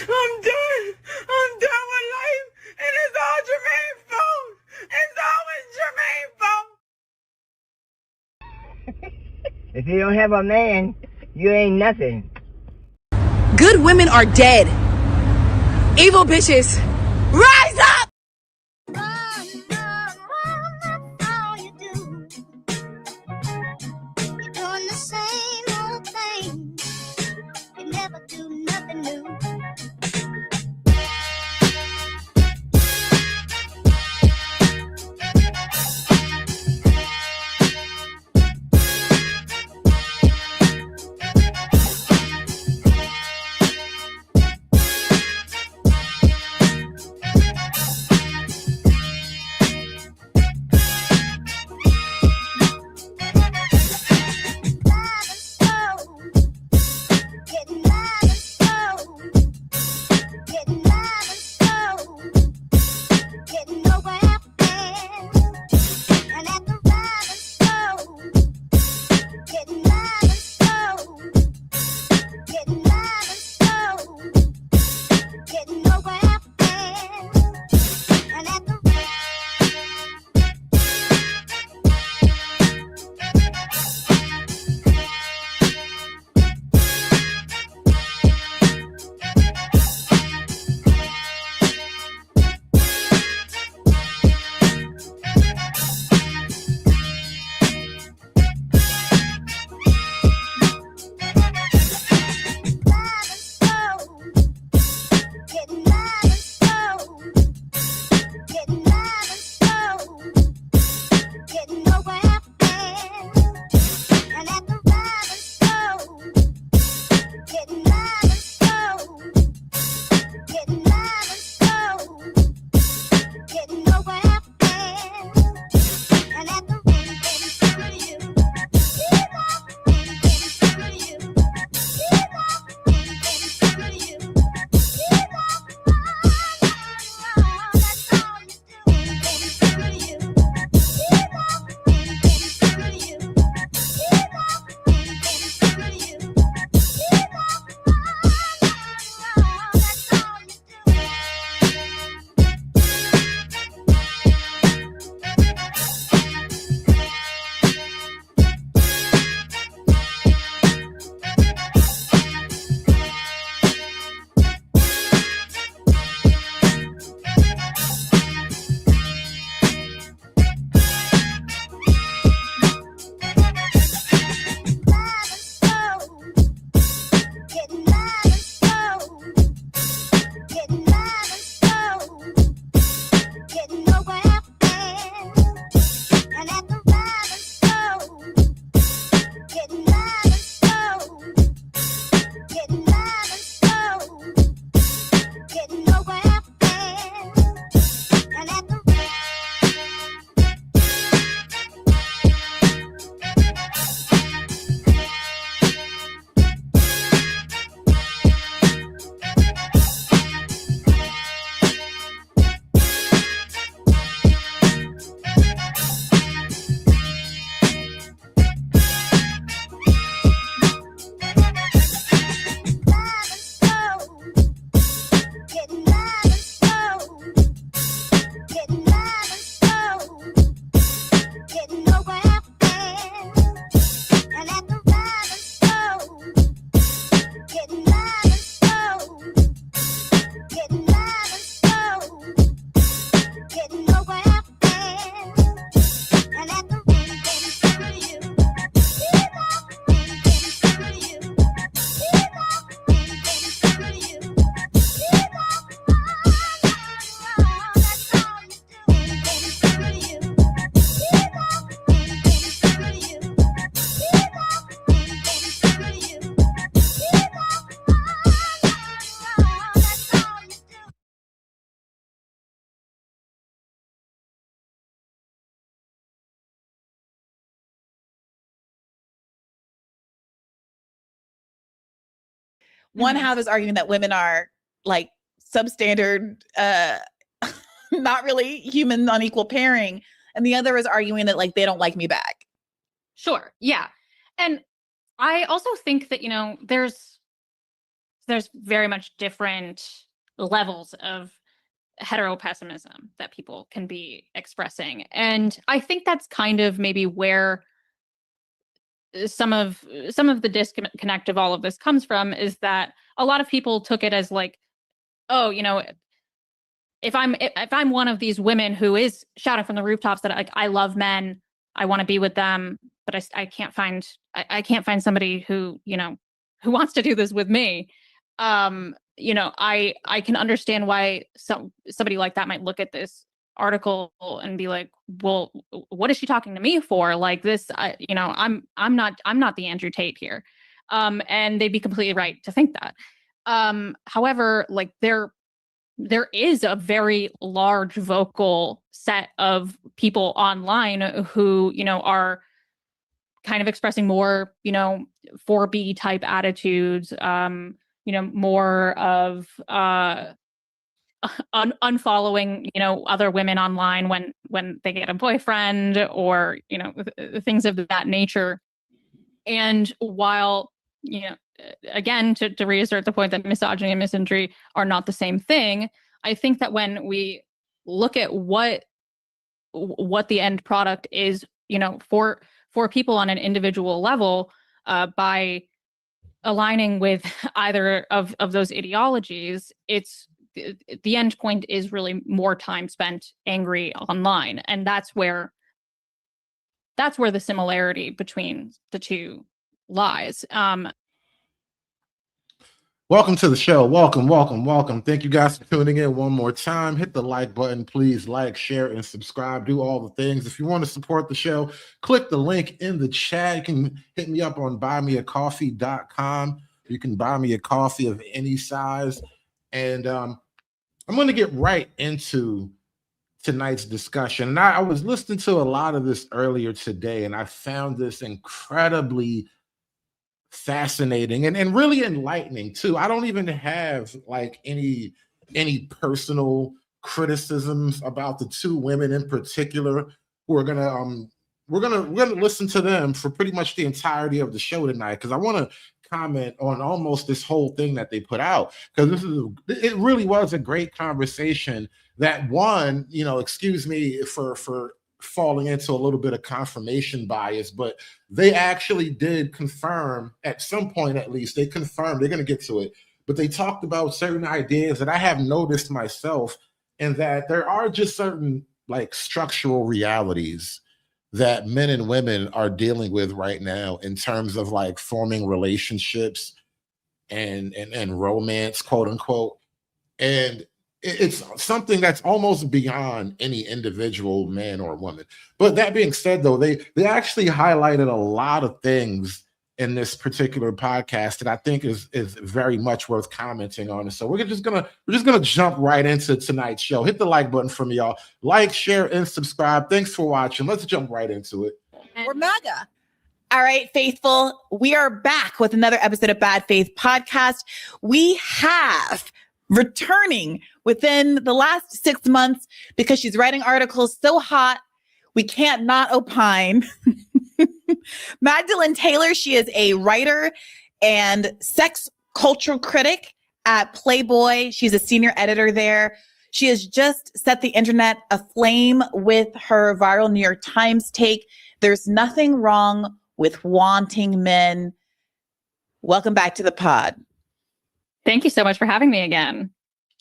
I'm done. I'm done with life, and it's all Jermaine's fault. It's always Jermaine's fault. If you don't have a man, you ain't nothing. Good women are dead. Evil bitches, rise up! One half is arguing that women are like substandard, not really human unequal pairing. And the other is arguing that like they don't like me back. Sure. Yeah. And I also think that, there's there's very much different levels of hetero pessimism that people can be expressing. And I think that's kind of maybe where some of the disconnect of all of this comes from, is that a lot of people took it as like, oh, you know, if I'm one of these women who is shouting from the rooftops that like I love men, I want to be with them, but I can't find somebody who, you know, who wants to do this with me. You know, I can understand why somebody like that might look at this article and be like, well, what is she talking to me for? Like this, you know, I'm not the Andrew Tate here. And they'd be completely right to think that. However, like there is a very large vocal set of people online who, you know, are kind of expressing more, you know, 4B type attitudes, you know, more of unfollowing, you know, other women online when they get a boyfriend, or, you know, things of that nature. And while, you know, again, to reassert the point that misogyny and misandry are not the same thing, I think that when we look at what the end product is, you know, for people on an individual level, by aligning with either of those ideologies, it's the end point is really more time spent angry online, and that's where the similarity between the two lies. Welcome to the show. Welcome. Thank you guys for tuning in one more time. Hit the like button, please. Like, share, and subscribe. Do all the things. If you want to support the show, click the link in the chat. You can hit me up on buymeacoffee.com. You can buy me a coffee of any size. And I'm going to get right into tonight's discussion. And I was listening to a lot of this earlier today, and I found this incredibly fascinating and really enlightening too. I don't even have like any personal criticisms about the two women in particular who are gonna we're gonna listen to them for pretty much the entirety of the show tonight, because I want to comment on almost this whole thing that they put out, because it really was a great conversation. That one, you know, excuse me for falling into a little bit of confirmation bias, but they actually did confirm at some point, at least they confirmed, they're going to get to it, but they talked about certain ideas that I have noticed myself, and that there are just certain like structural realities that men and women are dealing with right now in terms of like forming relationships and romance, quote unquote. And it's something that's almost beyond any individual man or woman. But that being said, though, they actually highlighted a lot of things in this particular podcast that I think is very much worth commenting on. And so we're just gonna jump right into tonight's show. Hit the like button for me, y'all. Like, share, and subscribe. Thanks for watching. Let's jump right into it. We're MAGA. All right, faithful. We are back with another episode of Bad Faith Podcast. We have returning within the last 6 months, because she's writing articles so hot, we can't not opine. Magdalene Taylor, she is a writer and sex cultural critic at Playboy. She's a senior editor there. She has just set the internet aflame with her viral New York Times take, "There's nothing wrong with wanting men." Welcome back to the pod. Thank you so much for having me again.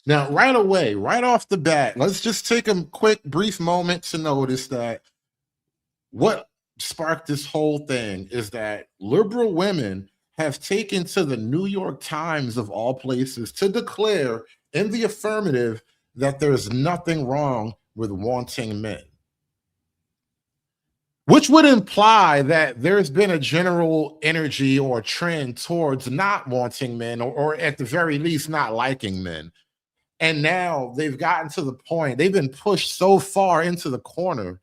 Now, right away, right off the bat, let's just take a quick, brief moment to notice that what sparked this whole thing is that liberal women have taken to the New York Times, of all places, to declare in the affirmative that there's nothing wrong with wanting men. Which would imply that there's been a general energy or trend towards not wanting men, or at the very least, not liking men. And now they've gotten to the point, they've been pushed so far into the corner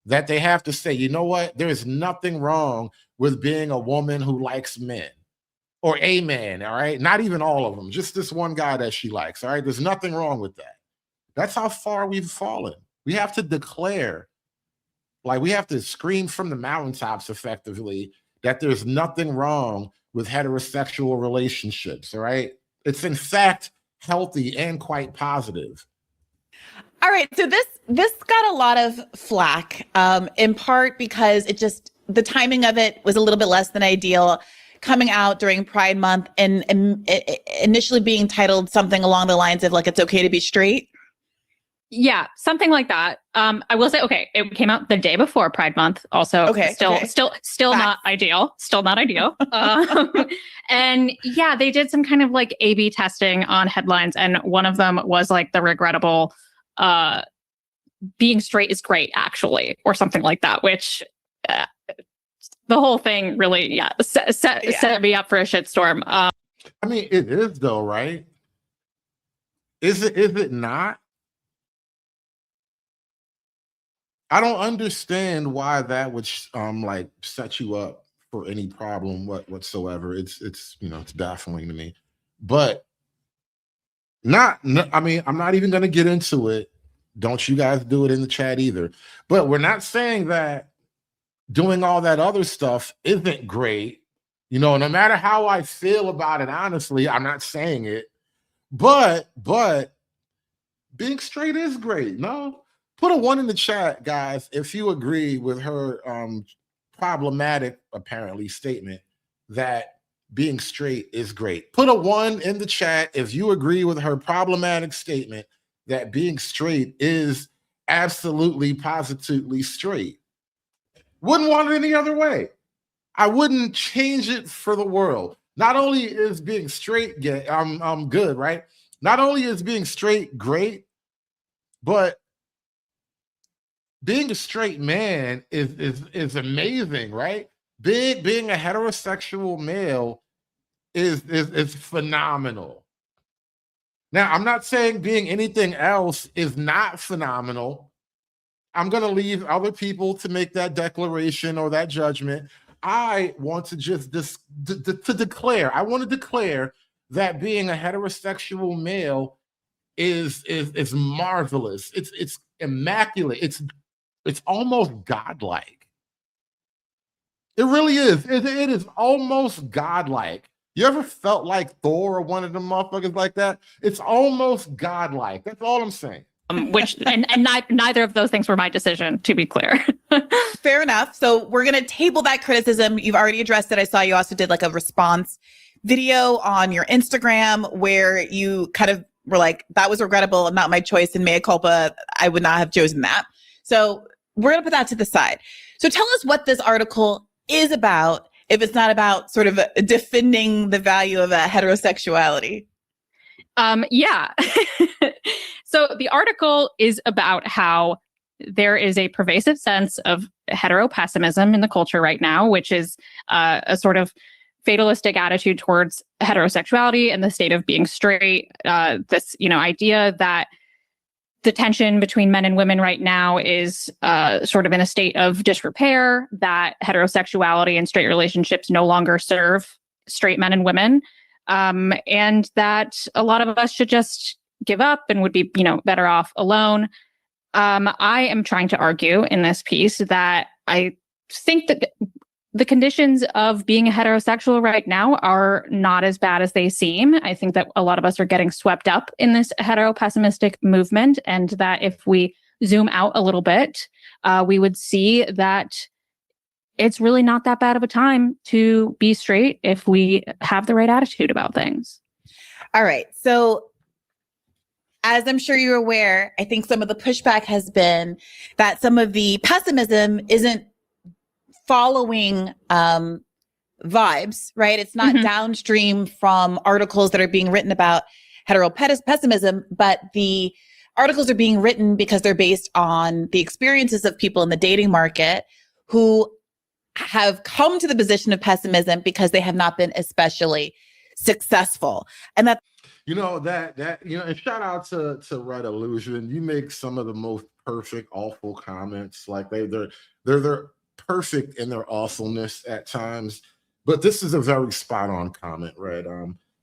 that they have to say, you know what? There's nothing wrong with being a woman who likes men, or a man, all right? Not even all of them, just this one guy that she likes, all right? There's nothing wrong with that. That's how far we've fallen. We have to declare, like we have to scream from the mountaintops effectively, that there's nothing wrong with heterosexual relationships, all right? It's in fact healthy and quite positive. All right, so this got a lot of flack, in part because the timing of it was a little bit less than ideal, coming out during Pride Month and initially being titled something along the lines of like it's okay to be straight. Yeah, something like that. I will say, okay, it came out the day before Pride Month. Also, still not ideal. Still not ideal. And yeah, they did some kind of like A/B testing on headlines, and one of them was like the regrettable being straight is great, actually, or something like that, which the whole thing really, set me up for a shitstorm. I mean, it is though, right? Is it not? I don't understand why that would like set you up for any problem whatsoever. It's it's baffling to me. But I mean, I'm not even going to get into it. Don't you guys do it in the chat either. But we're not saying that doing all that other stuff isn't great. No matter how I feel about it, honestly, I'm not saying it. But being straight is great. No? Put a 1 in the chat, guys, if you agree with her problematic, apparently, statement that being straight is great. Put a 1 in the chat if you agree with her problematic statement that being straight is absolutely, positively straight. Wouldn't want it any other way. I wouldn't change it for the world. Not only is being straight good, right? Not only is being straight great, but being a straight man is amazing, right? Being a heterosexual male is phenomenal. Now, I'm not saying being anything else is not phenomenal. I'm going to leave other people to make that declaration or that judgment. I want to just declare. I want to declare that being a heterosexual male is marvelous. It's immaculate. It's almost godlike. It really is. It is almost godlike. You ever felt like Thor or one of them motherfuckers like that? It's almost godlike. That's all I'm saying. Which neither of those things were my decision, to be clear. Fair enough. So we're going to table that criticism. You've already addressed it. I saw you also did like a response video on your Instagram where you kind of were like, that was regrettable, not my choice, and mea culpa. I would not have chosen that. So we're going to put that to the side. So tell us what this article is about, if it's not about sort of defending the value of heterosexuality. Yeah. So the article is about how there is a pervasive sense of hetero-pessimism in the culture right now, which is a sort of fatalistic attitude towards heterosexuality and the state of being straight. This, idea that the tension between men and women right now is sort of in a state of disrepair, that heterosexuality and straight relationships no longer serve straight men and women, and that a lot of us should just give up and would be, better off alone. I am trying to argue in this piece that I think that the conditions of being a heterosexual right now are not as bad as they seem. I think that a lot of us are getting swept up in this hetero-pessimistic movement, and that if we zoom out a little bit, we would see that it's really not that bad of a time to be straight if we have the right attitude about things. All right. So as I'm sure you're aware, I think some of the pushback has been that some of the pessimism isn't following vibes, right? It's not downstream from articles that are being written about hetero-pessimism, but the articles are being written because they're based on the experiences of people in the dating market who have come to the position of pessimism because they have not been especially successful. And that and shout out to Red Illusion. You make some of the most perfect, awful comments. Like they're perfect in their awfulness at times. But this is a very spot on comment, Red.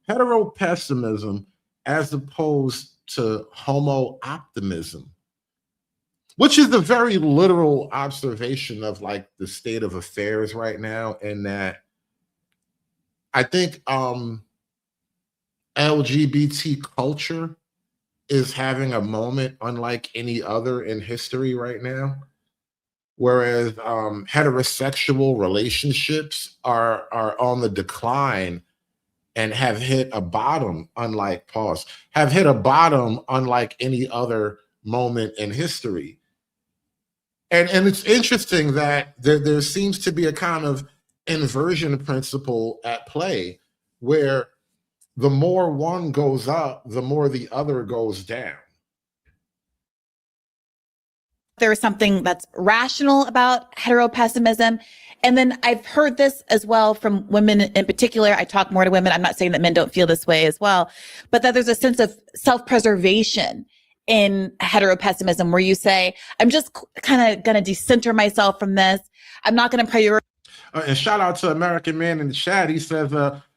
Hetero pessimism as opposed to homo optimism, which is a very literal observation of like the state of affairs right now. And that I think LGBT culture is having a moment unlike any other in history right now. Whereas heterosexual relationships are on the decline and have hit a bottom have hit a bottom unlike any other moment in history. And it's interesting that there seems to be a kind of inversion principle at play where the more one goes up, the more the other goes down. There is something that's rational about heteropessimism. And then I've heard this as well from women in particular. I talk more to women. I'm not saying that men don't feel this way as well, but that there's a sense of self-preservation in heteropessimism where you say, I'm just kind of going to decenter myself from this. I'm not going to prioritize. And shout out to American Man in the chat. He says,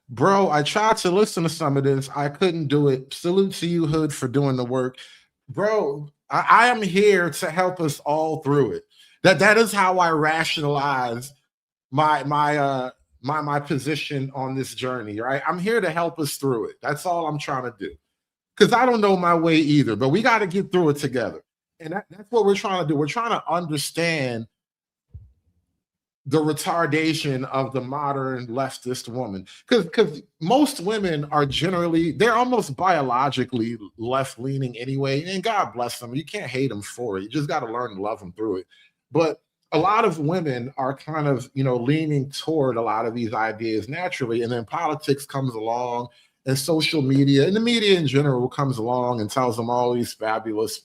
bro, I tried to listen to some of this. I couldn't do it. Salute to you, Hood, for doing the work. Bro, I am here to help us all through it. That is how I rationalize my position on this journey, right? I'm here to help us through it. That's all I'm trying to do. Because I don't know my way either, but we got to get through it together. And that's what we're trying to do. We're trying to understand the retardation of the modern leftist woman. Because most women are they're almost biologically left-leaning anyway, and God bless them. You can't hate them for it. You just got to learn to love them through it. But a lot of women are kind of, leaning toward a lot of these ideas naturally, and then politics comes along, and social media, and the media in general comes along and tells them all these fabulous,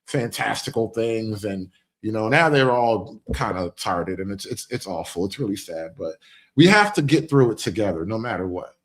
fantastical things, and now they're all kind of tired, and it's awful. It's really sad, but we have to get through it together, no matter what.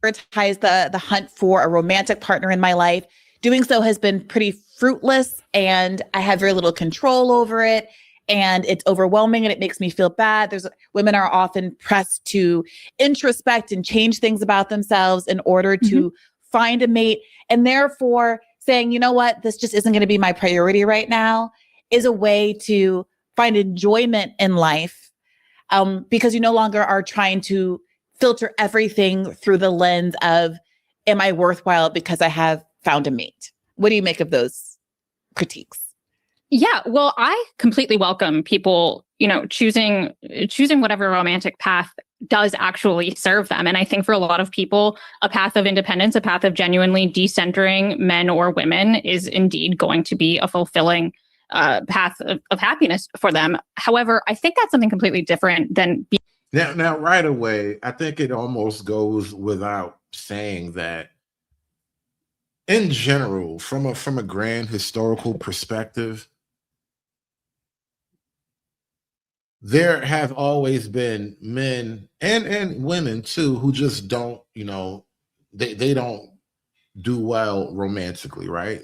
The hunt for a romantic partner in my life. Doing so has been pretty fruitless, and I have very little control over it. And it's overwhelming and it makes me feel bad. Women are often pressed to introspect and change things about themselves in order to find a mate. And therefore saying, you know what, this just isn't going to be my priority right now is a way to find enjoyment in life. Because you no longer are trying to filter everything through the lens of, am I worthwhile because I have found a mate? What do you make of those critiques? Yeah, well, I completely welcome people, choosing whatever romantic path does actually serve them. And I think for a lot of people, a path of independence, a path of genuinely decentering men or women is indeed going to be a fulfilling path of happiness for them. However, I think that's something completely different than now right away, I think it almost goes without saying that in general, from a grand historical perspective, there have always been men and women too who just don't, they don't do well romantically, right?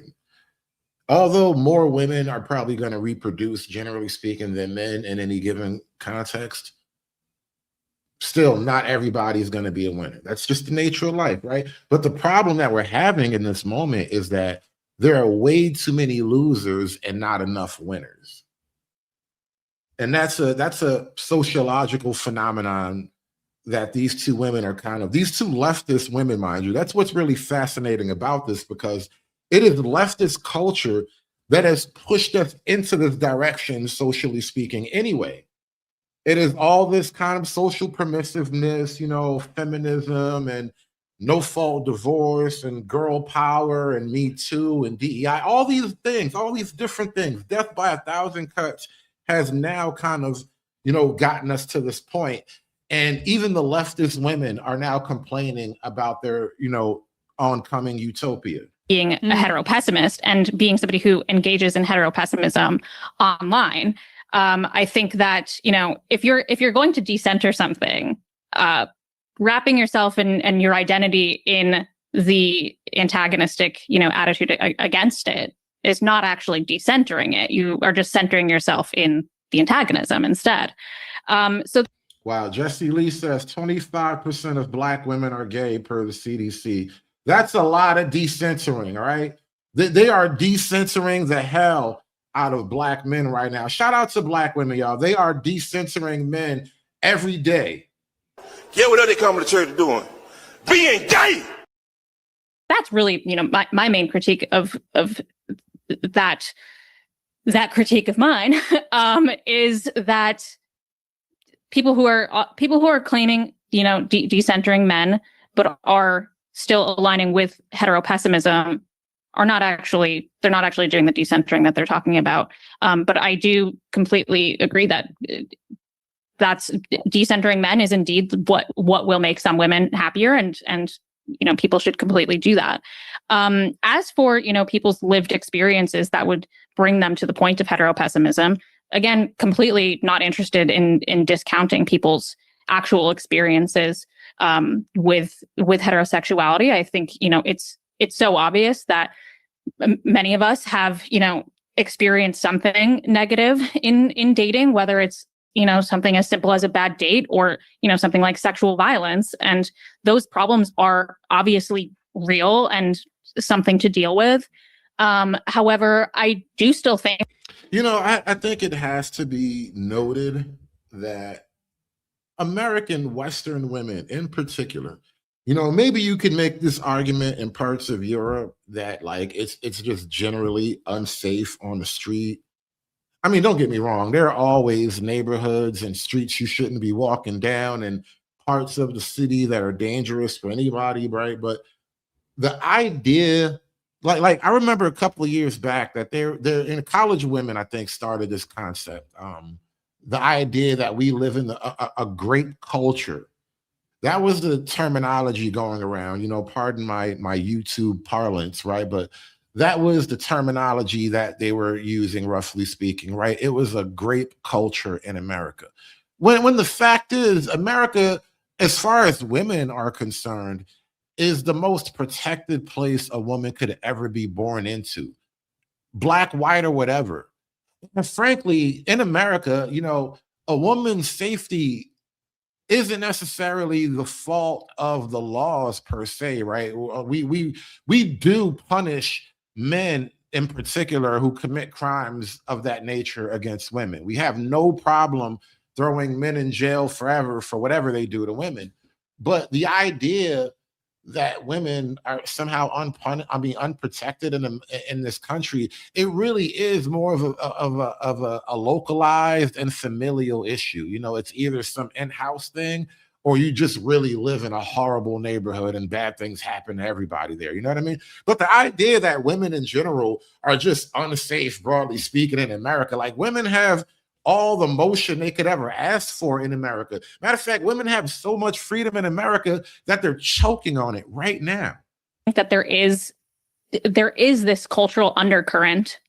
Although more women are probably going to reproduce, generally speaking, than men in any given context, still not everybody's going to be a winner. That's just the nature of life, right? But the problem that we're having in this moment is that there are way too many losers and not enough winners. And that's a sociological phenomenon that these two women are these two leftist women, mind you. That's what's really fascinating about this, because it is leftist culture that has pushed us into this direction, socially speaking, anyway. It is all this kind of social permissiveness, feminism and no-fault divorce and girl power and Me Too and DEI, all these things, all these different things. Death by 1,000 cuts has now kind of, gotten us to this point. And even the leftist women are now complaining about their, oncoming utopia. Being a heteropessimist and being somebody who engages in heteropessimism online, I think that, if you're going to decenter something, wrapping yourself and your identity in the antagonistic, attitude against it is not actually decentering it. You are just centering yourself in the antagonism instead. Wow, Jesse Lee says 25% of Black women are gay per the CDC. That's a lot of decentering, all right? They are decentering the hell out of Black men right now. Shout out to Black women, y'all. They are decentering men every day. Yeah, what are they coming to church doing? Being gay! that's really, my main critique of that critique of mine is that people who are claiming, decentering men, but are still aligning with heteropessimism they're not actually doing the decentering that they're talking about. But I do completely agree that that's decentering men is indeed what will make some women happier, and people should completely do that. As for people's lived experiences that would bring them to the point of heteropessimism, again, completely not interested in discounting people's actual experiences with heterosexuality. I think it's so obvious that many of us have experienced something negative in dating, whether it's something as simple as a bad date or something like sexual violence, and those problems are obviously real and something to deal with. However, I do still think I think it has to be noted that American Western women in particular, maybe you could make this argument in parts of Europe that like it's just generally unsafe on the street. I mean, don't get me wrong, there are always neighborhoods and streets you shouldn't be walking down and parts of the city that are dangerous for anybody, right? But the idea, like I remember a couple of years back that they're in college women, I think, started this concept. The idea that we live in a great culture. That was the terminology going around, pardon my YouTube parlance, right? But that was the terminology that they were using, roughly speaking, right? It was a great culture in America. When the fact is, America, as far as women are concerned, is the most protected place a woman could ever be born into, black, white, or whatever. And frankly, in America, a woman's safety isn't necessarily the fault of the laws per se, right? We do punish men in particular who commit crimes of that nature against women. We have no problem throwing men in jail forever for whatever they do to women. But the idea that women are somehow unprotected in this country, it really is more of a localized and familial issue. It's either some in-house thing or you just really live in a horrible neighborhood and bad things happen to everybody there. You know what I mean? But the idea that women in general are just unsafe, broadly speaking, in America, like women have all the motion they could ever ask for in America. Matter of fact, women have so much freedom in America that they're choking on it right now. I think that there is this cultural undercurrent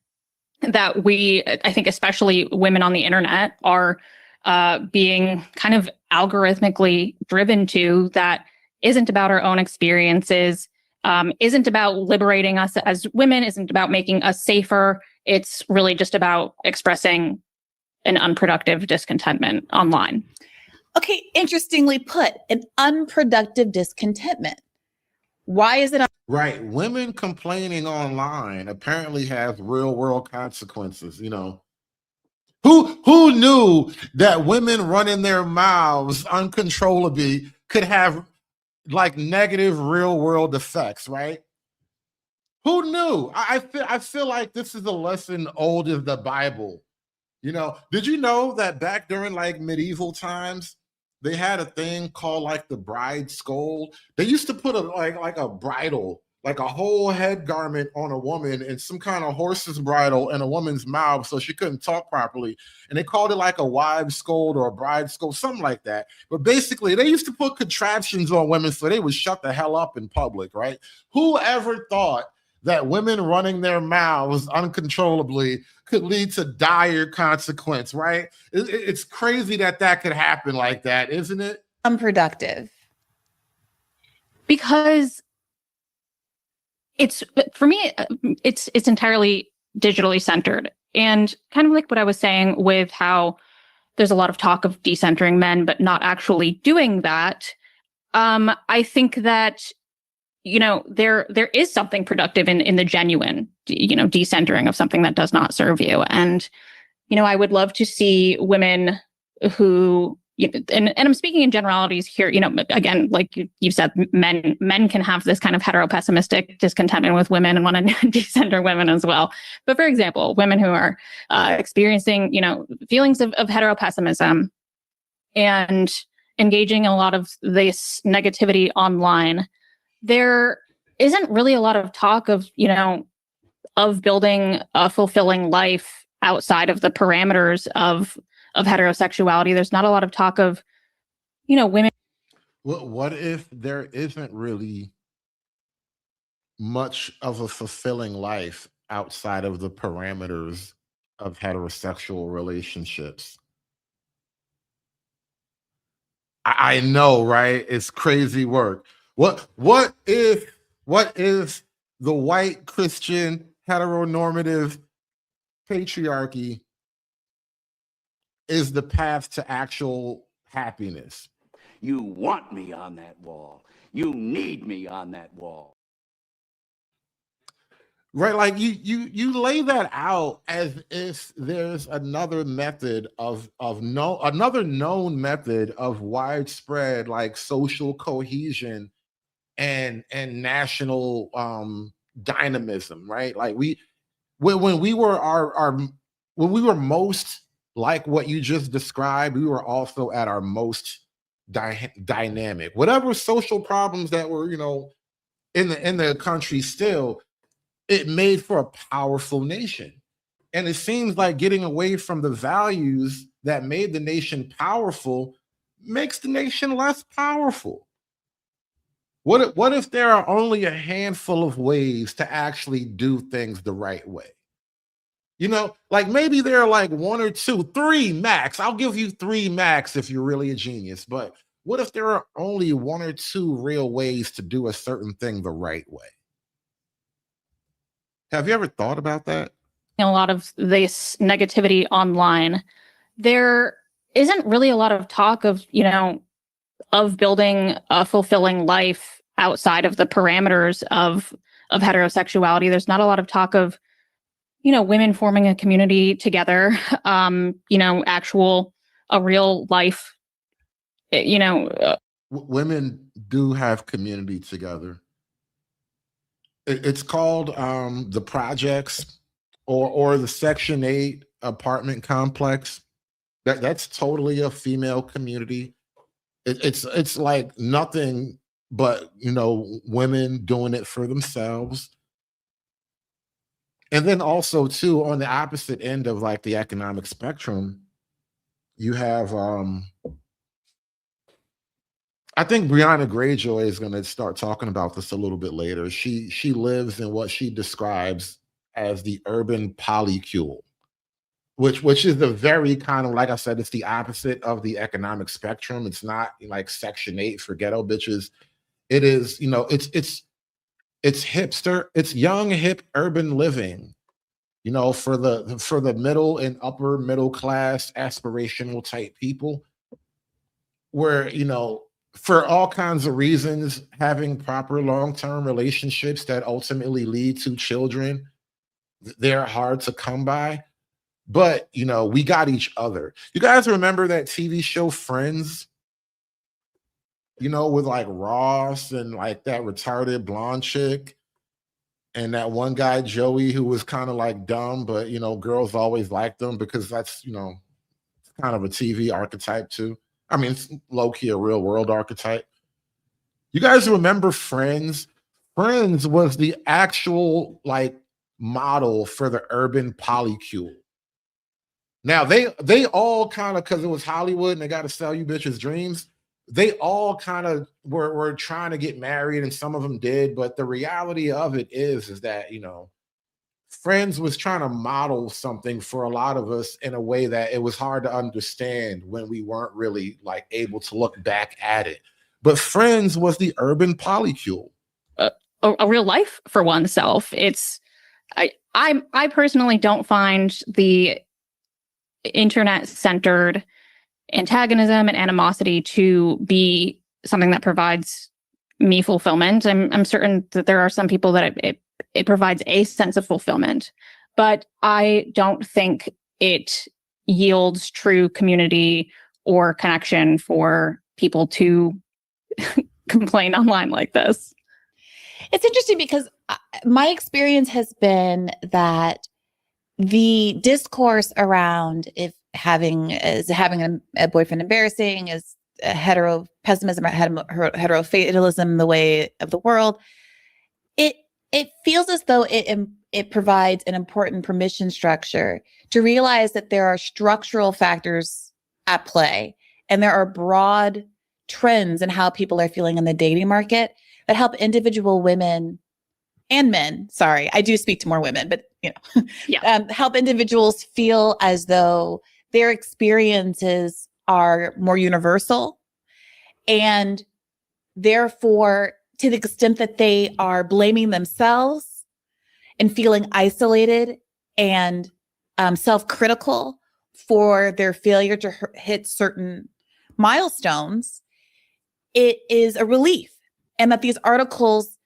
that I think especially women on the internet are being kind of algorithmically driven to, that isn't about our own experiences, isn't about liberating us as women, isn't about making us safer. It's really just about expressing an unproductive discontentment online. Okay, interestingly put, an unproductive discontentment. Why is it? Right. Women complaining online apparently has real world consequences. Who knew that women running their mouths uncontrollably could have like negative real world effects, right? Who knew? I feel like this is a lesson old as the Bible. Did you know that back during like medieval times, they had a thing called like the bride scold? They used to put a bridle, like a whole head garment on a woman and some kind of horse's bridle in a woman's mouth so she couldn't talk properly. And they called it like a wives scold or a bride scold, something like that. But basically, they used to put contraptions on women so they would shut the hell up in public, right? Who ever thought that women running their mouths uncontrollably could lead to dire consequence, right? It's crazy that could happen like that, isn't it? Unproductive. Because for me, it's entirely digitally centered. And kind of like what I was saying with how there's a lot of talk of decentering men, but not actually doing that. I think that there is something productive in the genuine, decentering of something that does not serve you. And, I would love to see women who and I'm speaking in generalities here, again, like you've said, men can have this kind of heteropessimistic discontentment with women and want to decenter women as well. But for example, women who are experiencing, feelings of heteropessimism and engaging in a lot of this negativity online, there isn't really a lot of talk of, of building a fulfilling life outside of the parameters of heterosexuality. There's not a lot of talk of, women. What if there isn't really much of a fulfilling life outside of the parameters of heterosexual relationships? I know, right? It's crazy work. What if the white Christian heteronormative patriarchy is the path to actual happiness? You want me on that wall. You need me on that wall. Right, like you lay that out as if there's another method another known method of widespread like social cohesion and national dynamism, right? Like when we were when we were most like what you just described, we were also at our most dynamic. Whatever social problems that were, in the country still, it made for a powerful nation. And it seems like getting away from the values that made the nation powerful makes the nation less powerful. What if there are only a handful of ways to actually do things the right way? Like maybe there are like one or two, three max. I'll give you three max if you're really a genius. But what if there are only one or two real ways to do a certain thing the right way? Have you ever thought about that? A lot of this negativity online, there isn't really a lot of talk of, of building a fulfilling life outside of the parameters of heterosexuality. There's not a lot of talk of, women forming a community together, a real life, Women do have community together. It's called the projects or the Section 8 apartment complex. That's totally a female community. It's like nothing but women doing it for themselves. And then also too, on the opposite end of like the economic spectrum, you have I think Brianna Greyjoy is going to start talking about this a little bit later. She lives in what she describes as the urban polycule, which is the very kind of, like I said, it's the opposite of the economic spectrum. It's not like Section 8 for ghetto bitches. It is, it's hipster, it's young, hip, urban living, for the middle and upper middle class aspirational type people, where, for all kinds of reasons, having proper long-term relationships that ultimately lead to children, they're hard to come by. But, we got each other. You guys remember that TV show Friends? With like Ross and like that retarded blonde chick and that one guy, Joey, who was kind of like dumb, but, girls always liked them because that's, kind of a TV archetype too. I mean, it's low-key a real world archetype. You guys remember Friends? Friends was the actual like model for the urban polycule. Now they all kind of, because it was Hollywood and they got to sell you bitches dreams, they all kind of were trying to get married, and some of them did. But the reality of it is that, Friends was trying to model something for a lot of us in a way that it was hard to understand when we weren't really like able to look back at it. But Friends was the urban polycule. A real life for oneself. I personally don't find the internet-centered antagonism and animosity to be something that provides me fulfillment. I'm certain that there are some people that it provides a sense of fulfillment, but I don't think it yields true community or connection for people to complain online like this. It's interesting because my experience has been that the discourse around if having a boyfriend embarrassing, is hetero pessimism or hetero fatalism the way of the world, it feels as though it provides an important permission structure to realize that there are structural factors at play and there are broad trends in how people are feeling in the dating market that help individual women and men. Sorry, I do speak to more women, but help individuals feel as though their experiences are more universal, and therefore, to the extent that they are blaming themselves and feeling isolated and self-critical for their failure to hit certain milestones, it is a relief. And that these articles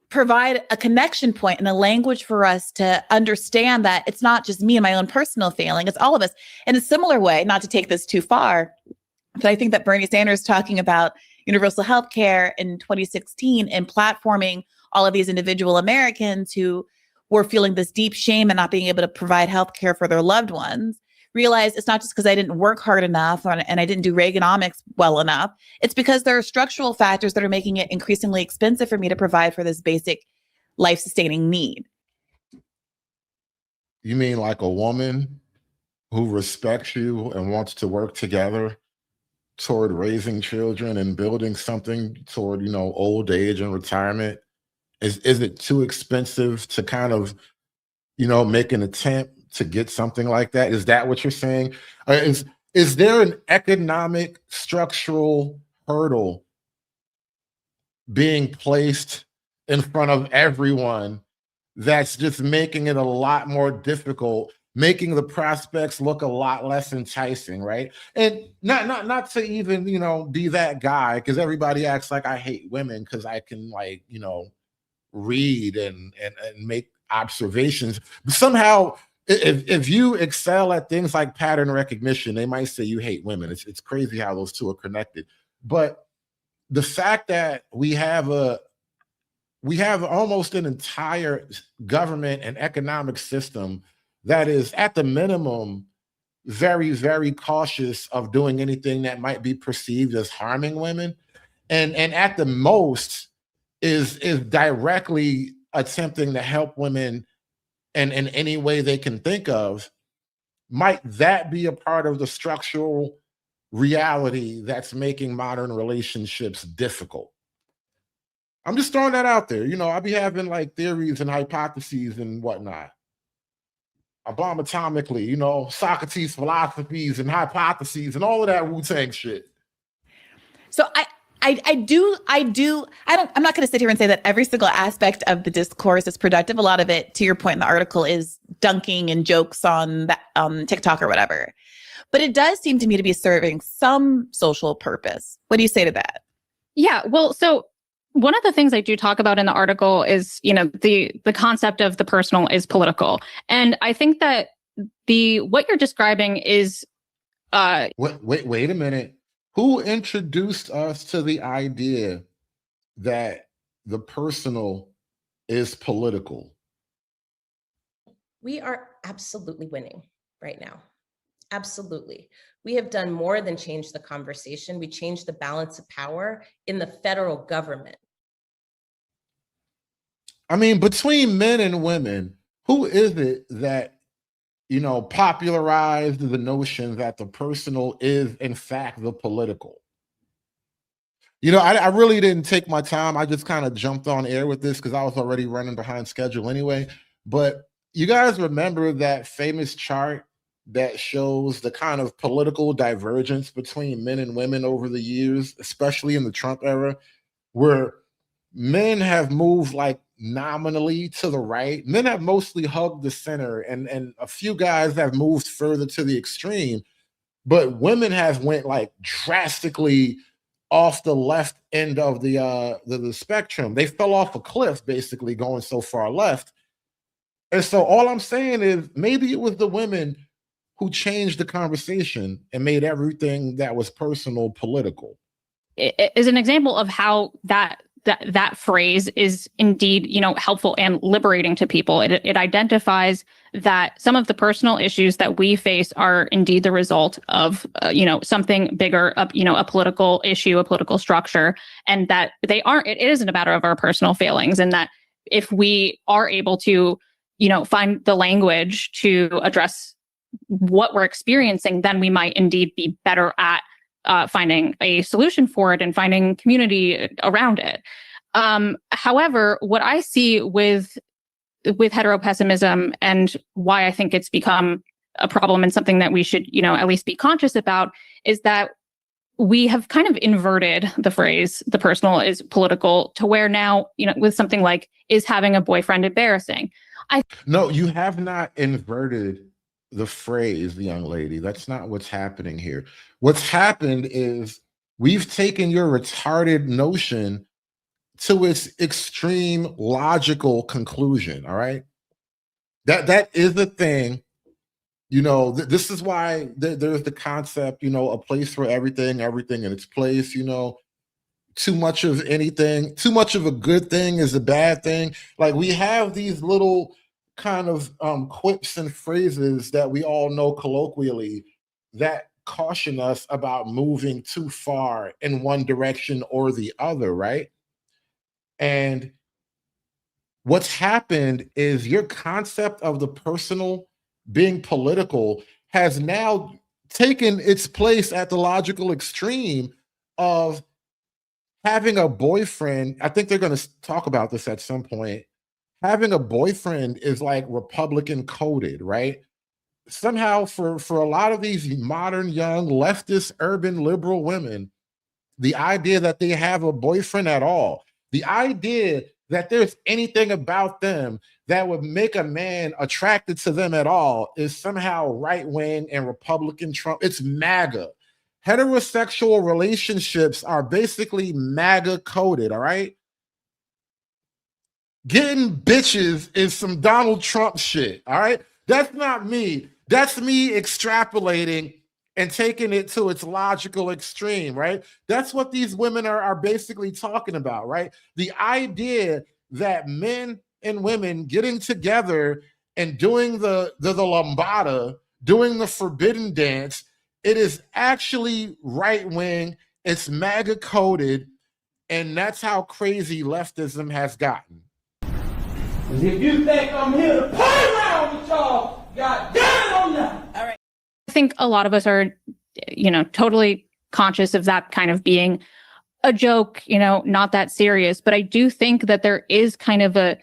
provide a connection point and a language for us to understand that it's not just me and my own personal failing, it's all of us. In a similar way, not to take this too far, but I think that Bernie Sanders talking about universal health care in 2016 and platforming all of these individual Americans who were feeling this deep shame and not being able to provide health care for their loved ones, realize it's not just because I didn't work hard enough and I didn't do Reaganomics well enough. It's because there are structural factors that are making it increasingly expensive for me to provide for this basic life-sustaining need. You mean like a woman who respects you and wants to work together toward raising children and building something toward, old age and retirement? Is it too expensive to kind of, make an attempt to get something like that? Is that what you're saying? Is there an economic structural hurdle being placed in front of everyone that's just making it a lot more difficult, making the prospects look a lot less enticing, right? And not to even, be that guy, because everybody acts like I hate women because I can read and make observations. But somehow, if you excel at things like pattern recognition, they might say you hate women. It's crazy how those two are connected. But the fact that we have almost an entire government and economic system that is at the minimum very, very cautious of doing anything that might be perceived as harming women, and at the most is directly attempting to help women in any way they can think of, might that be a part of the structural reality that's making modern relationships difficult? I'm just throwing that out there. I'll be having theories and hypotheses and whatnot. I bomb atomically, Socrates' philosophies and hypotheses and all of that Wu-Tang shit. So I'm not going to sit here and say that every single aspect of the discourse is productive. A lot of it, to your point in the article, is dunking and jokes on TikTok or whatever. But it does seem to me to be serving some social purpose. What do you say to that? Yeah, well, so one of the things I do talk about in the article is, the concept of the personal is political. And I think that what you're describing is wait a minute. Who introduced us to the idea that the personal is political? We are absolutely winning right now. Absolutely. We have done more than change the conversation. We changed the balance of power in the federal government. I mean, between men and women, who is it that, popularized the notion that the personal is, in fact, the political? I really didn't take my time. I just kind of jumped on air with this because I was already running behind schedule anyway. But you guys remember that famous chart that shows the kind of political divergence between men and women over the years, especially in the Trump era, where men have moved nominally to the right. Men have mostly hugged the center, and a few guys have moved further to the extreme, but women have went drastically off the left end of the spectrum. They fell off a cliff, basically, going so far left. And so all I'm saying is maybe it was the women who changed the conversation and made everything that was personal political. It is an example of how that phrase is indeed, helpful and liberating to people. It identifies that some of the personal issues that we face are indeed the result of, something bigger, a political issue, a political structure, and that they aren't. It isn't a matter of our personal failings, and that if we are able to, find the language to address what we're experiencing, then we might indeed be better at finding a solution for it and finding community around it. However, what I see with heteropessimism, and why I think it's become a problem and something that we should, at least be conscious about, is that we have kind of inverted the phrase "the personal is political" to where now, with something like "is having a boyfriend embarrassing?" No, you have not inverted the phrase, young lady. That's not what's happening here. What's happened is we've taken your retarded notion to its extreme logical conclusion. All right. That is the thing. This is why there's the concept, a place for everything in its place. Too much of anything, too much of a good thing is a bad thing. Like, we have these little kind of quips and phrases that we all know colloquially that caution us about moving too far in one direction or the other, right? And what's happened is your concept of the personal being political has now taken its place at the logical extreme of having a boyfriend. I think they're going to talk about this at some point. Having a boyfriend is like Republican coded, right? Somehow for a lot of these modern, young, leftist, urban, liberal women, the idea that they have a boyfriend at all, the idea that there's anything about them that would make a man attracted to them at all, is somehow right-wing and Republican Trump. It's MAGA. Heterosexual relationships are basically MAGA coded, all right? Getting bitches is some Donald Trump shit, all right? That's not me. That's me extrapolating and taking it to its logical extreme, right? That's what these women are basically talking about, right? The idea that men and women getting together and doing the lambada, doing the forbidden dance, it is actually right-wing, it's MAGA coded, and that's how crazy leftism has gotten. If you think I'm here to play around with y'all, God damn it, I'm not. All right. I think a lot of us are, totally conscious of that kind of being a joke, not that serious. But I do think that there is kind of a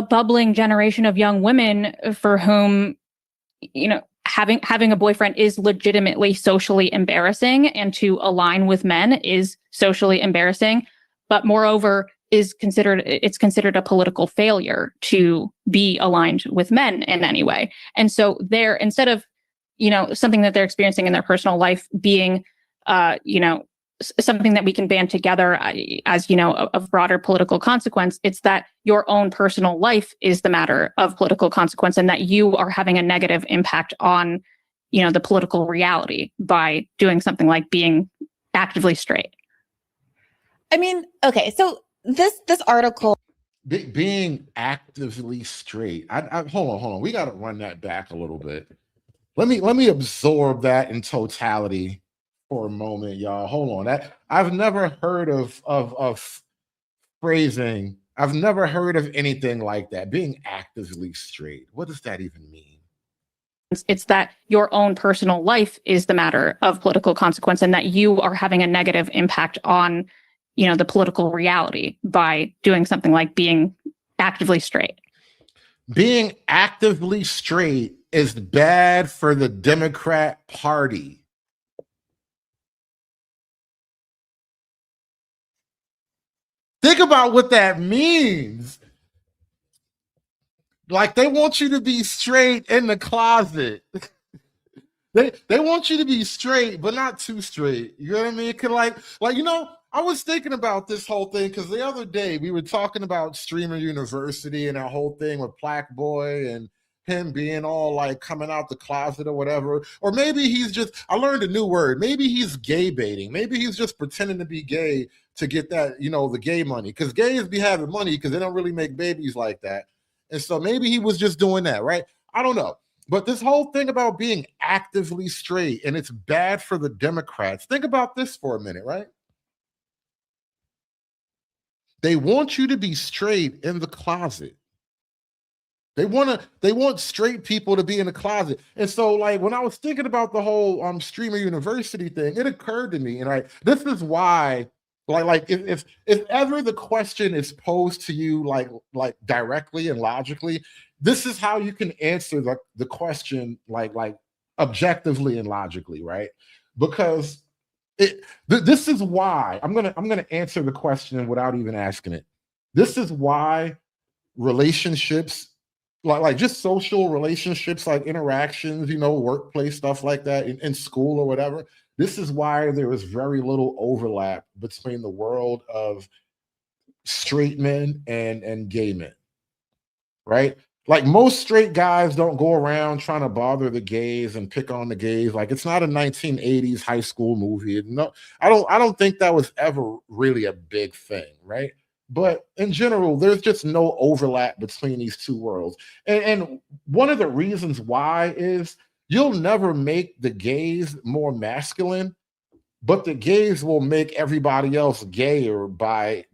bubbling generation of young women for whom, having a boyfriend is legitimately socially embarrassing, and to align with men is socially embarrassing. But moreover, it's considered a political failure to be aligned with men in any way. And so instead of, something that they're experiencing in their personal life being, something that we can band together as, of broader political consequence, it's that your own personal life is the matter of political consequence, and that you are having a negative impact on, the political reality by doing something like being actively straight. I mean, okay, so this article, being actively straight. I hold on. We got to run that back a little bit. Let me absorb that in totality for a moment, y'all. Hold on. I've never heard of phrasing. I've never heard of anything like that. Being actively straight. What does that even mean? It's that your own personal life is the matter of political consequence, and that you are having a negative impact on, the political reality by doing something like being actively straight. Being actively straight is bad for the Democrat Party. Think about what that means. Like, they want you to be straight in the closet. They want you to be straight, but not too straight. You know what I mean? I was thinking about this whole thing because the other day we were talking about Streamer University and that whole thing with Black Boy and him being all like coming out the closet or whatever. Or maybe he's just, I learned a new word. Maybe he's gay baiting. Maybe he's just pretending to be gay to get that, the gay money. Because gays be having money because they don't really make babies like that. And so maybe he was just doing that, right? I don't know. But this whole thing about being actively straight and it's bad for the Democrats. Think about this for a minute, right? They want you to be straight in the closet. They want straight people to be in the closet. And so like when I was thinking about the whole streamer university thing, it occurred to me, and this is why like if ever the question is posed to you like directly and logically, this is how you can answer the question like objectively and logically, right? Because this is why I'm gonna answer the question without even asking it. This is why relationships, like just social relationships, like interactions, workplace stuff like that, in school or whatever. This is why there is very little overlap between the world of straight men and gay men, right? Like most straight guys don't go around trying to bother the gays and pick on the gays. Like it's not a 1980s high school movie. No, I don't think that was ever really a big thing, right? But in general, there's just no overlap between these two worlds. And one of the reasons why is you'll never make the gays more masculine, but the gays will make everybody else gayer by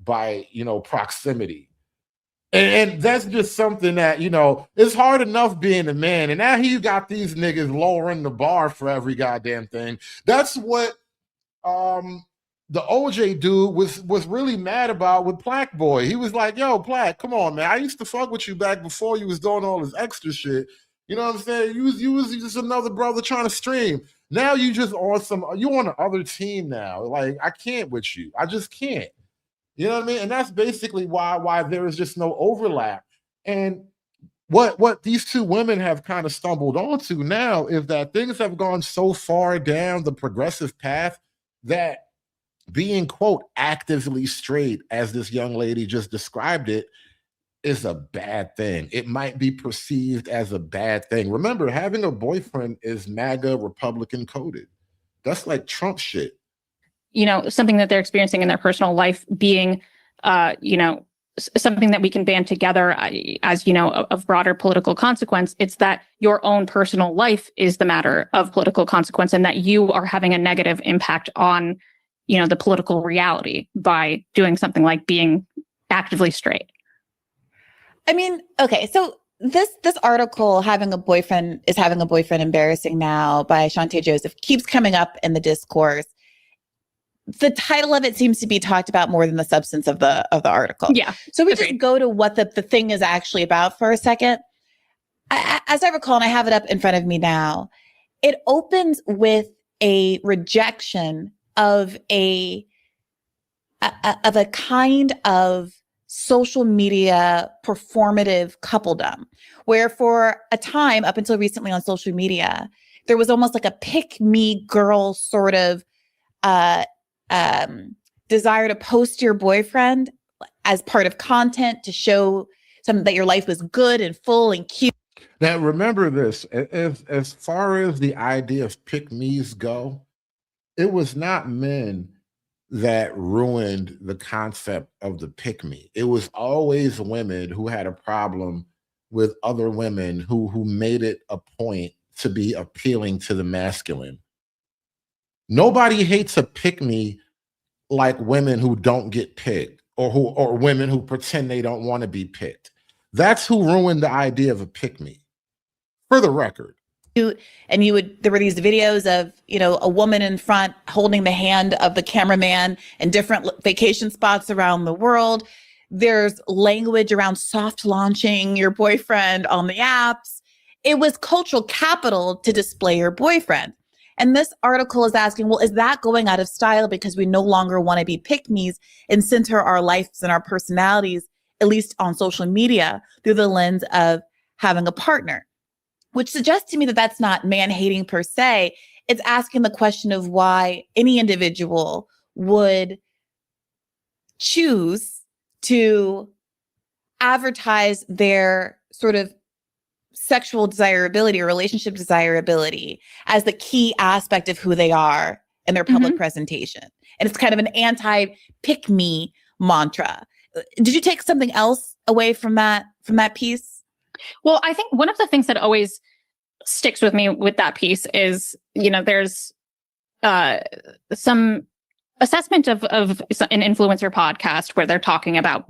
proximity. And that's just something that, it's hard enough being a man. And now you got these niggas lowering the bar for every goddamn thing. That's what the OJ dude was really mad about with Plaque Boy. He was like, yo, Plaque, come on, man. I used to fuck with you back before you was doing all this extra shit. You know what I'm saying? You was just another brother trying to stream. Now you just you on the other team now. Like, I can't with you. I just can't. You know what I mean? And that's basically why there is just no overlap. And what these two women have kind of stumbled onto now is that things have gone so far down the progressive path that being, quote, actively straight, as this young lady just described it, is a bad thing. It might be perceived as a bad thing. Remember, having a boyfriend is MAGA Republican coded. That's like Trump shit. Something that they're experiencing in their personal life being, something that we can band together as, of broader political consequence. It's that your own personal life is the matter of political consequence, and that you are having a negative impact on, the political reality by doing something like being actively straight. I mean, okay, so this article, having a boyfriend embarrassing now, by Shantae Joseph, keeps coming up in the discourse. The title of it seems to be talked about more than the substance of the article. Yeah. So we just go to what the thing is actually about for a second. As I recall, and I have it up in front of me now, it opens with a rejection of a kind of social media performative coupledom, where for a time, up until recently on social media, there was almost like a pick me girl sort of desire to post your boyfriend as part of content to show something that your life was good and full and cute. Now, remember this, as far as the idea of pick-me's go, it was not men that ruined the concept of the pick-me. It was always women who had a problem with other women who made it a point to be appealing to the masculine. Nobody hates a pick-me like women who don't get picked, or women who pretend they don't want to be picked. That's who ruined the idea of a pick-me, for the record. And there were these videos of, a woman in front holding the hand of the cameraman in different vacation spots around the world. There's language around soft launching your boyfriend on the apps. It was cultural capital to display your boyfriend. And this article is asking, well, is that going out of style because we no longer want to be pick-me's and center our lives and our personalities, at least on social media, through the lens of having a partner? Which suggests to me that that's not man-hating per se. It's asking the question of why any individual would choose to advertise their sort of sexual desirability or relationship desirability as the key aspect of who they are in their public presentation. And it's kind of an anti-pick me mantra. Did you take something else away from that piece? Well, I think one of the things that always sticks with me with that piece is, there's some assessment of an influencer podcast where they're talking about,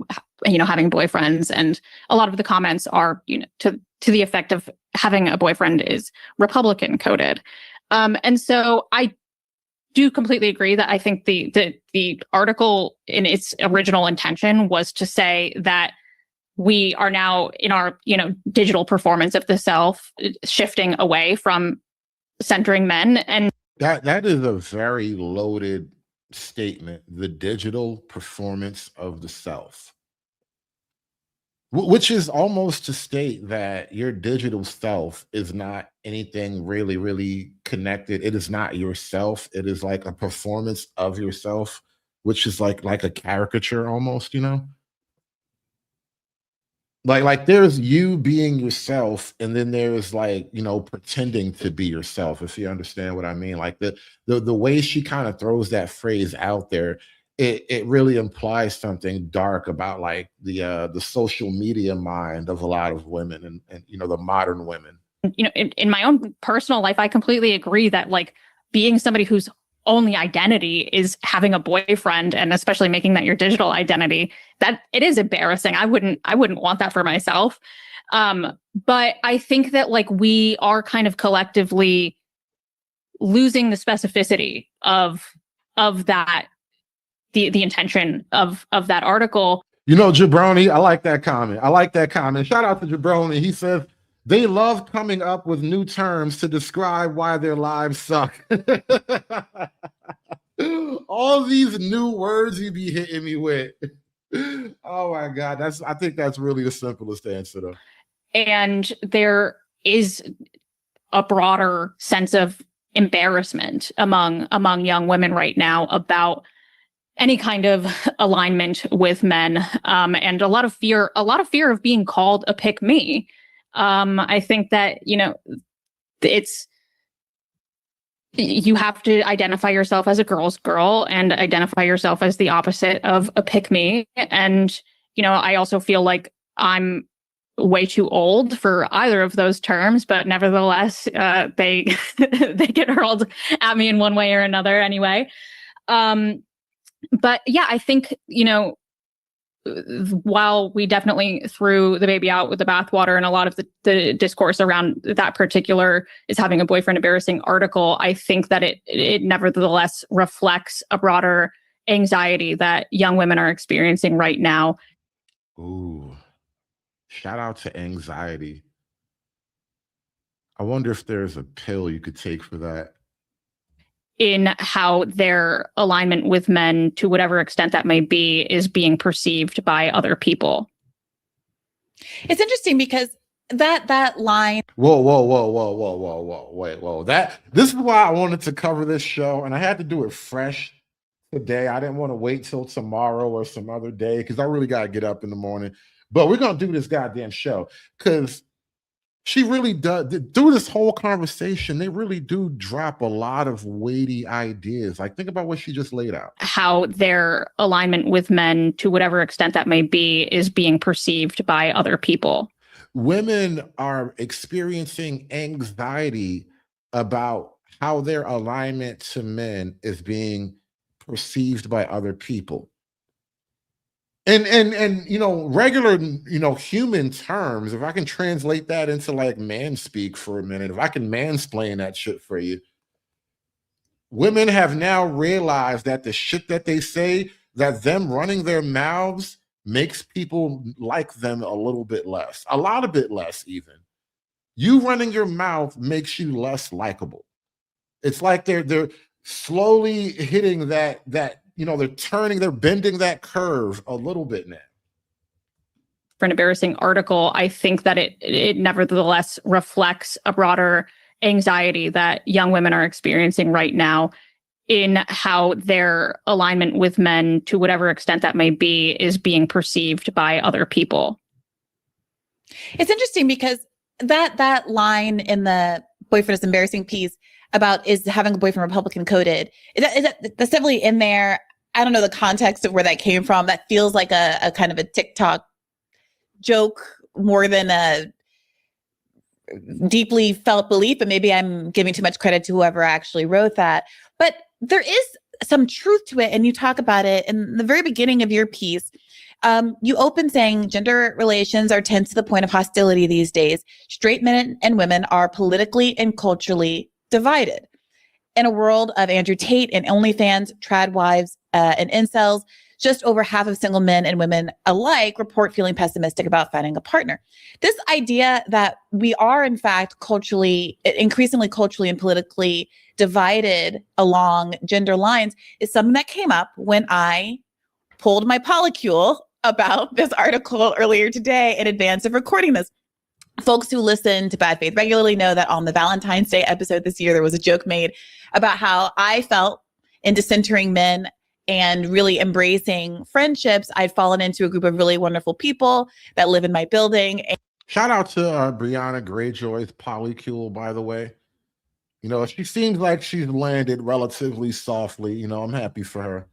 having boyfriends, and a lot of the comments are, to the effect of having a boyfriend is Republican coded. And so I do completely agree that I think the article in its original intention was to say that we are now in our, digital performance of the self shifting away from centering men. And that is a very loaded statement, the digital performance of the self, which is almost to state that your digital self is not anything really, really connected. It is not yourself. It is like a performance of yourself, which is like a caricature almost, Like there's you being yourself, and then there's pretending to be yourself, if you understand what I mean. Like the way she kind of throws that phrase out there, it really implies something dark about like the social media mind of a lot of women and the modern women. In my own personal life, I completely agree that like being somebody whose only identity is having a boyfriend, and especially making that your digital identity, that it is embarrassing. I wouldn't want that for myself. But I think that like we are kind of collectively losing the specificity of that, the intention of that article. Jabroni, I like that comment. Shout out to Jabroni. He says they love coming up with new terms to describe why their lives suck. All these new words you be hitting me with. Oh my God. I think that's really the simplest answer though. And there is a broader sense of embarrassment among young women right now about any kind of alignment with men, and a lot of fear of being called a pick me. I think that, it's, you have to identify yourself as a girl's girl and identify yourself as the opposite of a pick me. And, I also feel like I'm way too old for either of those terms, but nevertheless, they get hurled at me in one way or another anyway. But yeah, I think, while we definitely threw the baby out with the bathwater, and a lot of the discourse around that particular is having a boyfriend embarrassing article, I think that it nevertheless reflects a broader anxiety that young women are experiencing right now. Ooh, shout out to anxiety. I wonder if there's a pill you could take for that. In how their alignment with men, to whatever extent that may be, is being perceived by other people. It's interesting because that line. Whoa. Wait. This is why I wanted to cover this show, and I had to do it fresh today. I didn't want to wait till tomorrow or some other day because I really got to get up in the morning. But we're going to do this goddamn show because she really does. Through this whole conversation, they really do drop a lot of weighty ideas. Like, think about what she just laid out. How their alignment with men, to whatever extent that may be, is being perceived by other people. Women are experiencing anxiety about how their alignment to men is being perceived by other people. And regular, human terms, if I can translate that into like man speak for a minute, if I can mansplain that shit for you, women have now realized that the shit that they say, that them running their mouths makes people like them a little bit less, a lot of bit less even. You running your mouth makes you less likable. It's like they're slowly hitting that they're bending that curve a little bit now. For an embarrassing article, I think that it nevertheless reflects a broader anxiety that young women are experiencing right now in how their alignment with men, to whatever extent that may be, is being perceived by other people. It's interesting because that line in the boyfriend is embarrassing piece about is having a boyfriend Republican coded, that's definitely in there. I don't know the context of where that came from. That feels like a kind of a TikTok joke more than a deeply felt belief, but maybe I'm giving too much credit to whoever actually wrote that. But there is some truth to it, and you talk about it in the very beginning of your piece. You open saying gender relations are tense to the point of hostility these days. Straight men and women are politically and culturally divided. In a world of Andrew Tate and OnlyFans, trad wives, and incels, just over half of single men and women alike report feeling pessimistic about finding a partner. This idea that we are, in fact, increasingly culturally and politically divided along gender lines is something that came up when I pulled my polycule about this article earlier today in advance of recording this. Folks who listen to Bad Faith regularly know that on the Valentine's Day episode this year, there was a joke made about how I felt in decentering men and really embracing friendships. I'd fallen into a group of really wonderful people that live in my building. Shout out to Brianna Greyjoy's polycule, by the way. You know, she seems like she's landed relatively softly. You know, I'm happy for her.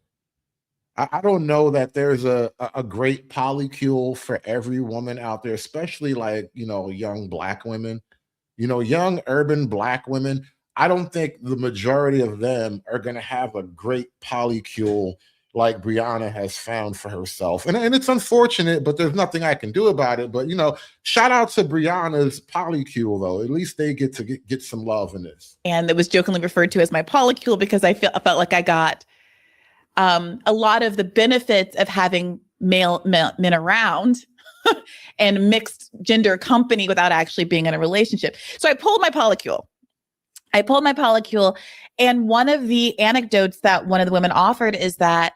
I don't know that there's a great polycule for every woman out there, especially like, you know, young Black women, you know, young urban Black women. I don't think the majority of them are going to have a great polycule like Brianna has found for herself. And it's unfortunate, but there's nothing I can do about it. But, you know, shout out to Brianna's polycule, though. At least they get to get some love in this. And it was jokingly referred to as my polycule because I felt like I got a lot of the benefits of having men around and mixed gender company without actually being in a relationship. So I pulled my polycule. And one of the anecdotes that one of the women offered is that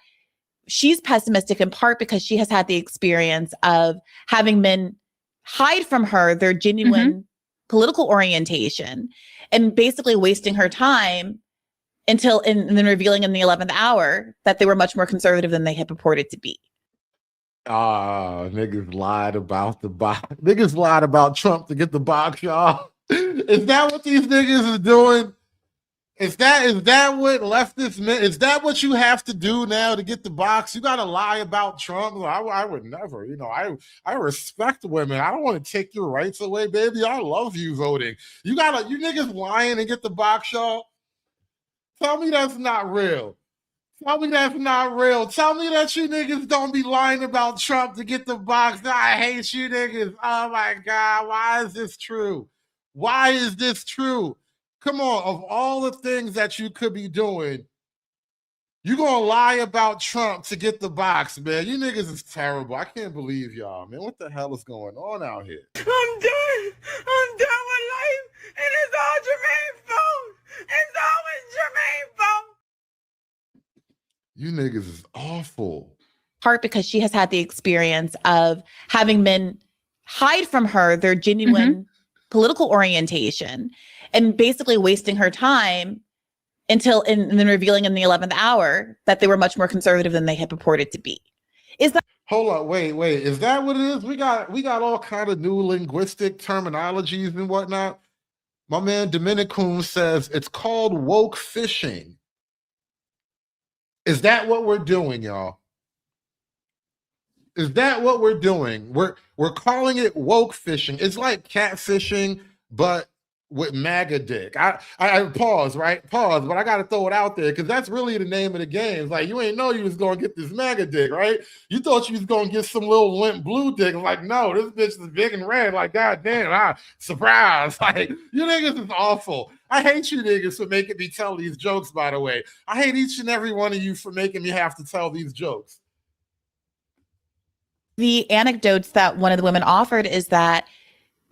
she's pessimistic in part because she has had the experience of having men hide from her their genuine political orientation and basically wasting her time and then revealing in the 11th hour that they were much more conservative than they had purported to be. Niggas lied about the box. Niggas lied about Trump to get the box, y'all. Is that what these niggas is doing? Is that what leftists meant? Is that what you have to do now to get the box? You got to lie about Trump? I would never. You know, I respect women. I don't want to take your rights away, baby. I love you voting. You niggas lying and get the box, y'all. Tell me that's not real. Tell me that's not real. Tell me that you niggas don't be lying about Trump to get the box. I hate you niggas. Oh my God. Why is this true? Why is this true? Come on. Of all the things that you could be doing, you gonna lie about Trump to get the box, man. You niggas is terrible. I can't believe y'all, man. What the hell is going on out here? I'm done. I'm done with life. And it's all Jermaine's fault. It's always Jermaine's fault. You niggas is awful. Part because she has had the experience of having men hide from her their genuine political orientation and basically wasting her time and then revealing in the 11th hour that they were much more conservative than they had purported to be. Is that? Hold on, wait. Is that what it is? We got all kind of new linguistic terminologies and whatnot. My man Dominicoon says it's called woke fishing. Is that what we're doing, y'all? Is that what we're doing? We're calling it woke fishing. It's like catfishing, but with MAGA dick. I pause, right? Pause, but I got to throw it out there because that's really the name of the game. It's like, you ain't know you was going to get this MAGA dick, right? You thought you was going to get some little limp blue dick. I'm like, no, this bitch is big and red. Like, goddamn, surprise. Like, you niggas is awful. I hate you niggas for making me tell these jokes, by the way. I hate each and every one of you for making me have to tell these jokes. The anecdotes that one of the women offered is that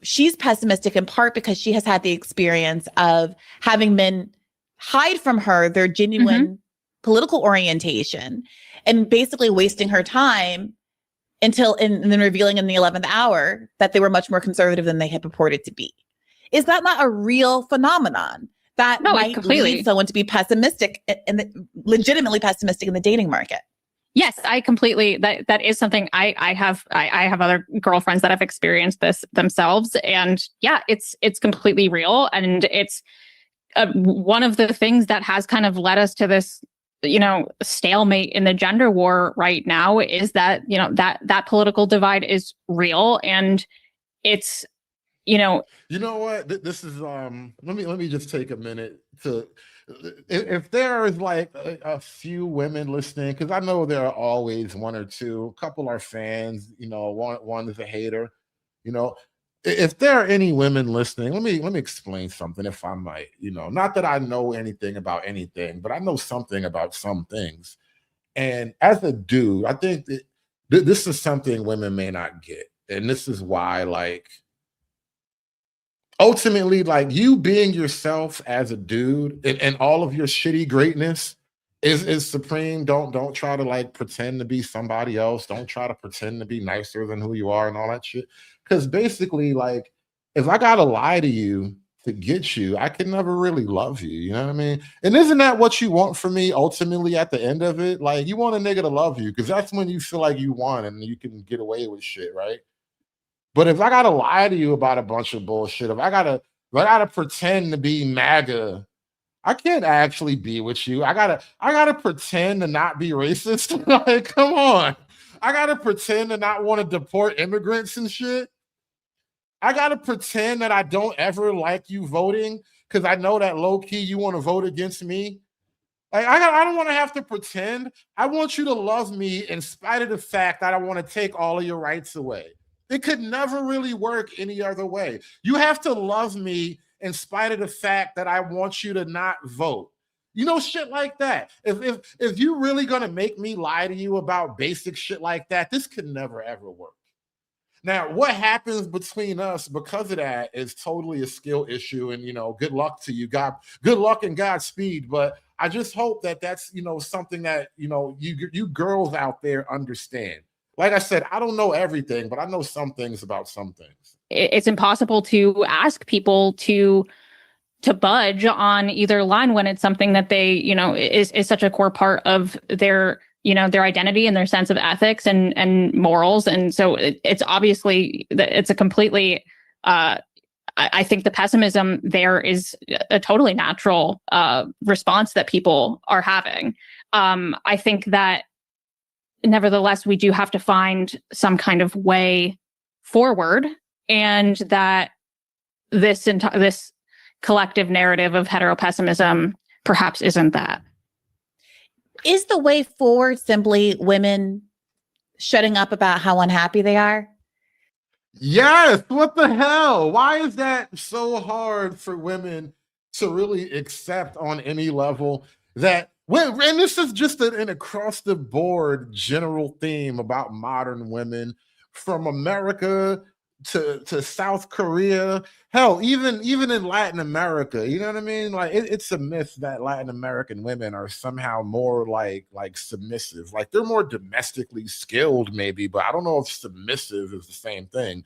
she's pessimistic in part because she has had the experience of having men hide from her their genuine political orientation and basically wasting her time and then revealing in the 11th hour that they were much more conservative than they had purported to be. Is that not a real phenomenon that might lead someone to be pessimistic and legitimately pessimistic in the dating market? Yes, I completely, that is something I have other girlfriends that have experienced this themselves. And yeah, it's completely real. And it's one of the things that has kind of led us to this, stalemate in the gender war right now, is that, that political divide is real. And it's, You know what? This is let me just take a minute to, if there is like a few women listening, because I know there are always one or two. A couple are fans, one is a hater. You know, if there are any women listening, let me explain something, if I might. Not that I know anything about anything, but I know something about some things. And as a dude, I think that this is something women may not get, and this is why, like, ultimately, like, you being yourself as a dude, and all of your shitty greatness is supreme. Don't try to like pretend to be somebody else. Don't try to pretend to be nicer than who you are and all that shit. Because basically, like, if I gotta lie to you to get you, I can never really love you. You know what I mean? And isn't that what you want from me ultimately at the end of it? Like, you want a nigga to love you because that's when you feel like you won and you can get away with shit, right? But if I gotta lie to you about a bunch of bullshit, if I gotta pretend to be MAGA, I can't actually be with you. I gotta pretend to not be racist. Like, come on. I gotta pretend to not want to deport immigrants and shit. I gotta pretend that I don't ever like you voting because I know that low key you want to vote against me. Like, I don't want to have to pretend. I want you to love me in spite of the fact that I want to take all of your rights away. It could never really work any other way. You have to love me in spite of the fact that I want you to not vote. Shit like that. If you're really gonna make me lie to you about basic shit like that, this could never ever work. Now, what happens between us because of that is totally a skill issue, and good luck to you. Good luck and Godspeed. But I just hope that that's something that you girls out there understand. Like I said, I don't know everything, but I know some things about some things. It's impossible to ask people to budge on either line when it's something that they, is such a core part of their, their identity and their sense of ethics and morals. And so it's obviously, it's a completely, I think the pessimism there is a totally natural response that people are having. I think that nevertheless, we do have to find some kind of way forward, and that this collective narrative of heteropessimism perhaps isn't that. Is the way forward simply women shutting up about how unhappy they are? Yes. What the hell? Why is that so hard for women to really accept on any level? And this is just an across the board general theme about modern women, from America to South Korea, hell, even in Latin America. You know what I mean? Like, it's a myth that Latin American women are somehow more like submissive. Like, they're more domestically skilled, maybe, but I don't know if submissive is the same thing.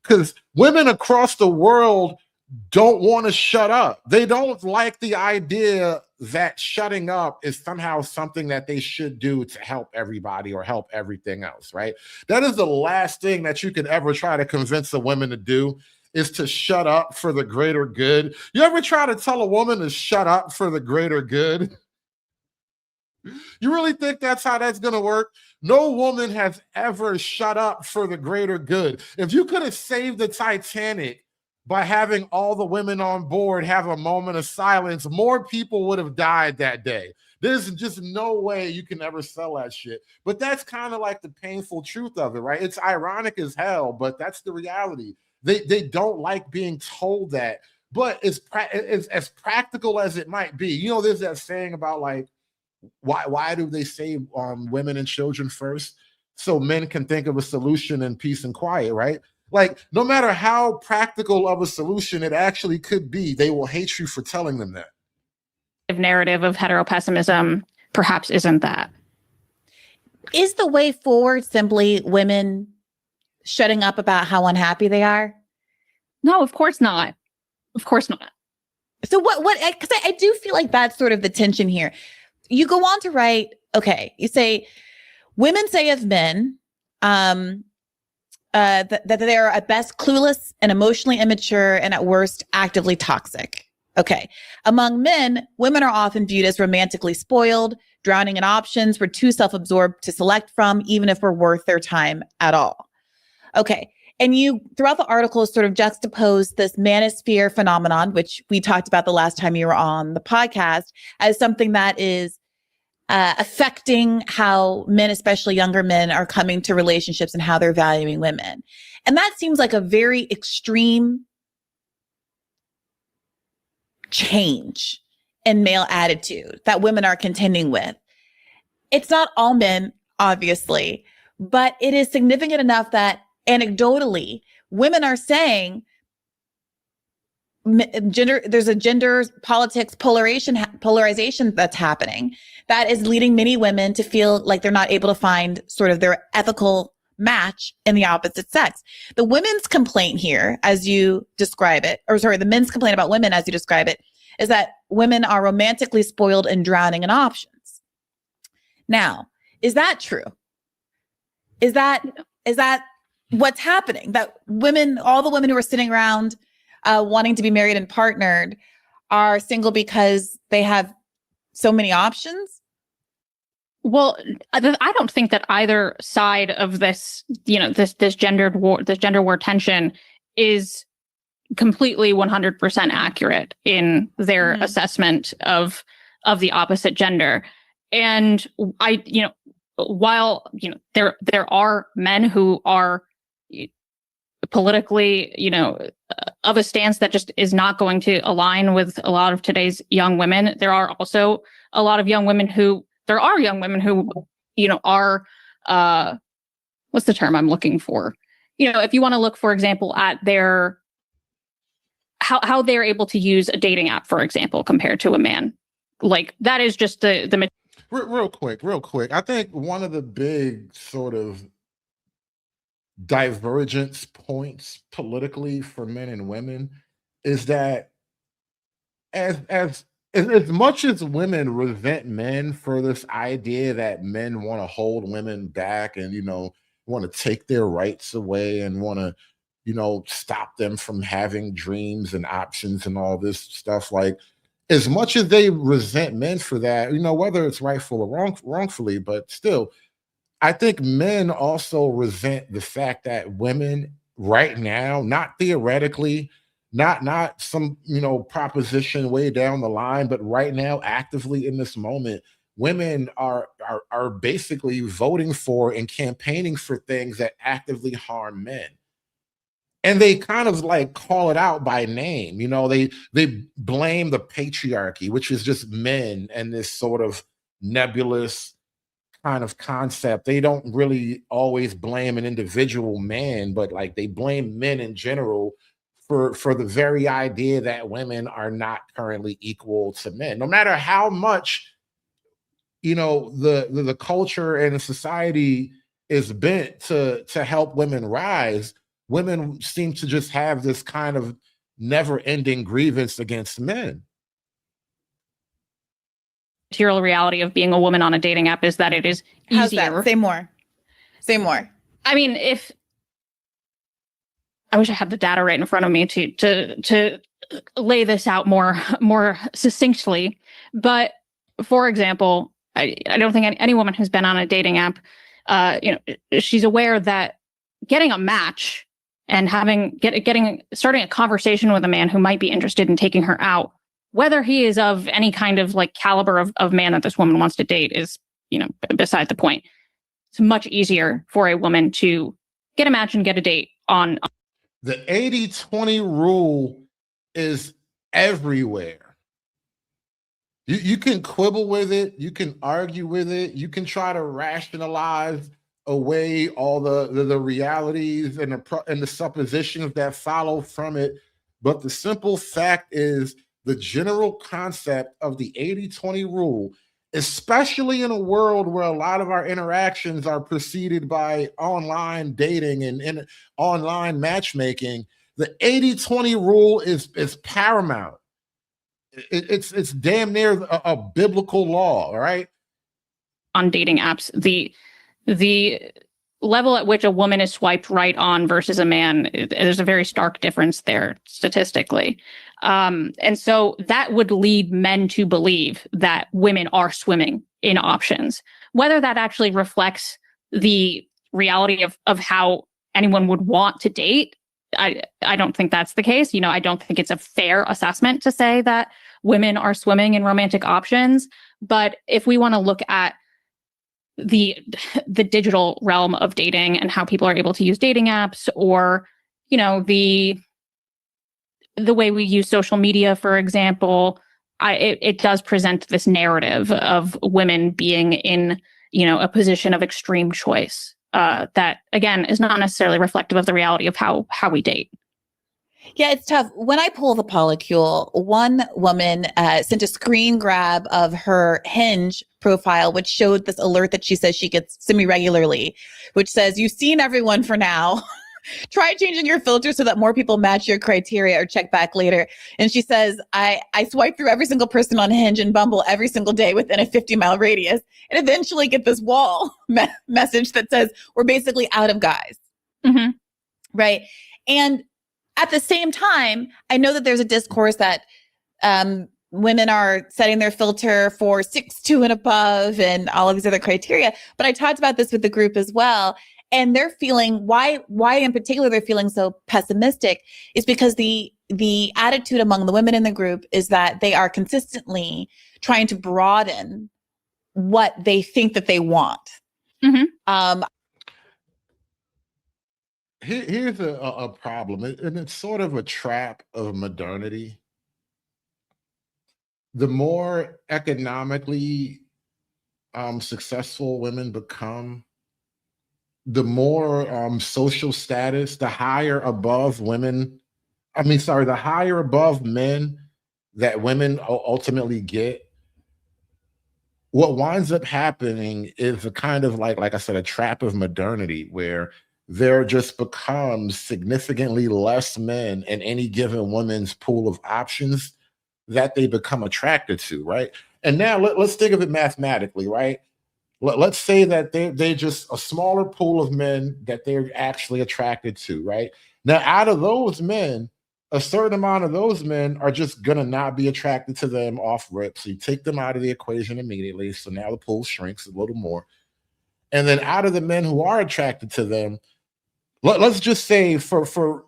Because women across the world don't want to shut up. They don't like the idea that shutting up is somehow something that they should do to help everybody or help everything else, right? That is the last thing that you could ever try to convince a woman to do, is to shut up for the greater good. You ever try to tell a woman to shut up for the greater good? You really think that's how that's going to work? No woman has ever shut up for the greater good. If you could have saved the Titanic by having all the women on board have a moment of silence, more people would have died that day. There's just no way you can ever sell that shit. But that's kind of like the painful truth of it, right? It's ironic as hell, but that's the reality. They don't like being told that. But it's as practical as it might be. There's that saying about, like, why do they say women and children first? So men can think of a solution in peace and quiet, right? Like, no matter how practical of a solution it actually could be, they will hate you for telling them that. Narrative of heteropessimism perhaps isn't that. Is the way forward simply women shutting up about how unhappy they are? No, of course not. Of course not. So because I do feel like that's sort of the tension here. You go on to write, okay, you say, Women say of men that they are at best clueless and emotionally immature and at worst actively toxic. Okay. Among men, women are often viewed as romantically spoiled, drowning in options. We're too self-absorbed to select from, even if we're worth their time at all. Okay. And you, throughout the article, sort of juxtapose this manosphere phenomenon, which we talked about the last time you were on the podcast, as something that is affecting how men, especially younger men, are coming to relationships and how they're valuing women. And that seems like a very extreme change in male attitude that women are contending with. It's not all men, obviously, but it is significant enough that anecdotally, women are saying there's a gender politics polarization that's happening that is leading many women to feel like they're not able to find sort of their ethical match in the opposite sex. The women's complaint here, as you describe it, or sorry, the men's complaint about women, as you describe it, is that women are romantically spoiled and drowning in options. Now, is that true? Is that what's happening? That women, all the women who are sitting around wanting to be married and partnered are single because they have so many options? Well, I don't think that either side of this, this gender war tension is completely 100% accurate in their assessment of the opposite gender. And while there are men who are politically, of a stance that just is not going to align with a lot of today's young women, there are also a lot of young women who are what's the term I'm looking for? If you want to look, for example, at their how they're able to use a dating app, for example, compared to a man, like that is just the real quick. I think one of the big sort of divergence points politically for men and women is that as much as women resent men for this idea that men want to hold women back and want to take their rights away and want to stop them from having dreams and options and all this stuff, like as much as they resent men for that, whether it's rightful or wrongfully, but still, I think men also resent the fact that women right now, not theoretically, not some proposition way down the line, but right now, actively in this moment, women are basically voting for and campaigning for things that actively harm men. And they kind of like call it out by name. They blame the patriarchy, which is just men and this sort of nebulous kind of concept. They don't really always blame an individual man, but like they blame men in general for the very idea that women are not currently equal to men. No matter how much the culture and the society is bent to help women rise, women seem to just have this kind of never-ending grievance against men. Material reality of being a woman on a dating app is that it is easier. How's that? Say more. I mean, I wish I had the data right in front of me to lay this out more succinctly. But for example, I don't think any woman who's been on a dating app, she's aware that getting a match and starting a conversation with a man who might be interested in taking her out, whether he is of any kind of like caliber of man that this woman wants to date, is, beside the point. It's much easier for a woman to get a match and get a date on. The 80-20 rule is everywhere. You can quibble with it. You can argue with it. You can try to rationalize away all the realities and the suppositions that follow from it. But the simple fact is the general concept of the 80-20 rule, especially in a world where a lot of our interactions are preceded by online dating and online matchmaking, the 80-20 rule is paramount. It's damn near a biblical law, all right? On dating apps, the level at which a woman is swiped right on versus a man, there's a very stark difference there statistically. And so that would lead men to believe that women are swimming in options. Whether that actually reflects the reality of how anyone would want to date, I don't think that's the case. I don't think it's a fair assessment to say that women are swimming in romantic options. But if we want to look at the digital realm of dating and how people are able to use dating apps, or the way we use social media, for example, it does present this narrative of women being in, a position of extreme choice that, again, is not necessarily reflective of the reality of how we date. Yeah, it's tough. When I pull the polycule, one woman sent a screen grab of her Hinge profile, which showed this alert that she says she gets semi-regularly, which says, "You've seen everyone for now. Try changing your filter so that more people match your criteria, or check back later." And she says, I swipe through every single person on Hinge and Bumble every single day within a 50-mile radius, and eventually get this wall message that says, "We're basically out of guys." Mm-hmm. Right. And at the same time, I know that there's a discourse that women are setting their filter for 6'2" and above and all of these other criteria. But I talked about this with the group as well. And they're feeling why in particular they're feeling so pessimistic is because the attitude among the women in the group is that they are consistently trying to broaden what they think that they want. Mm-hmm. Here's a problem, and it's sort of a trap of modernity. The more economically successful women become, the more social status, the higher above men that women ultimately get. What winds up happening is a kind of like I said, a trap of modernity, where there just becomes significantly less men in any given woman's pool of options that they become attracted to, right? And now let's think of it mathematically, right? Let's say that they're just a smaller pool of men that they're actually attracted to, right? Now, out of those men, a certain amount of those men are just gonna not be attracted to them off rip. So you take them out of the equation immediately. So now the pool shrinks a little more. And then out of the men who are attracted to them, let's just say for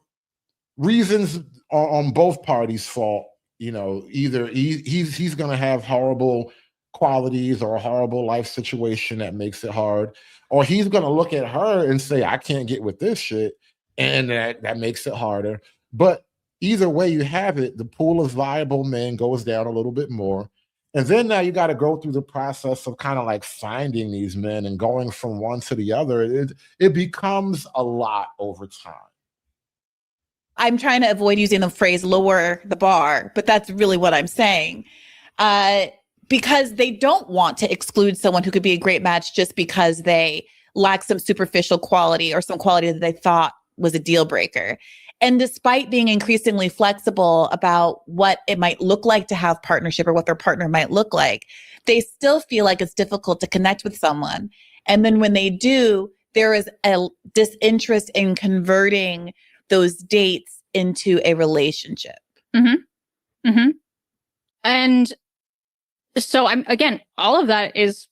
reasons on both parties' fault, either he's going to have horrible qualities or a horrible life situation that makes it hard, or he's going to look at her and say, "I can't get with this shit," and that makes it harder. But either way you have it, the pool of viable men goes down a little bit more. And then now you got to go through the process of kind of like finding these men and going from one to the other. It becomes a lot over time. I'm trying to avoid using the phrase lower the bar, but that's really what I'm saying. Because they don't want to exclude someone who could be a great match just because they lack some superficial quality or some quality that they thought was a deal breaker. And despite being increasingly flexible about what it might look like to have partnership or what their partner might look like, they still feel like it's difficult to connect with someone. And then when they do, there is a disinterest in converting those dates into a relationship. Mm-hmm. Mm-hmm. And so again, all of that is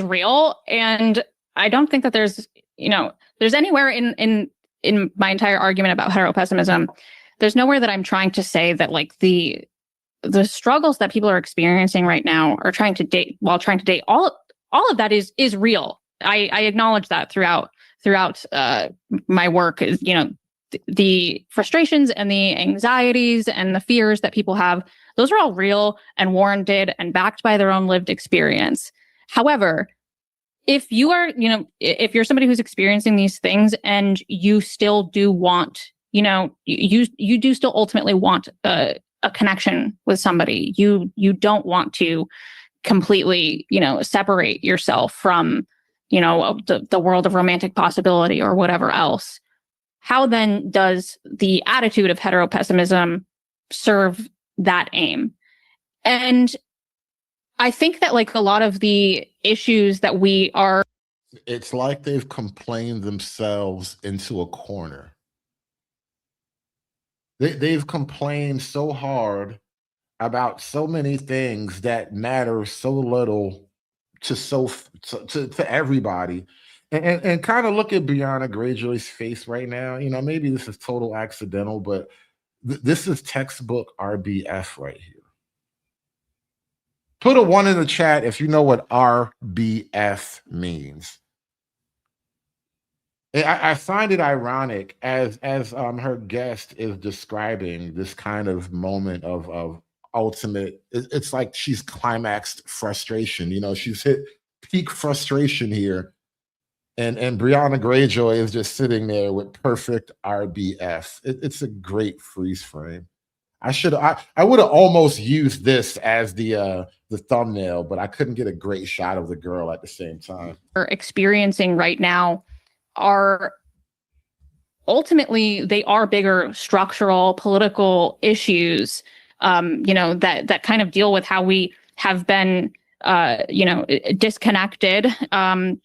real. And I don't think that there's anywhere in my entire argument about heteropessimism, there's nowhere that I'm trying to say that like the struggles that people are experiencing right now are trying to date all of that is real. I acknowledge that throughout my work, the frustrations and the anxieties and the fears that people have, those are all real and warranted and backed by their own lived experience. However, if you are, if you're somebody who's experiencing these things and you still do want, you do still ultimately want a connection with somebody, you don't want to completely, separate yourself from, the world of romantic possibility or whatever else. How then does the attitude of heteropessimism serve that aim? And I think that like a lot of the issues that we are It's like they've complained themselves into a corner. They've complained so hard about so many things that matter so little to everybody. And kind of look at Brianna Greyjoy's face right now. You know, maybe this is total accidental, but this is textbook RBF right here. Put a 1 in the chat if you know what RBF means. I find it ironic as her guest is describing this kind of moment of ultimate. It's like she's climaxed frustration. You know, she's hit peak frustration here, and Brianna Greyjoy is just sitting there with perfect RBF. It's a great freeze frame. I would have almost used this as the thumbnail, but I couldn't get a great shot of the girl at the same time. We're experiencing right now are ultimately, they are bigger structural political issues, you know, that kind of deal with how we have been, you know, disconnected,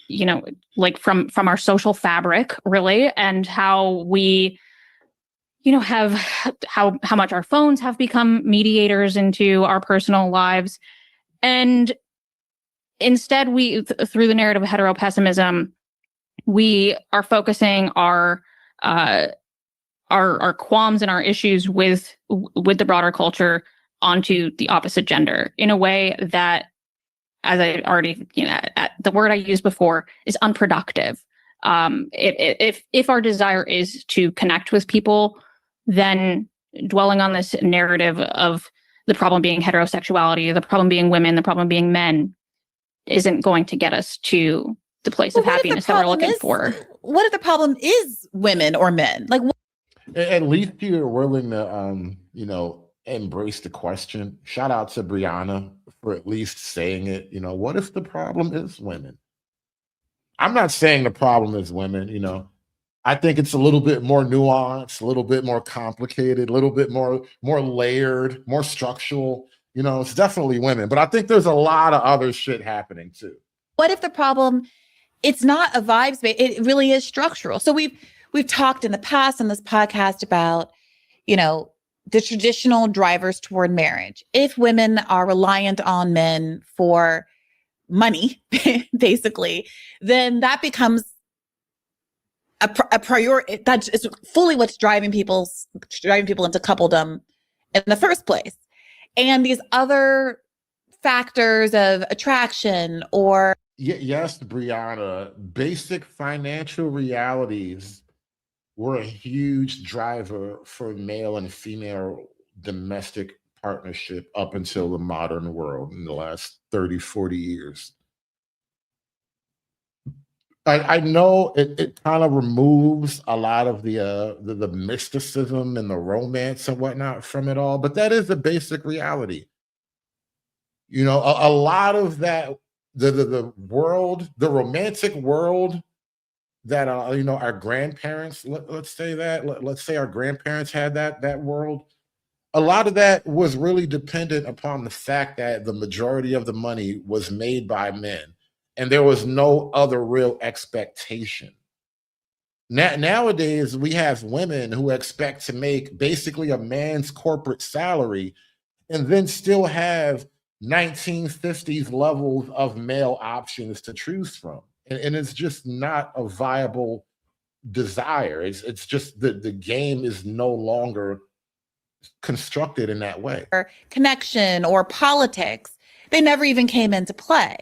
you know, like from our social fabric, really, and how we, you know, have how much our phones have become mediators into our personal lives. And instead, we, through the narrative of heteropessimism, we are focusing our qualms and our issues with the broader culture onto the opposite gender in a way that, as I already, you know, the word I used before, is unproductive. If our desire is to connect with people, then dwelling on this narrative of the problem being heterosexuality, the problem being women, the problem being men, isn't going to get us to the place of happiness that we're looking for. What if the problem is women or men? Like, at least you're willing to, you know, embrace the question. Shout out to Brianna for at least saying it. You know, what if the problem is women? I'm not saying the problem is women. You know, I think it's a little bit more nuanced, a little bit more complicated, a little bit more layered, more structural. You know, it's definitely women, but I think there's a lot of other shit happening too. What if the problem, it's not a vibes based, it really is structural. So we've talked in the past on this podcast about, you know, the traditional drivers toward marriage. If women are reliant on men for money, basically, then that becomes a priority. That's is fully what's driving people into coupledom in the first place. And these other factors of attraction or yes, Brianna, basic financial realities were a huge driver for male and female domestic partnership up until the modern world in the last 30, 40 years. I know it kind of removes a lot of the mysticism and the romance and whatnot from it all, but that is the basic reality. You know, a lot of that, the world, the romantic world that you know, our grandparents, let's say our grandparents had that world. A lot of that was really dependent upon the fact that the majority of the money was made by men, and there was no other real expectation. Nowadays, we have women who expect to make basically a man's corporate salary and then still have 1950s levels of male options to choose from. And it's just not a viable desire. It's just the game is no longer constructed in that way. Or connection or politics, they never even came into play.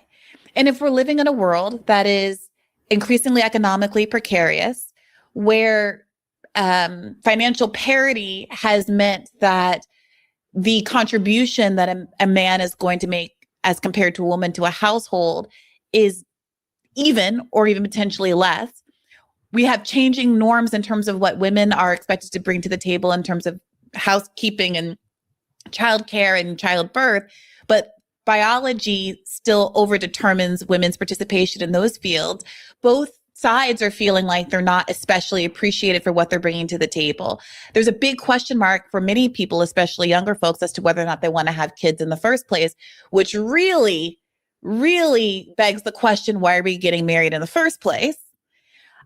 And if we're living in a world that is increasingly economically precarious, where financial parity has meant that the contribution that a man is going to make as compared to a woman to a household is even or even potentially less. We have changing norms in terms of what women are expected to bring to the table in terms of housekeeping and childcare and childbirth, but biology still overdetermines women's participation in those fields. Both sides are feeling like they're not especially appreciated for what they're bringing to the table. There's a big question mark for many people, especially younger folks, as to whether or not they want to have kids in the first place, which really really begs the question, why are we getting married in the first place?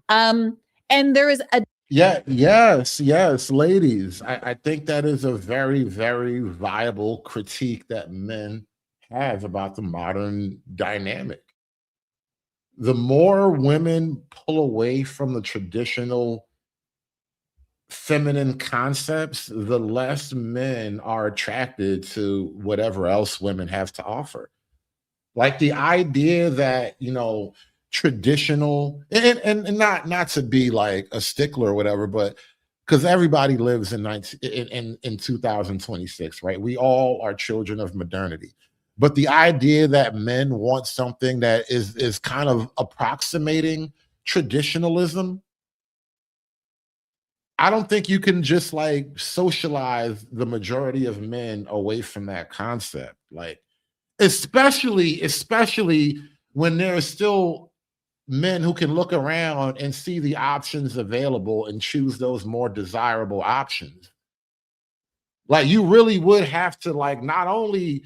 And there is a yes, ladies. I think that is a very, very viable critique that men have about the modern dynamic. The more women pull away from the traditional feminine concepts, the less men are attracted to whatever else women have to offer. Like the idea that, traditional and not to be like a stickler or whatever, but because everybody lives in 2026, right? We all are children of modernity. But the idea that men want something that is kind of approximating traditionalism, I don't think you can just like socialize the majority of men away from that concept. Like, especially when there's still men who can look around and see the options available and choose those more desirable options. Like, you really would have to like not only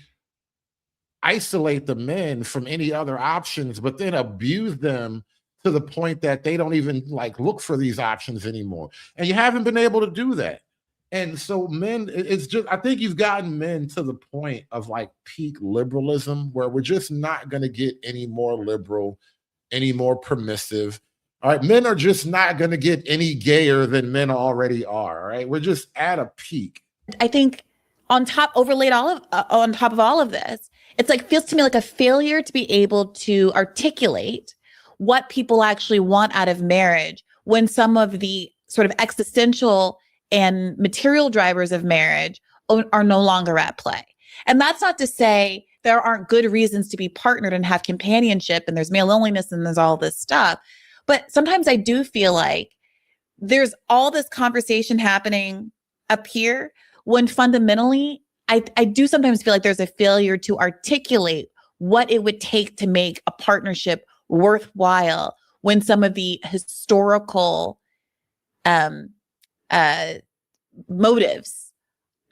isolate the men from any other options, but then abuse them to the point that they don't even like look for these options anymore. And you haven't been able to do that. And so men, it's just, I think you've gotten men to the point of like peak liberalism where we're just not going to get any more liberal, any more permissive. All right. Men are just not going to get any gayer than men already are. All right. We're just at a peak. I think on top of all of this, it's like, feels to me like a failure to be able to articulate what people actually want out of marriage when some of the sort of existential and material drivers of marriage are no longer at play. And that's not to say there aren't good reasons to be partnered and have companionship, and there's male loneliness and there's all this stuff. But sometimes I do feel like there's all this conversation happening up here when fundamentally I do sometimes feel like there's a failure to articulate what it would take to make a partnership worthwhile when some of the historical motives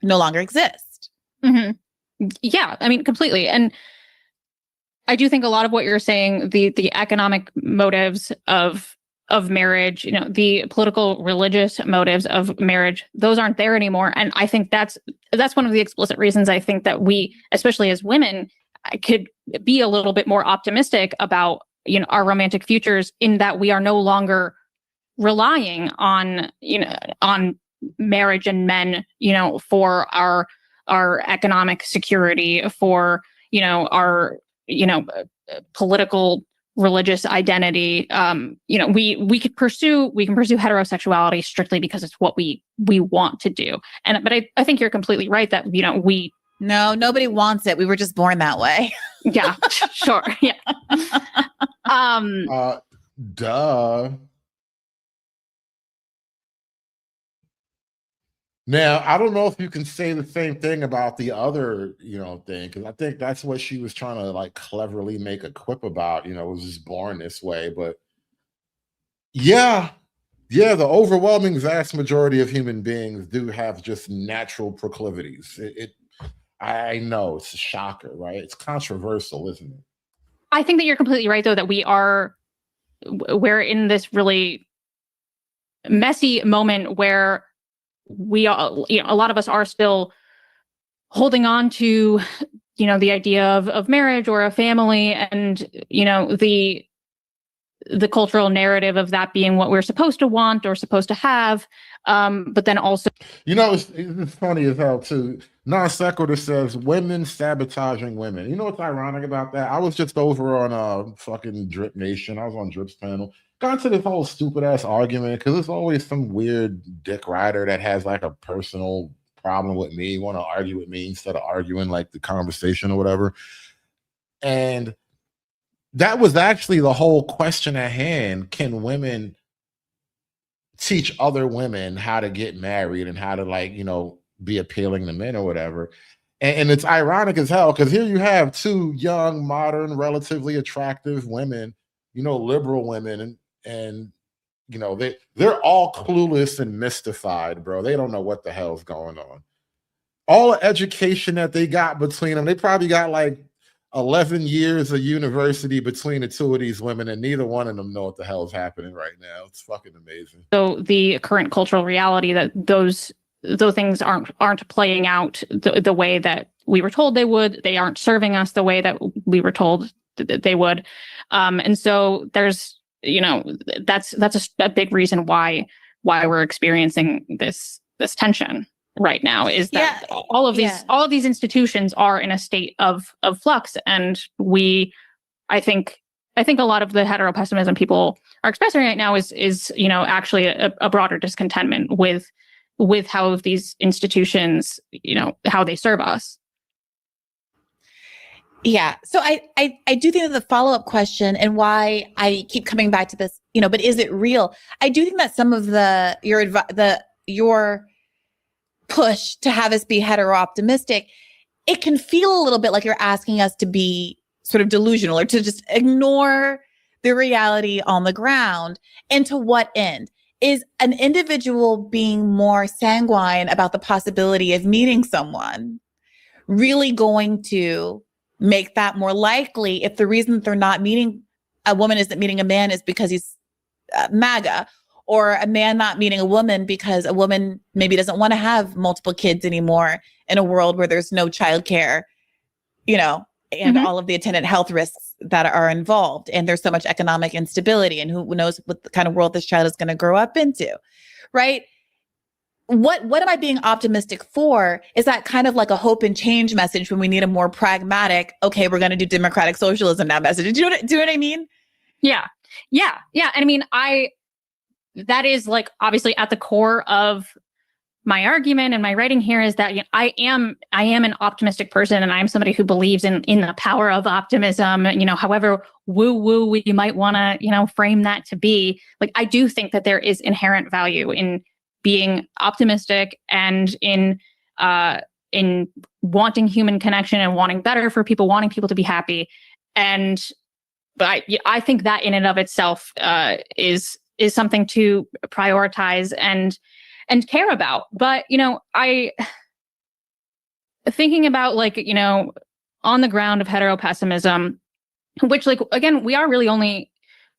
no longer exist. Mm-hmm. Yeah, I mean, completely. And I do think a lot of what you're saying, the economic motives of marriage, the political, religious motives of marriage, those aren't there anymore. And I think that's one of the explicit reasons I think that we, especially as women, could be a little bit more optimistic about, our romantic futures, in that we are no longer relying on, on marriage and men, for our economic security, for, our, political, religious identity. We can pursue heterosexuality strictly because it's what we want to do. But I think you're completely right that, no, nobody wants it. We were just born that way. Yeah, sure. Yeah. Duh. Now, I don't know if you can say the same thing about the other, thing, because I think that's what she was trying to like cleverly make a quip about, was just born this way. But yeah, the overwhelming vast majority of human beings do have just natural proclivities. I know it's a shocker, right? It's controversial, isn't it? I think that you're completely right, though, that we're in this really messy moment where we all, a lot of us are still holding on to, the idea of marriage or a family, and, the cultural narrative of that being what we're supposed to want or supposed to have. But then also, it's funny as hell too. Non Sequitur says women sabotaging women. You know what's ironic about that? I was just over on fucking Drip Nation. I was on Drip's panel. Got into this whole stupid ass argument because there's always some weird dick rider that has like a personal problem with me, want to argue with me instead of arguing like the conversation or whatever. And that was actually the whole question at hand. Can women teach other women how to get married and how to like, be appealing to men or whatever? And it's ironic as hell because here you have two young, modern, relatively attractive women, liberal women, and they're all clueless and mystified, bro. They don't know what the hell's going on. All the education that they got between them, they probably got like 11 years of university between the two of these women, and neither one of them know what the hell is happening right now. It's fucking amazing. So the current cultural reality that those things aren't playing out the way that we were told they would. They aren't serving us the way that we were told that they would. And so there's, that's a big reason why we're experiencing this tension right now, is that all of these institutions are in a state of flux. And I think a lot of the heteropessimism people are expressing right now is actually a broader discontentment with how these institutions, how they serve us. Yeah. So I do think that the follow-up question, and why I keep coming back to this, but is it real? I do think that some of your push to have us be hetero-optimistic, it can feel a little bit like you're asking us to be sort of delusional, or to just ignore the reality on the ground. And to what end? Is an individual being more sanguine about the possibility of meeting someone really going to make that more likely if the reason that they're not meeting a woman isn't meeting a man is because he's MAGA, or a man not meeting a woman because a woman maybe doesn't want to have multiple kids anymore in a world where there's no childcare, and all of the attendant health risks that are involved. And there's so much economic instability, and who knows what the kind of world this child is going to grow up into, right? What am I being optimistic for? Is that kind of like a hope and change message when we need a more pragmatic, okay, we're going to do democratic socialism now message? Do you know what I mean? Yeah. And I mean, that is like obviously at the core of my argument and my writing here, is that I am an optimistic person, and I'm somebody who believes in the power of optimism. However woo we might want to frame that to be, like, I do think that there is inherent value in being optimistic and in wanting human connection and wanting better for people, wanting people to be happy. But I think that in and of itself is something to prioritize and care about. But, I thinking about, like, on the ground of heteropessimism, which, like, again, we are really only,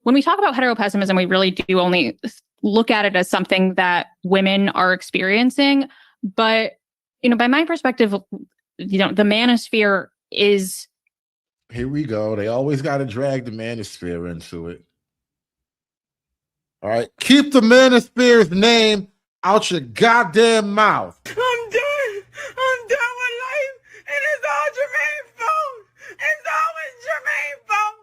when we talk about heteropessimism, we really do only look at it as something that women are experiencing. But, by my perspective, the manosphere is. Here we go. They always got to drag the manosphere into it. All right. Keep the manosphere's name out your goddamn mouth. I'm done with life, and it's all Jermaine's fault. It's always Jermaine's fault.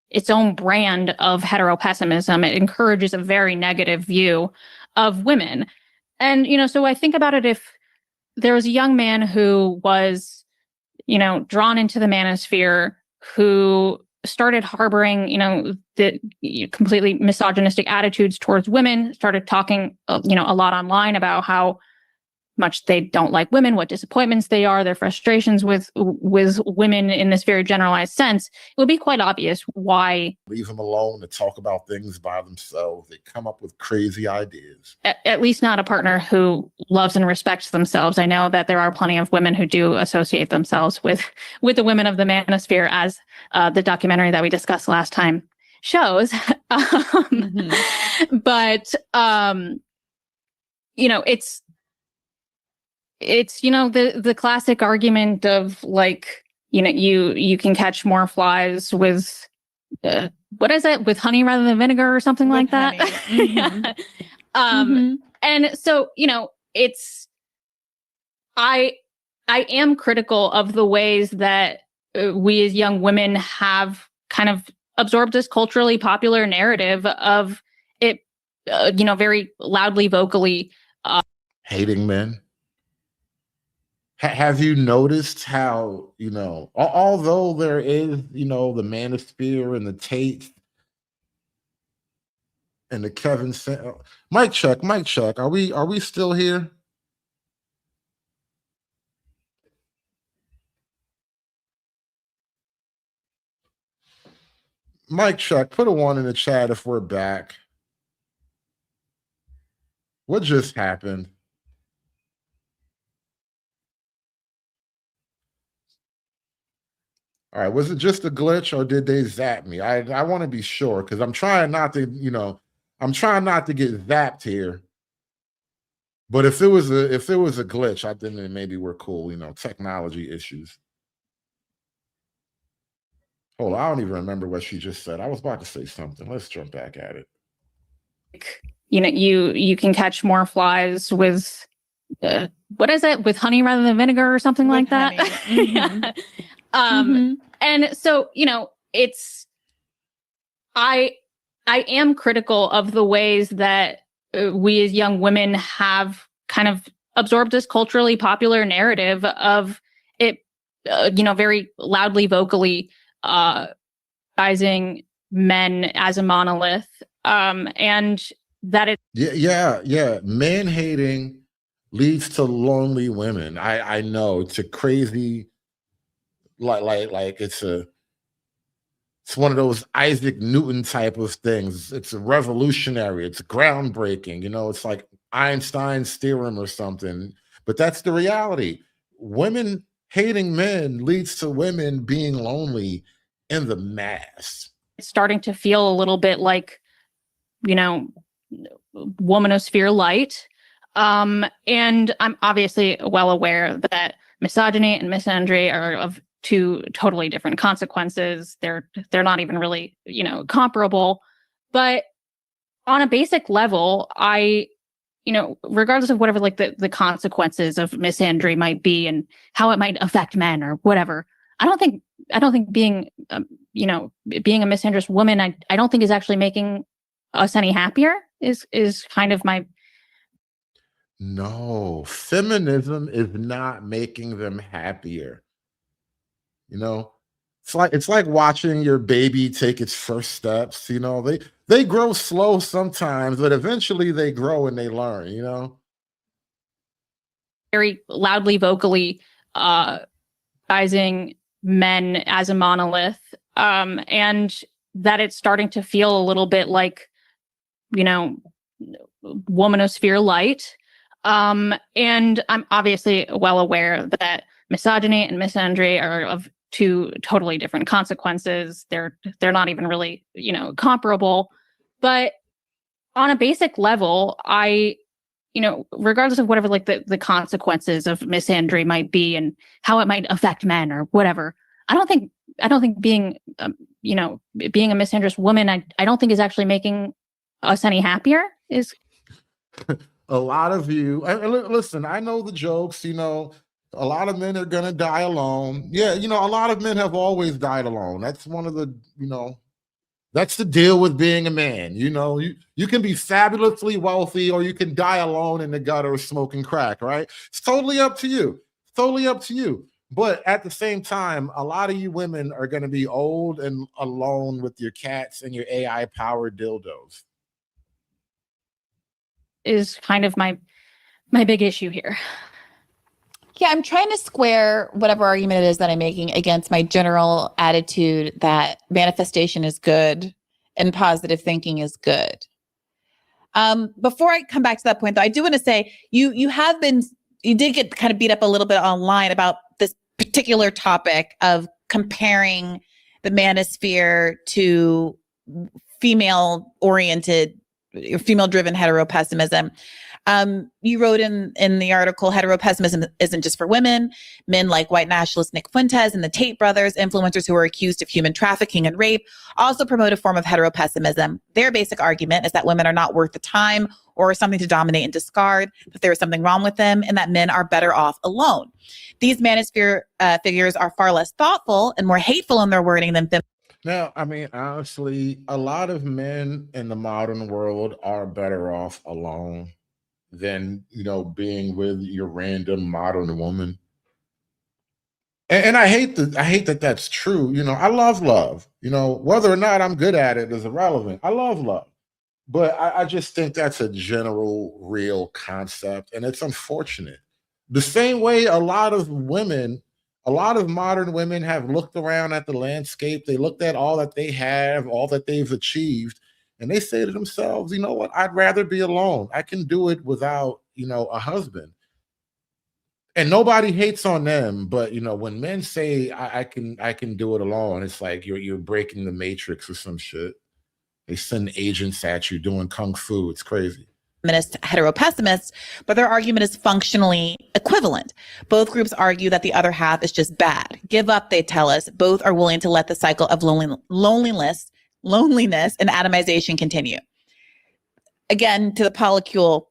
Its own brand of heteropessimism. It encourages a very negative view of women. And, so I think about it, if there was a young man who was, drawn into the manosphere, who started harboring, the completely misogynistic attitudes towards women, started talking, a lot online about how much they don't like women, what disappointments they are, their frustrations with women in this very generalized sense, it would be quite obvious why. Leave them alone to talk about things by themselves. They come up with crazy ideas. At least not a partner who loves and respects themselves. I know that there are plenty of women who do associate themselves with the women of the manosphere, as the documentary that we discussed last time shows. But, it's the classic argument of, like, you can catch more flies with what is it, with honey rather than vinegar or something with like that. Mm-hmm. And so it's I am critical of the ways that we as young women have kind of absorbed this culturally popular narrative of it, very loudly, vocally hating men. Have you noticed how, although there is, the manosphere and the Tate and the Kevin, Mic check. Are we still here? Mic check. Put a 1 in the chat if we're back. What just happened? All right, was it just a glitch or did they zap me? I want to be sure because I'm trying not to, I'm trying not to get zapped here. But if it was a glitch, I think then maybe we're cool, technology issues. Hold on, I don't even remember what she just said. I was about to say something. Let's jump back at it. You can catch more flies with what is it, with honey rather than vinegar or something With like that. honey. And so it's I am critical of the ways that we as young women have kind of absorbed this culturally popular narrative of it, very loudly, vocally sizing men as a monolith, and that it Yeah. Man hating leads to lonely women. I know it's a crazy, like it's one of those Isaac Newton type of things. It's a revolutionary. It's groundbreaking. It's like Einstein's theorem or something. But that's the reality. Women hating men leads to women being lonely in the mass. it's starting to feel a little bit like, womanosphere light. And I'm obviously well aware that misogyny and misandry are of two totally different consequences. They're not even really, comparable. But on a basic level, regardless of whatever like the consequences of misandry might be and how it might affect men or whatever, I don't think being being a misandrous woman, I don't think is actually making us any happier is kind of my. No, feminism is not making them happier. It's like watching your baby take its first steps. They grow slow sometimes, but eventually they grow and they learn. Very loudly, vocally sizing men as a monolith, and that it's starting to feel a little bit like, womanosphere light. And I'm obviously well aware that misogyny and misandry are of two totally different consequences. They're not even really, comparable. But on a basic level, regardless of whatever like the consequences of misandry might be and how it might affect men or whatever, I don't think being being a misandrous woman, I don't think is actually making us any happier. Is A lot of you, listen, I know the jokes, a lot of men are going to die alone. Yeah, a lot of men have always died alone. That's one of the, that's the deal with being a man. You can be fabulously wealthy or you can die alone in the gutter smoking crack, right? It's totally up to you. Totally up to you. But at the same time, a lot of you women are going to be old and alone with your cats and your AI powered dildos. Is kind of my big issue here. Yeah, I'm trying to square whatever argument it is that I'm making against my general attitude that manifestation is good and positive thinking is good. Before I come back to that point, though, I do want to say you did get kind of beat up a little bit online about this particular topic of comparing the manosphere to female-oriented or female-driven heteropessimism. You wrote in the article, heteropessimism isn't just for women. Men like white nationalist Nick Fuentes and the Tate brothers, influencers who are accused of human trafficking and rape, also promote a form of heteropessimism. Their basic argument is that women are not worth the time or something to dominate and discard, that there is something wrong with them and that men are better off alone. These manosphere figures are far less thoughtful and more hateful in their wording than Now, I mean, honestly, a lot of men in the modern world are better off alone than, being with your random modern woman. And I hate that that's true. I love love. Whether or not I'm good at it is irrelevant. I love love. But I just think that's a general, real concept. And it's unfortunate. The same way a lot of modern women have looked around at the landscape. They looked at all that they have, all that they've achieved. And they say to themselves, you know what? I'd rather be alone. I can do it without, a husband. And nobody hates on them, but you know, when men say I can do it alone, it's like you're breaking the matrix or some shit. They send agents at you doing kung fu. It's crazy. Feminist hetero pessimists, but their argument is functionally equivalent. Both groups argue that the other half is just bad. Give up, they tell us. Both are willing to let the cycle of loneliness and atomization continue. Again, to the polycule,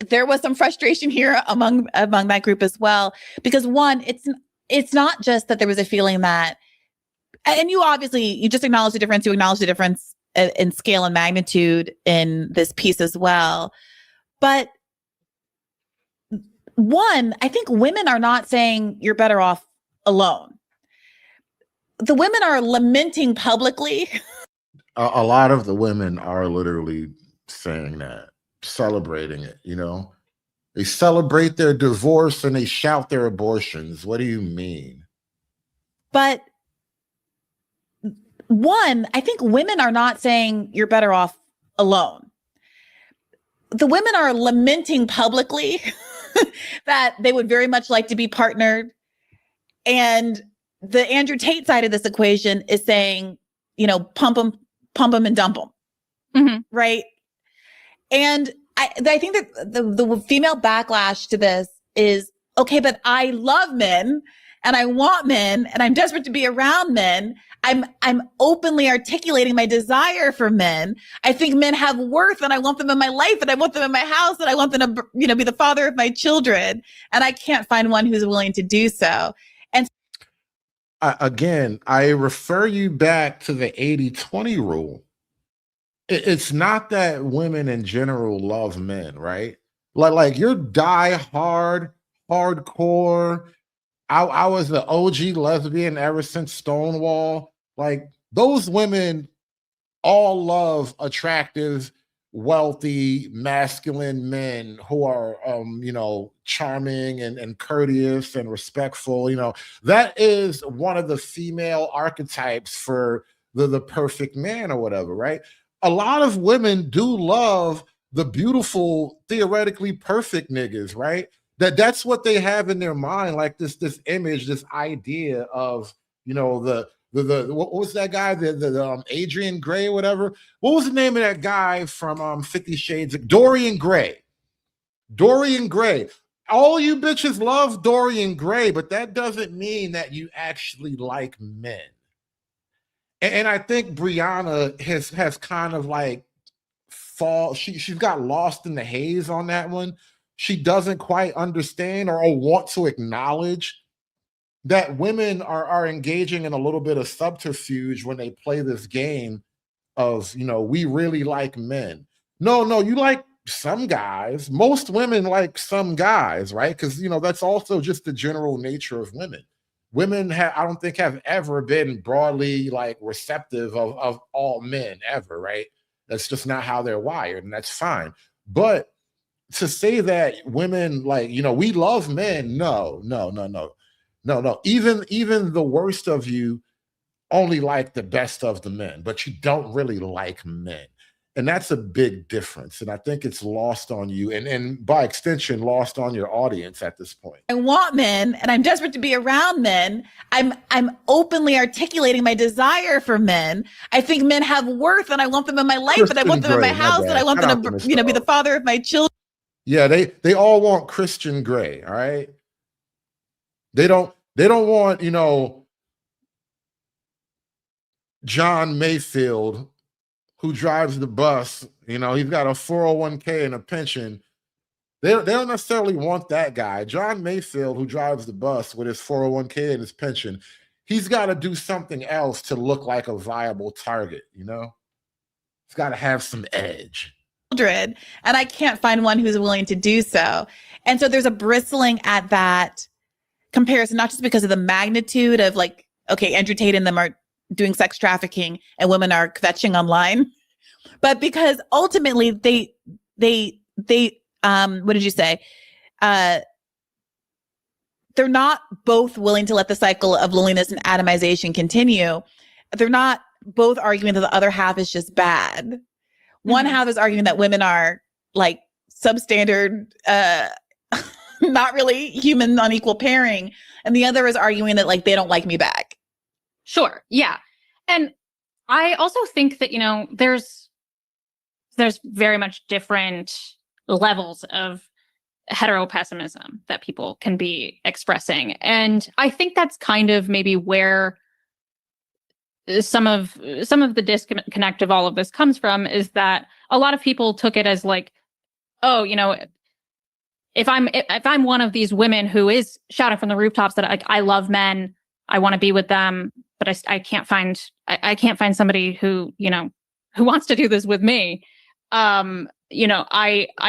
there was some frustration here among that group as well, because one, it's not just that there was a feeling that, and you just acknowledge the difference. You acknowledge the difference in scale and magnitude in this piece as well. But one, I think women are not saying you're better off alone. The women are lamenting publicly. A lot of the women are literally saying that, celebrating it, you know? They celebrate their divorce and they shout their abortions. What do you mean? But one, I think women are not saying you're better off alone. The women are lamenting publicly that they would very much like to be partnered. And the Andrew Tate side of this equation is saying, you know, pump them and dump them. Mm-hmm. Right. And I think that the female backlash to this is, okay, but I love men and I want men and I'm desperate to be around men. I'm openly articulating my desire for men. I think men have worth and I want them in my life and I want them in my house and I want them to, you know, be the father of my children. And I can't find one who's willing to do so. And again, I refer you back to the 80-20 rule. It's not that women in general love men, right? Like you're hardcore. I was the OG lesbian ever since Stonewall. Like those women all love attractive, wealthy, masculine men who are, you know, charming and courteous and respectful. You know, that is one of the female archetypes for the perfect man or whatever, right? A lot of women do love the beautiful, theoretically perfect niggas, right? That's what they have in their mind, like this image, this idea of, you know, the what was that guy, the Adrian Gray or whatever? What was the name of that guy from 50 Shades? Dorian Gray. Dorian Gray. All you bitches love Dorian Gray, but that doesn't mean that you actually like men. And I think Brianna has kind of like she's got lost in the haze on that one. She doesn't quite understand or want to acknowledge that women are engaging in a little bit of subterfuge when they play this game of, you know, we really like men. No, you like some guys. Most women like some guys, right? Because, you know, that's also just the general nature of women. Women I don't think have ever been broadly like receptive of all men ever, right? That's just not how they're wired, and that's fine. But to say that women, like, you know, we love men, no. Even the worst of you only like the best of the men, but you don't really like men. And that's a big difference. And I think it's lost on you and by extension, lost on your audience at this point. I want men and I'm desperate to be around men. I'm openly articulating my desire for men. I think men have worth and I want them in my life and I want them in my house and I want them to, you know, be the father of my children. Yeah, they all want Christian Grey, all right? They don't want, you know, John Mayfield, who drives the bus, you know, he's got a 401k and a pension. They don't necessarily want that guy. John Mayfield, who drives the bus with his 401k and his pension, he's got to do something else to look like a viable target, you know? He's got to have some edge. And I can't find one who's willing to do so. And so there's a bristling at that comparison, not just because of the magnitude of like, okay, Andrew Tate and them are doing sex trafficking and women are kvetching online, but because ultimately they what did you say? They're not both willing to let the cycle of loneliness and atomization continue. They're not both arguing that the other half is just bad. One half is arguing that women are like substandard not really human unequal pairing. And the other is arguing that like they don't like me back. Sure. Yeah. And I also think that, there's very much different levels of heteropessimism that people can be expressing. And I think that's kind of maybe where some of the disconnect of all of this comes from, is that a lot of people took it as like, oh, if I'm one of these women who is shouting from the rooftops that like I love men, I want to be with them, but I can't find somebody who who wants to do this with me. I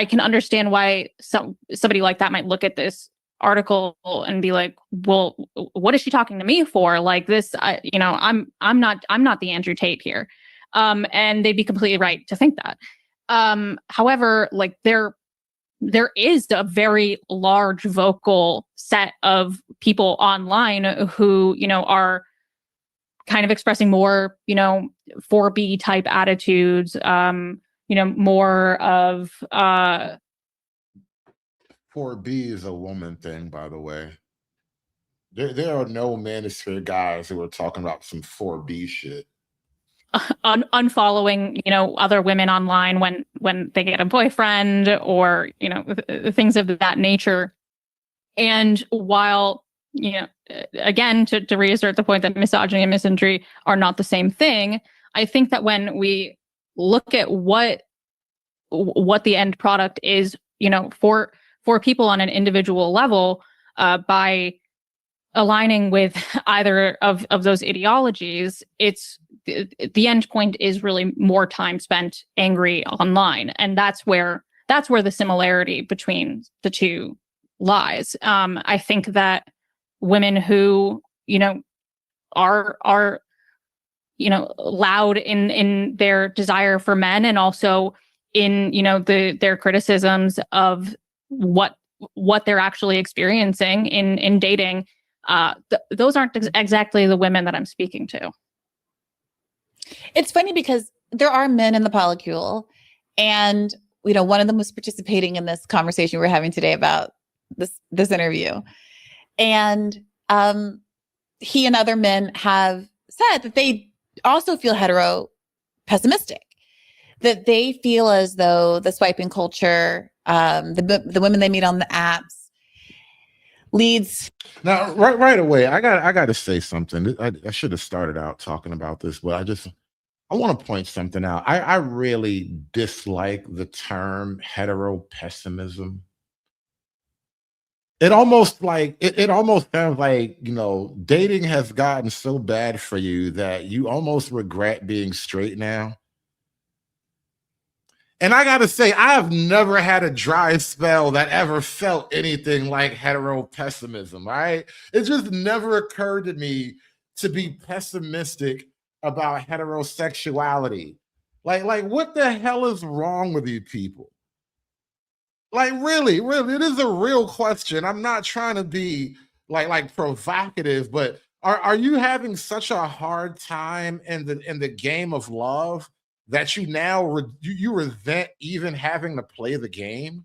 can understand why somebody like that might look at this article and be like, well, what is she talking to me for? Like this, I'm not the Andrew Tate here. And they'd be completely right to think that. However, like there is a very large vocal set of people online who, are kind of expressing more, 4B type attitudes, more of 4B is a woman thing, by the way. There are no manosphere guys who are talking about some 4B shit. Unfollowing, other women online when they get a boyfriend or, things of that nature. And while, again, to reassert the point that misogyny and misandry are not the same thing, I think that when we look at what the end product is, for people on an individual level, by aligning with either of those ideologies, it's the end point is really more time spent angry online, and that's where the similarity between the two lies. I think that women who are loud in their desire for men, and also in their criticisms of what they're actually experiencing in dating, those aren't exactly the women that I'm speaking to. It's funny because there are men in the polycule, and one of them was participating in this conversation we're having today about this interview, and he and other men have said that they also feel hetero pessimistic, that they feel as though the swiping culture, the women they meet on the apps, leads. Now, right away, I got to say something. I should have started out talking about this, but I want to point something out. I really dislike the term hetero pessimism. It almost sounds like, dating has gotten so bad for you that you almost regret being straight now. And I got to say, I have never had a dry spell that ever felt anything like hetero pessimism, right? It just never occurred to me to be pessimistic about heterosexuality. Like what the hell is wrong with you people? Like, really, it is a real question. I'm not trying to be like provocative, but are you having such a hard time in the game of love that you now you resent even having to play the game?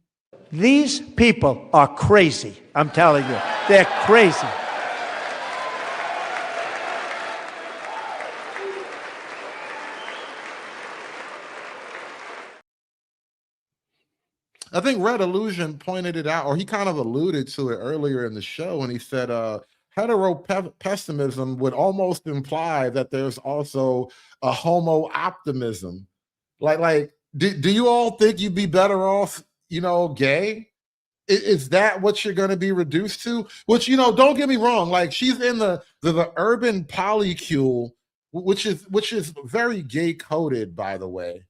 These people are crazy. I'm telling you, they're crazy. I think Red Illusion pointed it out, or he kind of alluded to it earlier in the show, and he said hetero pessimism would almost imply that there's also a homo optimism. Like, do you all think you'd be better off, gay? Is that what you're going to be reduced to? Which, don't get me wrong, like she's in the urban polycule, which is very gay coded, by the way.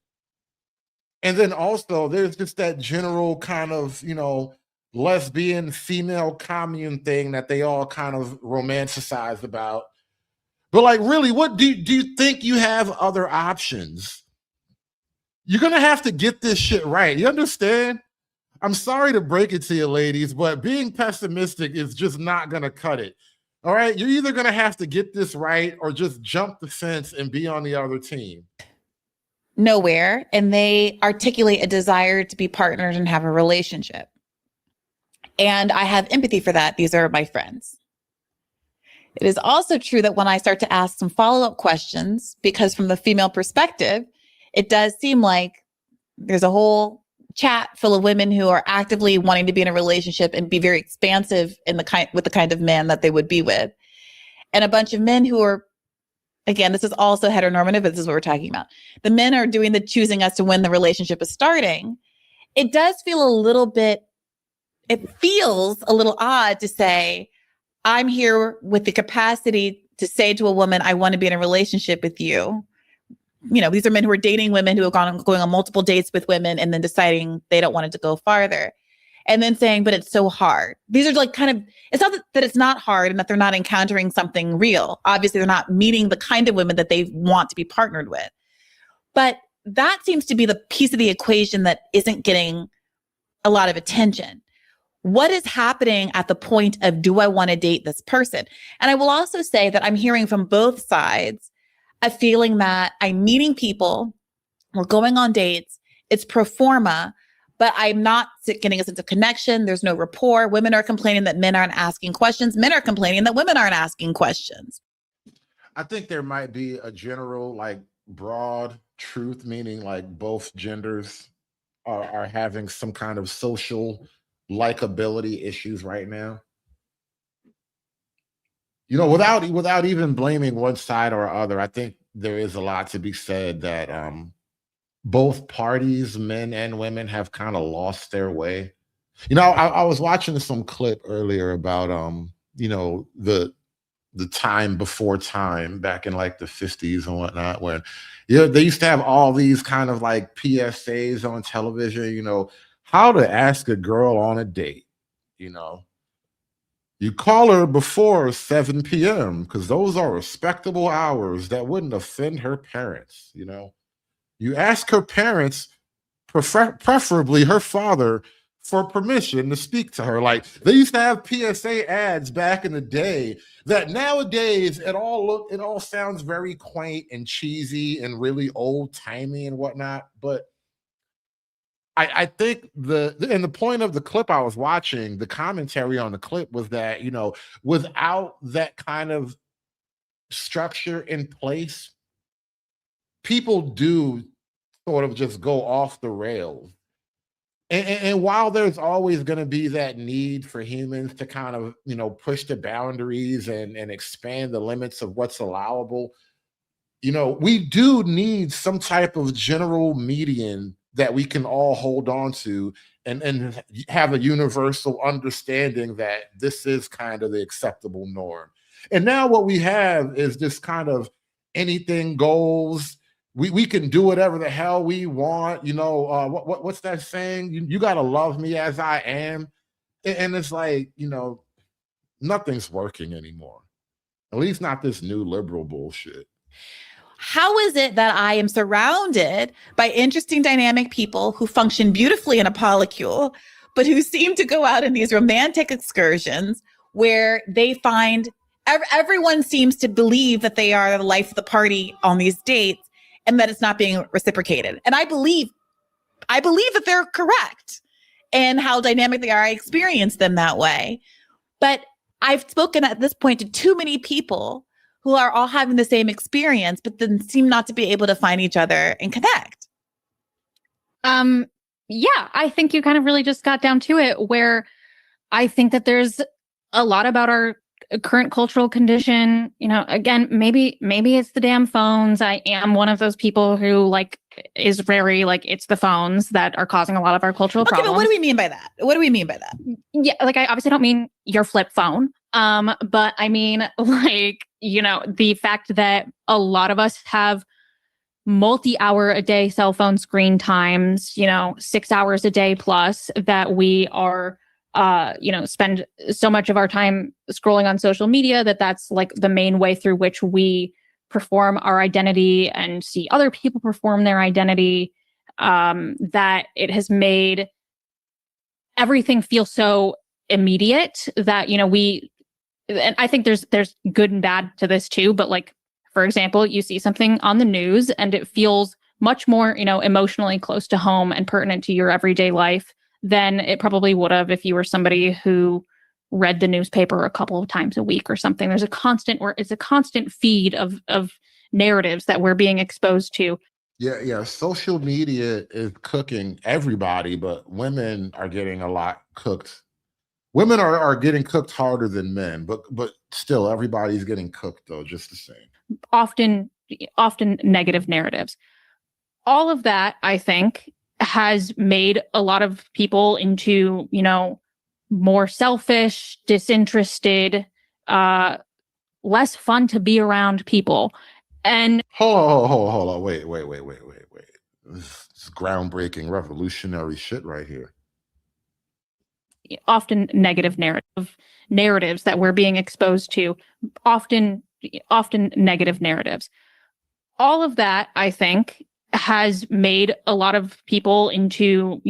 And then also there's just that general kind of, lesbian female commune thing that they all kind of romanticize about. But like, really, what do you think you have other options? You're going to have to get this shit right. You understand? I'm sorry to break it to you, ladies, but being pessimistic is just not going to cut it. All right? You're either going to have to get this right or just jump the fence and be on the other team. Nowhere, and they articulate a desire to be partnered and have a relationship. And I have empathy for that. These are my friends. It is also true that when I start to ask some follow-up questions, because from the female perspective, it does seem like there's a whole chat full of women who are actively wanting to be in a relationship and be very expansive with the kind of man that they would be with. And a bunch of men who are, again, this is also heteronormative, but this is what we're talking about. The men are doing the choosing as to when the relationship is starting. It does feel a little bit, it feels a little odd to say, I'm here with the capacity to say to a woman, I want to be in a relationship with you. You know, these are men who are dating women who have going on multiple dates with women and then deciding they don't want it to go farther. And then saying, but it's so hard. These are like kind of, it's not that it's not hard and that they're not encountering something real. Obviously, they're not meeting the kind of women that they want to be partnered with. But that seems to be the piece of the equation that isn't getting a lot of attention. What is happening at the point of, do I want to date this person? And I will also say that I'm hearing from both sides a feeling that I'm meeting people, we're going on dates, it's pro forma, but I'm not getting a sense of connection. There's no rapport. Women are complaining that men aren't asking questions. Men are complaining that women aren't asking questions. I think there might be a general, like, broad truth, meaning like both genders are having some kind of social likability issues right now. You know, without even blaming one side or other, I think there is a lot to be said that both parties, men and women, have kind of lost their way. You know, I was watching some clip earlier about you know, the time before time back in like the 50s and whatnot, when, you know, they used to have all these kind of like PSAs on television, you know, how to ask a girl on a date, you know. You call her before 7 p.m. because those are respectable hours that wouldn't offend her parents, you know. You ask her parents, preferably her father, for permission to speak to her. Like, they used to have PSA ads back in the day that nowadays it all sounds very quaint and cheesy and really old-timey and whatnot. But I think the point of the clip I was watching, the commentary on the clip was that, you know, without that kind of structure in place, people do sort of just go off the rails. And while there's always going to be that need for humans to kind of, you know, push the boundaries and expand the limits of what's allowable, you know, we do need some type of general median that we can all hold on to and have a universal understanding that this is kind of the acceptable norm. And now what we have is this kind of anything goes. We can do whatever the hell we want. You know, what's that saying? You got to love me as I am. And it's like, you know, nothing's working anymore. At least not this new liberal bullshit. How is it that I am surrounded by interesting, dynamic people who function beautifully in a polycule, but who seem to go out in these romantic excursions where they find everyone seems to believe that they are the life of the party on these dates and that it's not being reciprocated. And I believe that they're correct in how dynamic they are. I experience them that way. But I've spoken at this point to too many people who are all having the same experience, but then seem not to be able to find each other and connect. Yeah, I think you kind of really just got down to it, where I think that there's a lot about our current cultural condition. You know, again, maybe it's the damn phones. I am one of those people who like is very like, it's the phones that are causing a lot of our cultural problems. But what do we mean by that? What do we mean by that? Yeah, like I obviously don't mean your flip phone. But I mean, like, you know, the fact that a lot of us have multi-hour a day cell phone screen times, you know, 6 hours a day plus, that we are, you know, spend so much of our time scrolling on social media that's like the main way through which we perform our identity and see other people perform their identity, that it has made everything feel so immediate that, you know, and I think there's good and bad to this too, but like, for example, you see something on the news and it feels much more, you know, emotionally close to home and pertinent to your everyday life than it probably would have if you were somebody who read the newspaper a couple of times a week or something. There's a constant, or it's a constant feed of narratives that we're being exposed to. Yeah. Social media is cooking everybody, but women are getting a lot cooked. Women are getting cooked harder than men, but still everybody's getting cooked though, just the same. Often negative narratives. All of that, I think, has made a lot of people into, more selfish, disinterested, less fun to be around people. And hold on. Wait. This is groundbreaking, revolutionary shit right here. often negative narratives that we're being exposed to, often negative narratives. All of that, I think, has made a lot of people into,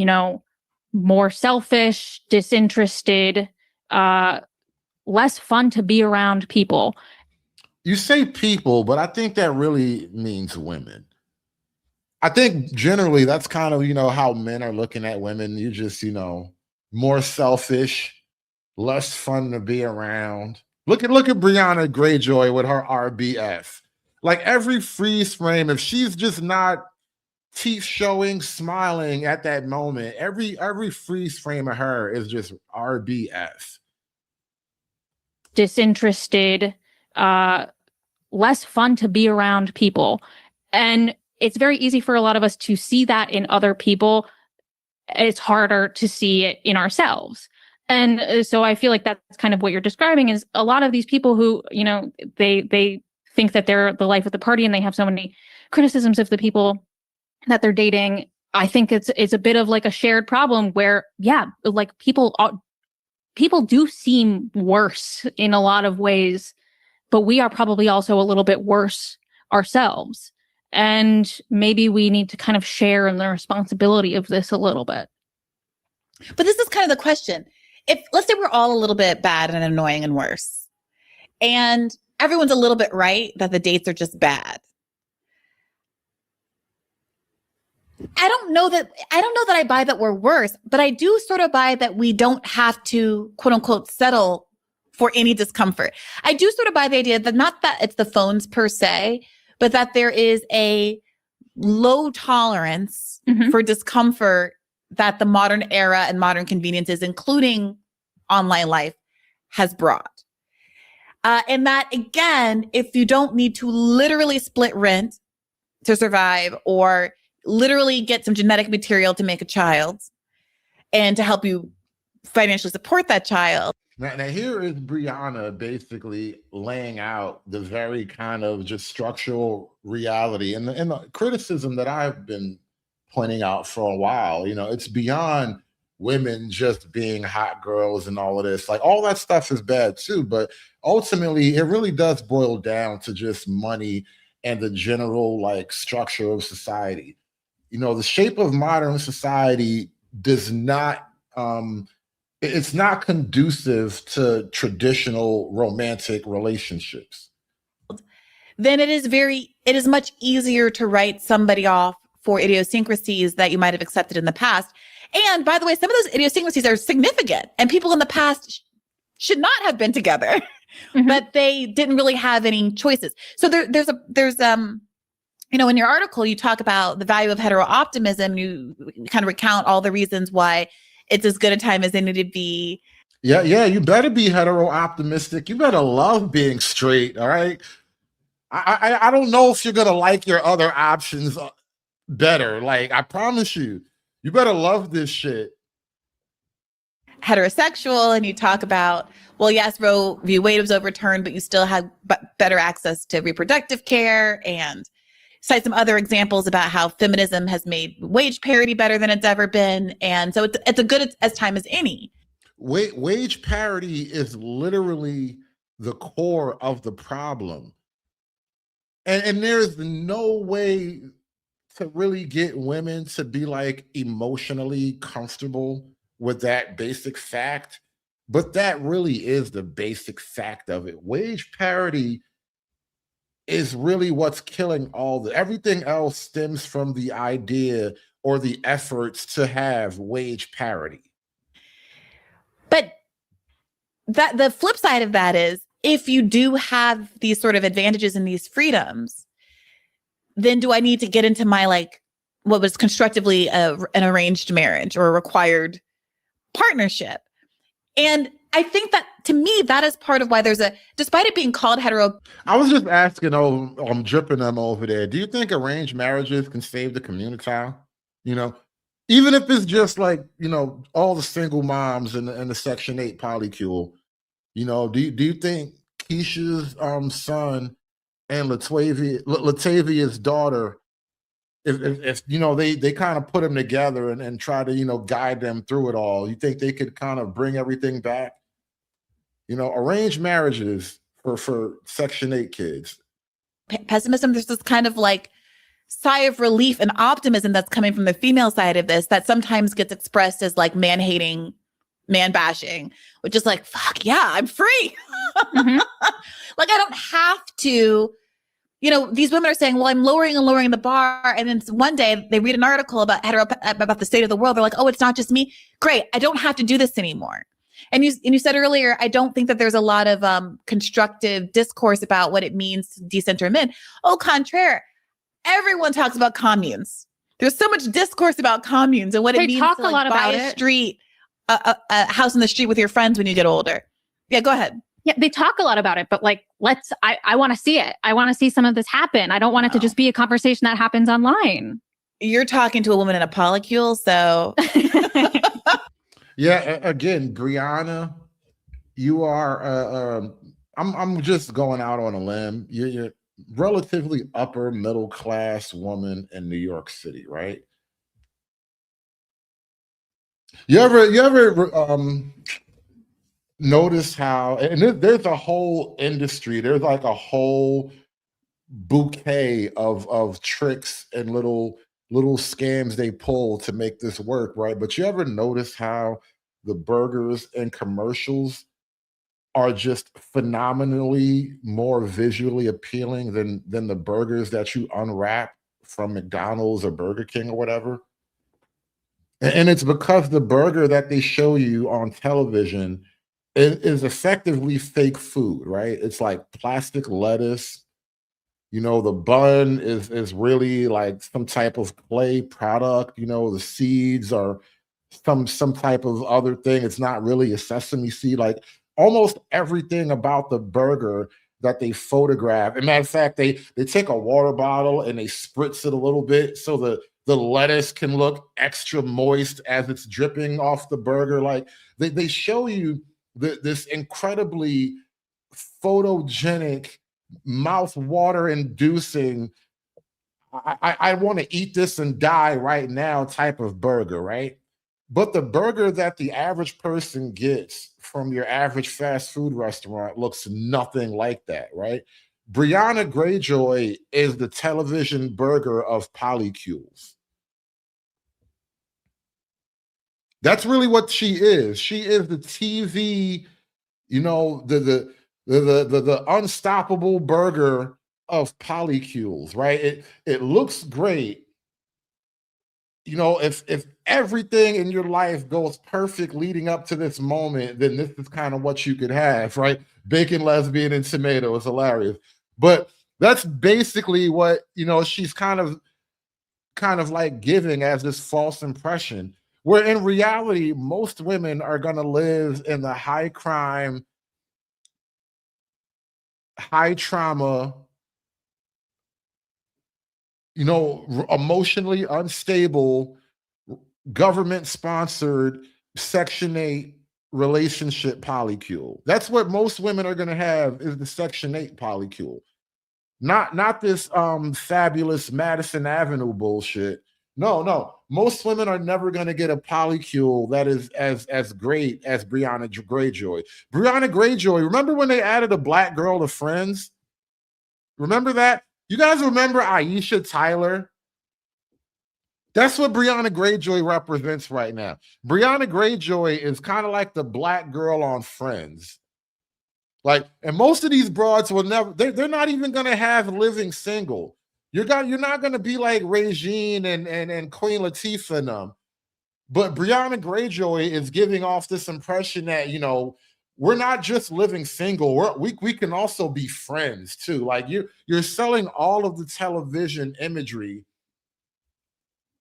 more selfish, disinterested, less fun to be around people. You say people, but I think that really means women. I think generally that's kind of, how men are looking at women. You just, more selfish, less fun to be around. Look at Brianna Greyjoy with her RBF. Like every freeze frame, if she's just not teeth showing, smiling at that moment, every freeze frame of her is just RBF. Disinterested, less fun to be around people. And it's very easy for a lot of us to see that in other people. It's harder to see it in ourselves. And so I feel like that's kind of what you're describing, is a lot of these people who, they think that they're the life of the party and they have so many criticisms of the people that they're dating. I think it's a bit of like a shared problem where, like people do seem worse in a lot of ways, but we are probably also a little bit worse ourselves. And maybe we need to kind of share in the responsibility of this a little bit. But this is kind of the question. If, let's say we're all a little bit bad and annoying and worse, and everyone's a little bit right that the dates are just bad. I don't know that I buy that we're worse, but I do sort of buy that we don't have to, quote unquote, settle for any discomfort. I do sort of buy the idea that not that it's the phones per se, but that there is a low tolerance for discomfort that the modern era and modern conveniences, including online life, has brought. And that, again, if you don't need to literally split rent to survive, or literally get some genetic material to make a child and to help you financially support that child. Now here is Brianna basically laying out the very kind of just structural reality and the criticism that I've been pointing out for a while. It's beyond women just being hot girls and all of this. Like all that stuff is bad too, but ultimately it really does boil down to just money and the general like structure of society. The shape of modern society does not, it's not conducive to traditional romantic relationships. Then it is much easier to write somebody off for idiosyncrasies that you might have accepted in the past. And by the way, some of those idiosyncrasies are significant, and people in the past should not have been together, but they didn't really have any choices. So there's in your article, you talk about the value of hetero optimism. You kind of recount all the reasons why it's as good a time as any to be. Yeah. You better be hetero optimistic. You better love being straight. All right. I don't know if you're going to like your other options better. Like, I promise you better love this shit. Heterosexual, and you talk about, well, yes, Roe v. Wade was overturned, but you still had better access to reproductive care, and cite some other examples about how feminism has made wage parity better than it's ever been. And so it's a good as time as any. Wage parity is literally the core of the problem. And there's no way to really get women to be like emotionally comfortable with that basic fact. But that really is the basic fact of it. Wage parity is really what's killing everything else stems from the idea or the efforts to have wage parity. But that the flip side of that is, if you do have these sort of advantages and these freedoms, then do I need to get into my, like, what was constructively an arranged marriage or a required partnership? And I think that, to me, that is part of why there's despite it being called hetero. I was just asking, I'm dripping them over there. Do you think arranged marriages can save the community? You know, even if it's just like, all the single moms and the Section 8 polycule, do you think Keisha's son and Latavia's daughter, if they kind of put them together and try to guide them through it all, you think they could kind of bring everything back? Arranged marriages for Section 8 kids. Pessimism, there's this kind of like sigh of relief and optimism that's coming from the female side of this that sometimes gets expressed as like man-hating, man-bashing, which is like, fuck yeah, I'm free. Mm-hmm. Like, I don't have to, these women are saying, well, I'm lowering the bar. And then one day they read an article about the state of the world. They're like, oh, it's not just me. Great. I don't have to do this anymore. And you said earlier, I don't think that there's a lot of constructive discourse about what it means to decenter men. Au contraire, everyone talks about communes. There's so much discourse about communes and what it means talk to a lot buy about a house in the street with your friends when you get older. Yeah, go ahead. Yeah, they talk a lot about it, but like, I want to see it. I want to see some of this happen. I don't want it to just be a conversation that happens online. You're talking to a woman in a polycule, so. Yeah, again, Brianna, you are, I'm just going out on a limb. You're relatively upper middle class woman in New York City, right? You ever notice how, and there's a whole industry, there's like a whole bouquet of tricks and little scams they pull to make this work, right? But you ever notice how the burgers and commercials are just phenomenally more visually appealing than the burgers that you unwrap from McDonald's or Burger King or whatever? And it's because the burger that they show you on television is effectively fake food, right? It's like plastic lettuce. The bun is really like some type of clay product. The seeds are some type of other thing. It's not really a sesame seed. Like, almost everything about the burger that they photograph. As a matter of fact, they take a water bottle and they spritz it a little bit so the lettuce can look extra moist as it's dripping off the burger. Like, they show you this incredibly photogenic, mouth water inducing, I want to eat this and die right now type of burger, right? But the burger that the average person gets from your average fast food restaurant looks nothing like that, right? Brianna Greyjoy is the television burger of polycules. That's really what she is. She is the TV, the unstoppable burger of polycules, right? It looks great. If everything in your life goes perfect leading up to this moment, then this is kind of what you could have, right? Bacon, lesbian, and tomato is hilarious. But that's basically what, she's kind of like giving as this false impression, where in reality, most women are going to live in the high crime, high trauma, emotionally unstable, government-sponsored Section 8 relationship polycule. That's what most women are going to have, is the Section 8 polycule. Not this fabulous Madison Avenue bullshit. No. Most women are never going to get a polycule that is as great as Brianna Greyjoy. Brianna Greyjoy, remember when they added a black girl to Friends? Remember that? You guys remember Aisha Tyler? That's what Brianna Greyjoy represents right now. Brianna Greyjoy is kind of like the black girl on Friends. Like, and most of these broads will never, they're not even going to have living single. You're not gonna be like Regine and Queen Latifah and them. But Brianna Greyjoy is giving off this impression that, you know, we're not just living single. We can also be friends too. Like you're selling all of the television imagery,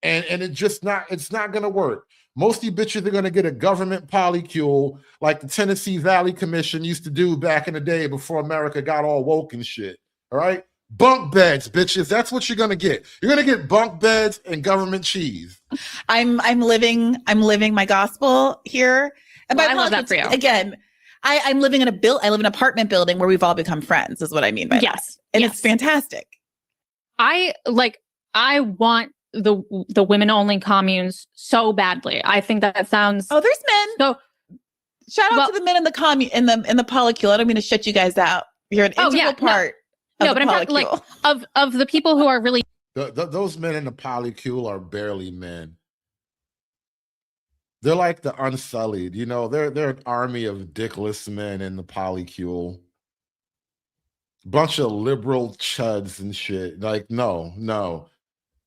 and it's not gonna work. Most of you bitches are gonna get a government polycule like the Tennessee Valley Commission used to do back in the day before America got all woke and shit. All right, bunk beds, bitches. That's what you're gonna get. You're gonna get bunk beds and government cheese. I'm living my gospel here. And Well, I love that for you. Again, I live in an apartment building where we've all become friends, is what I mean by that. And it's fantastic. I want the women only communes so badly. I think that sounds there's men. So shout out to the men in the commune in the polycule. I don't mean to shut you guys out. You're an integral part. No, but I'm talking like of the people who are really those men in the polycule are barely men. They're like the Unsullied, you know. They're an army of dickless men in the polycule. Bunch of liberal chuds and shit. Like, no.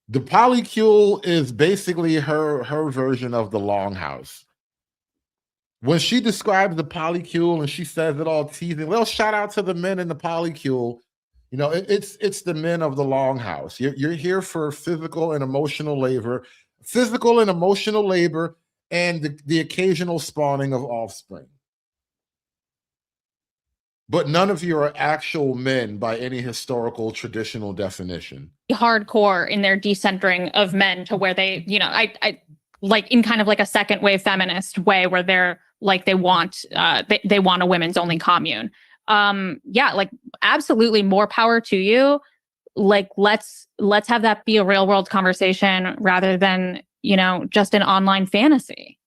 The polycule is basically her version of the longhouse. When she describes the polycule and she says it all teasing, well, shout out to the men in the polycule. You know, it's the men of the longhouse. You're here for physical and emotional labor, and the occasional spawning of offspring. But none of you are actual men by any historical traditional definition. hardcore in their decentering of men to where they, you know, I like in kind of like a second wave feminist way where they're like they want a women's only commune. Like absolutely more power to you. Like let's have that be a real world conversation rather than, you know, just an online fantasy.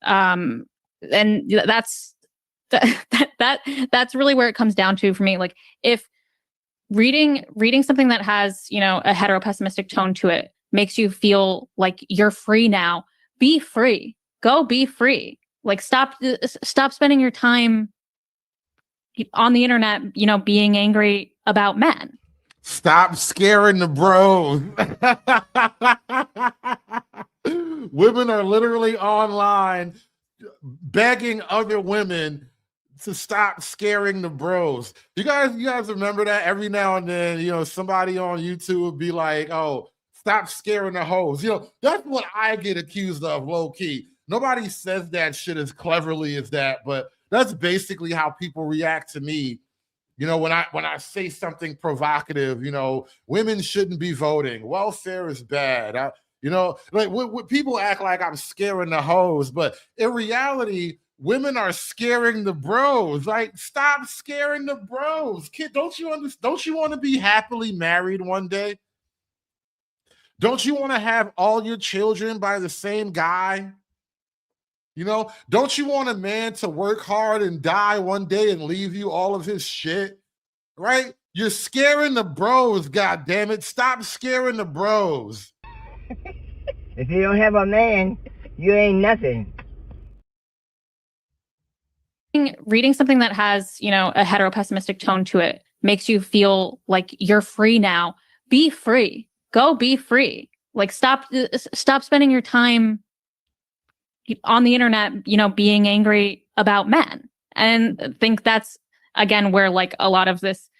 And that's really where it comes down to for me. Like if reading something that has, you know, a hetero pessimistic tone to it makes you feel like you're free now, be free. Go be free. Like stop spending your time on the internet, you know, being angry about men. Stop scaring the bros. Women are literally online begging other women to stop scaring the bros. You guys remember that? Every now and then, you know, somebody on YouTube would be like, oh, stop scaring the hoes. You know, that's what I get accused of, low key. Nobody says that shit as cleverly as that, but that's basically how people react to me. You know, when I say something provocative, you know, women shouldn't be voting. Welfare is bad. You know, like what people act like I'm scaring the hoes, but in reality, women are scaring the bros. Like, stop scaring the bros. Kid, don't you want to be happily married one day? Don't you want to have all your children by the same guy? You know, don't you want a man to work hard and die one day and leave you all of his shit? Right? You're scaring the bros, God damn it. Stop scaring the bros. If you don't have a man, you ain't nothing. Reading something that has, you know, a hetero pessimistic tone to it makes you feel like you're free now. Be free. Go be free. Like stop spending your time on the internet, you know, being angry about men. And I think that's, again, where like a lot of this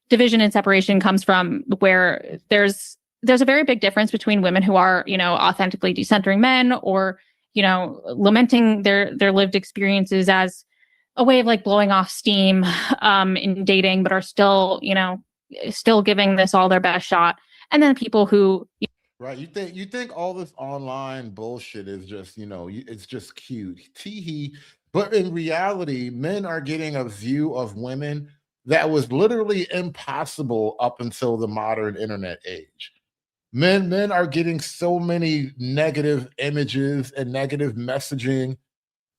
division and separation comes from, where there's a very big difference between women who are, you know, authentically decentering men or, you know, lamenting their lived experiences as a way of like blowing off steam in dating, but are still, you know, still giving this all their best shot. And then people who... Right. You think all this online bullshit is just, you know, it's just cute. Tee-hee. But in reality, men are getting a view of women that was literally impossible up until the modern internet age. Men are getting so many negative images and negative messaging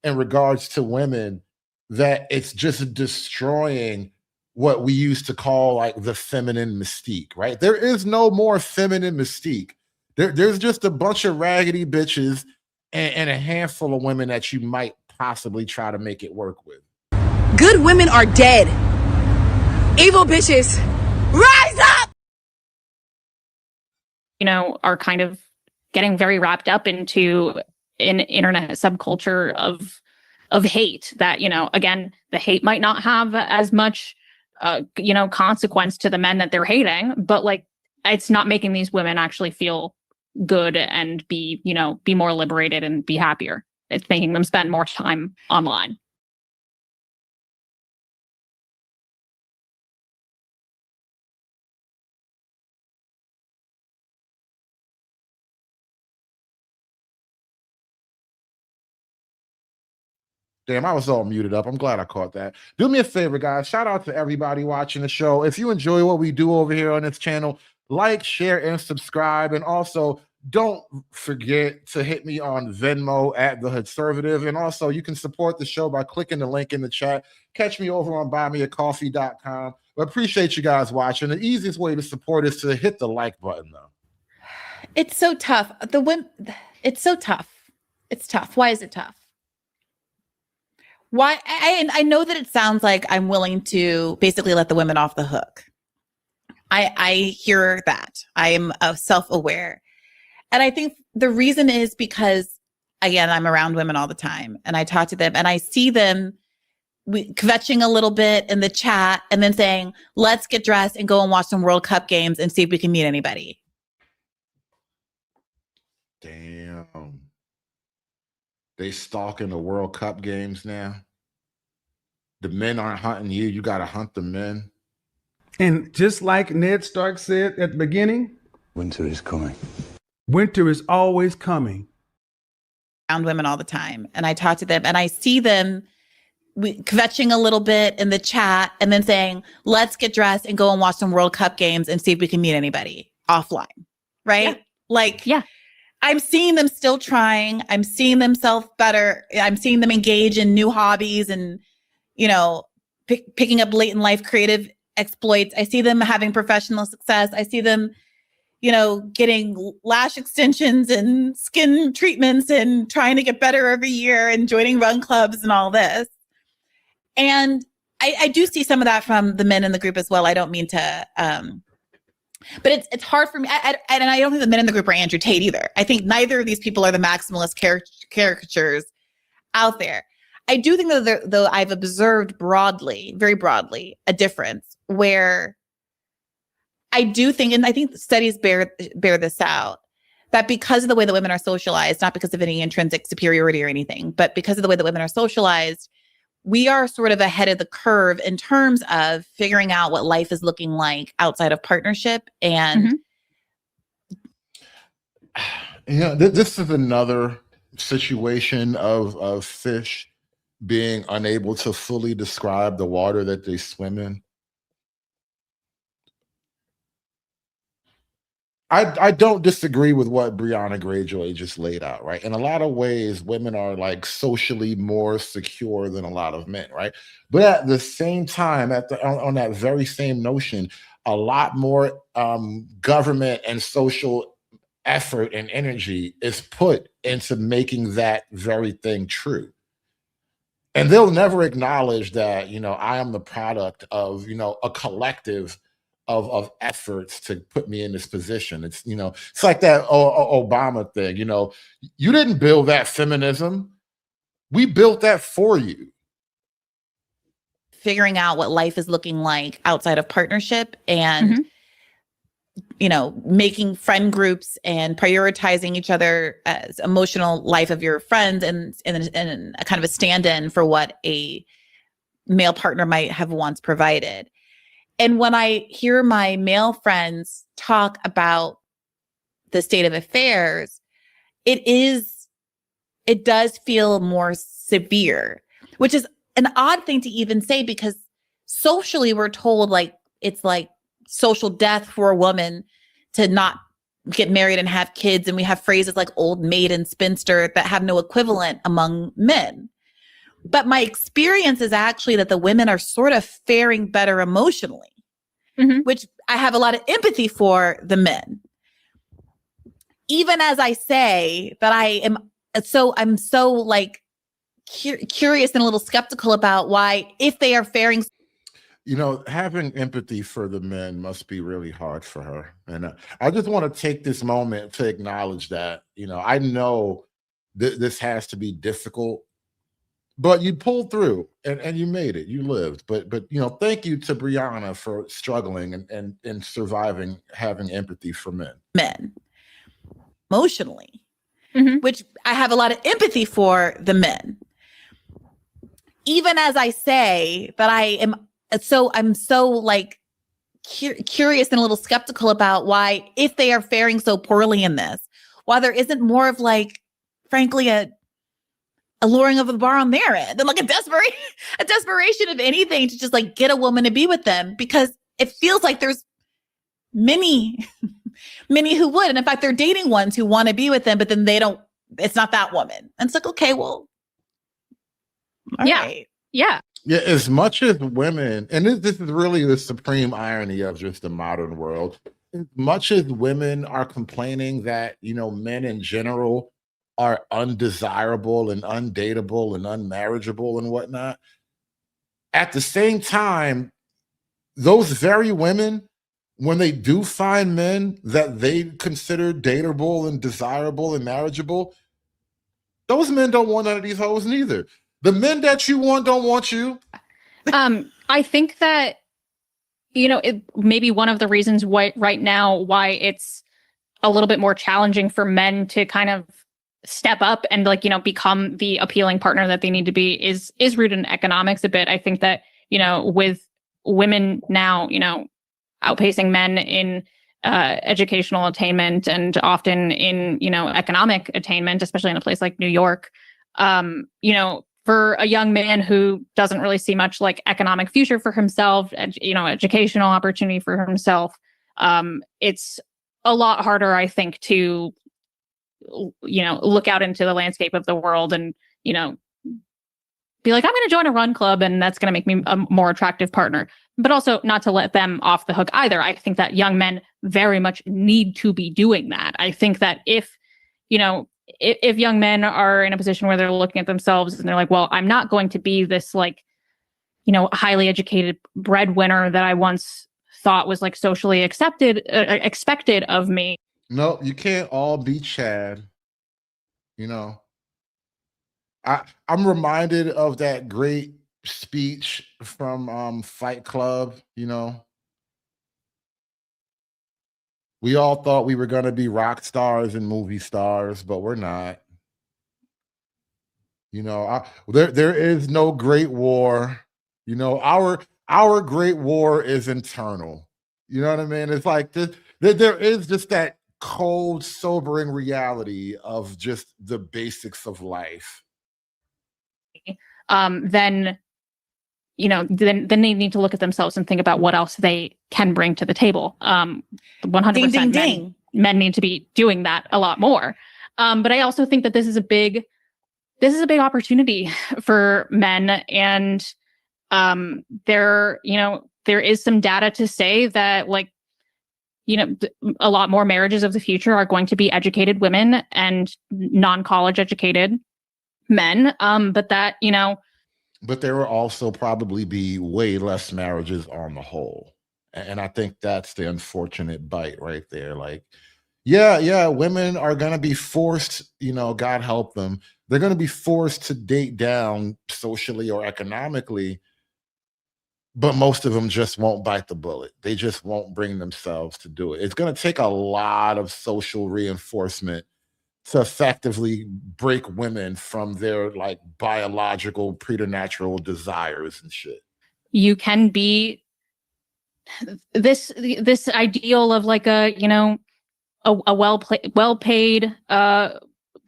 in regards to women that it's just destroying what we used to call like the feminine mystique, right? There is no more feminine mystique. There's just a bunch of raggedy bitches and a handful of women that you might possibly try to make it work with. Good women are dead. Evil bitches, rise up! are kind of getting very wrapped up into an internet subculture of hate that, again, the hate might not have as much, consequence to the men that they're hating, but like, it's not making these women actually feel good and be more liberated and be happier. It's making them spend more time online. Damn, I was all muted up. I'm glad I caught that. Do me a favor, guys. Shout out to everybody watching the show. If you enjoy what we do over here on this channel, like, share, and subscribe. And also, don't forget to hit me on Venmo at The Conservative. And also, you can support the show by clicking the link in the chat. Catch me over on buymeacoffee.com. But appreciate you guys watching. The easiest way to support is to hit the like button, though. It's so tough. It's so tough. It's tough. Why is it tough? Why? I know that it sounds like I'm willing to basically let the women off the hook. I hear that. I am self-aware. And I think the reason is because, again, I'm around women all the time and I talk to them and I see them kvetching a little bit in the chat and then saying, let's get dressed and go and watch some World Cup games and see if we can meet anybody. Damn. They stalking the World Cup games now. The men aren't hunting you. You got to hunt the men. And just like Ned Stark said at the beginning, Winter is coming. Winter is always coming. Around women all the time. And I talk to them and I see them kvetching a little bit in the chat and then saying, let's get dressed and go and watch some World Cup games and see if we can meet anybody offline. Right? Yeah. I'm seeing them still trying. I'm seeing them self-better. I'm seeing them engage in new hobbies and, picking up late in life creative exploits. I see them having professional success. I see them, getting lash extensions and skin treatments and trying to get better every year and joining run clubs and all this. And I do see some of that from the men in the group as well. I don't mean to, but it's hard for me. And I don't think the men in the group are Andrew Tate either. I think neither of these people are the maximalist caricatures out there. I do think that though I've observed very broadly, a difference where I do think, and I think the studies bear this out, that because of the way that women are socialized, not because of any intrinsic superiority or anything, but because of the way that women are socialized, we are sort of ahead of the curve in terms of figuring out what life is looking like outside of partnership. And this is another situation of fish being unable to fully describe the water that they swim in. I don't disagree with what Brianna Greyjoy just laid out, right? In a lot of ways, women are like socially more secure than a lot of men, right? But at the same time, on that very same notion, a lot more government and social effort and energy is put into making that very thing true. And they'll never acknowledge that, I am the product of, a collective of efforts to put me in this position. It's, it's like that Obama thing, you didn't build that feminism. We built that for you. Figuring out what life is looking like outside of partnership and, making friend groups and prioritizing each other as emotional life of your friends and a kind of a stand-in for what a male partner might have once provided. And when I hear my male friends talk about the state of affairs, it does feel more severe, which is an odd thing to even say because socially we're told like it's like social death for a woman to not get married and have kids. And we have phrases like old maid and spinster that have no equivalent among men. But my experience is actually that the women are sort of faring better emotionally, which I have a lot of empathy for the men. Even as I say that I'm so like curious and a little skeptical about why, if they are faring. you know, having empathy for the men must be really hard for her. And I just want to take this moment to acknowledge that. You know, I know this has to be difficult, but you pulled through and you made it. You lived. But you know, thank you to Brianna for struggling and surviving, having empathy for men. Men emotionally, Mhm. which I have a lot of empathy for the men. Even as I say that I'm so like curious and a little skeptical about why, if they are faring so poorly in this, why there isn't more of like, frankly, a lowering of the bar on their end and like a desperation of anything to just like get a woman to be with them, because it feels like there's many who would. And in fact, they're dating ones who want to be with them, but then it's not that woman. And it's like, okay, well, all right. Yeah. Yeah, as much as women, and this is really the supreme irony of just the modern world, as much as women are complaining that, you know, men in general are undesirable and undateable and unmarriageable and whatnot, at the same time, those very women, when they do find men that they consider dateable and desirable and marriageable, those men don't want none of these hoes neither. The men that you want don't want you. I think that, you know, it maybe one of the reasons why right now why it's a little bit more challenging for men to kind of step up and like, you know, become the appealing partner that they need to be is rooted in economics a bit. I think that, you know, with women now, you know, outpacing men in educational attainment and often in, you know, economic attainment, especially in a place like New York, you know, for a young man who doesn't really see much like economic future for himself, you know, educational opportunity for himself, it's a lot harder, I think, to, you know, look out into the landscape of the world and, you know, be like, I'm going to join a run club and that's going to make me a more attractive partner, but also not to let them off the hook either. I think that young men very much need to be doing that. I think that if, you know, if young men are in a position where they're looking at themselves and they're like, well, I'm not going to be this like, you know, highly educated breadwinner that I once thought was like socially expected of me. No, you can't all be Chad. You know, I'm reminded of that great speech from Fight Club. You know, we all thought we were going to be rock stars and movie stars, but we're not. You know, there is no great war. You know, our great war is internal. You know what I mean? It's like there is just that cold, sobering reality of just the basics of life. Then, you know, then they need to look at themselves and think about what else they can bring to the table. 100% Ding, ding, ding. Men need to be doing that a lot more. But I also think that this is a big opportunity for men. And there is some data to say that, like, you know, a lot more marriages of the future are going to be educated women and non-college educated men. But that, you know, but there will also probably be way less marriages on the whole. And I think that's the unfortunate bite right there. Like, yeah, women are going to be forced, you know, God help them. They're going to be forced to date down socially or economically, but most of them just won't bite the bullet. They just won't bring themselves to do it. It's going to take a lot of social reinforcement to effectively break women from their like biological preternatural desires and shit. You can be this ideal of like a, you know, a well-paid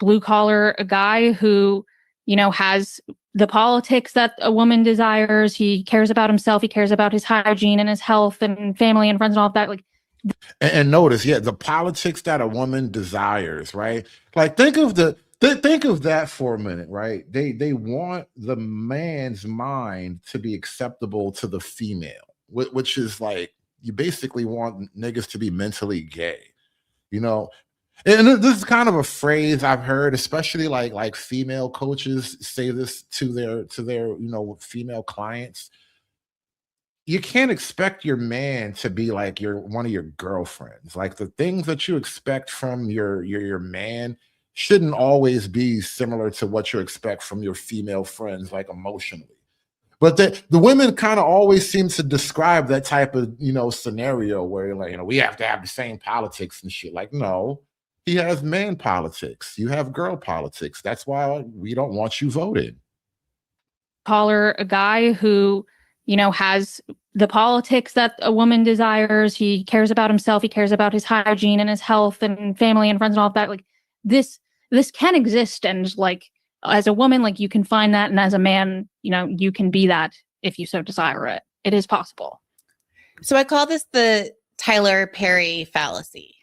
blue collar guy who, you know, has the politics that a woman desires. He cares about himself. He cares about his hygiene and his health and family and friends and all of that. Like, and notice, yeah, the politics that a woman desires, right? Like, think of that for a minute, right? They want the man's mind to be acceptable to the female, which is like, you basically want niggas to be mentally gay, you know. And this is kind of a phrase I've heard, especially like female coaches say this to their you know, female clients. you can't expect your man to be like one of your girlfriends. Like the things that you expect from your man shouldn't always be similar to what you expect from your female friends, like emotionally. But the women kind of always seem to describe that type of, scenario where you're like, we have to have the same politics and shit. Like, no, he has man politics. You have girl politics. That's why we don't want you voting. Taller a guy who, has the politics that a woman desires. He cares about himself. He cares about his hygiene and his health and family and friends and all of that. Like this can exist. And like, as a woman, like you can find that. And as a man, you can be that if you so desire it. It is possible. So I call this the Tyler Perry fallacy.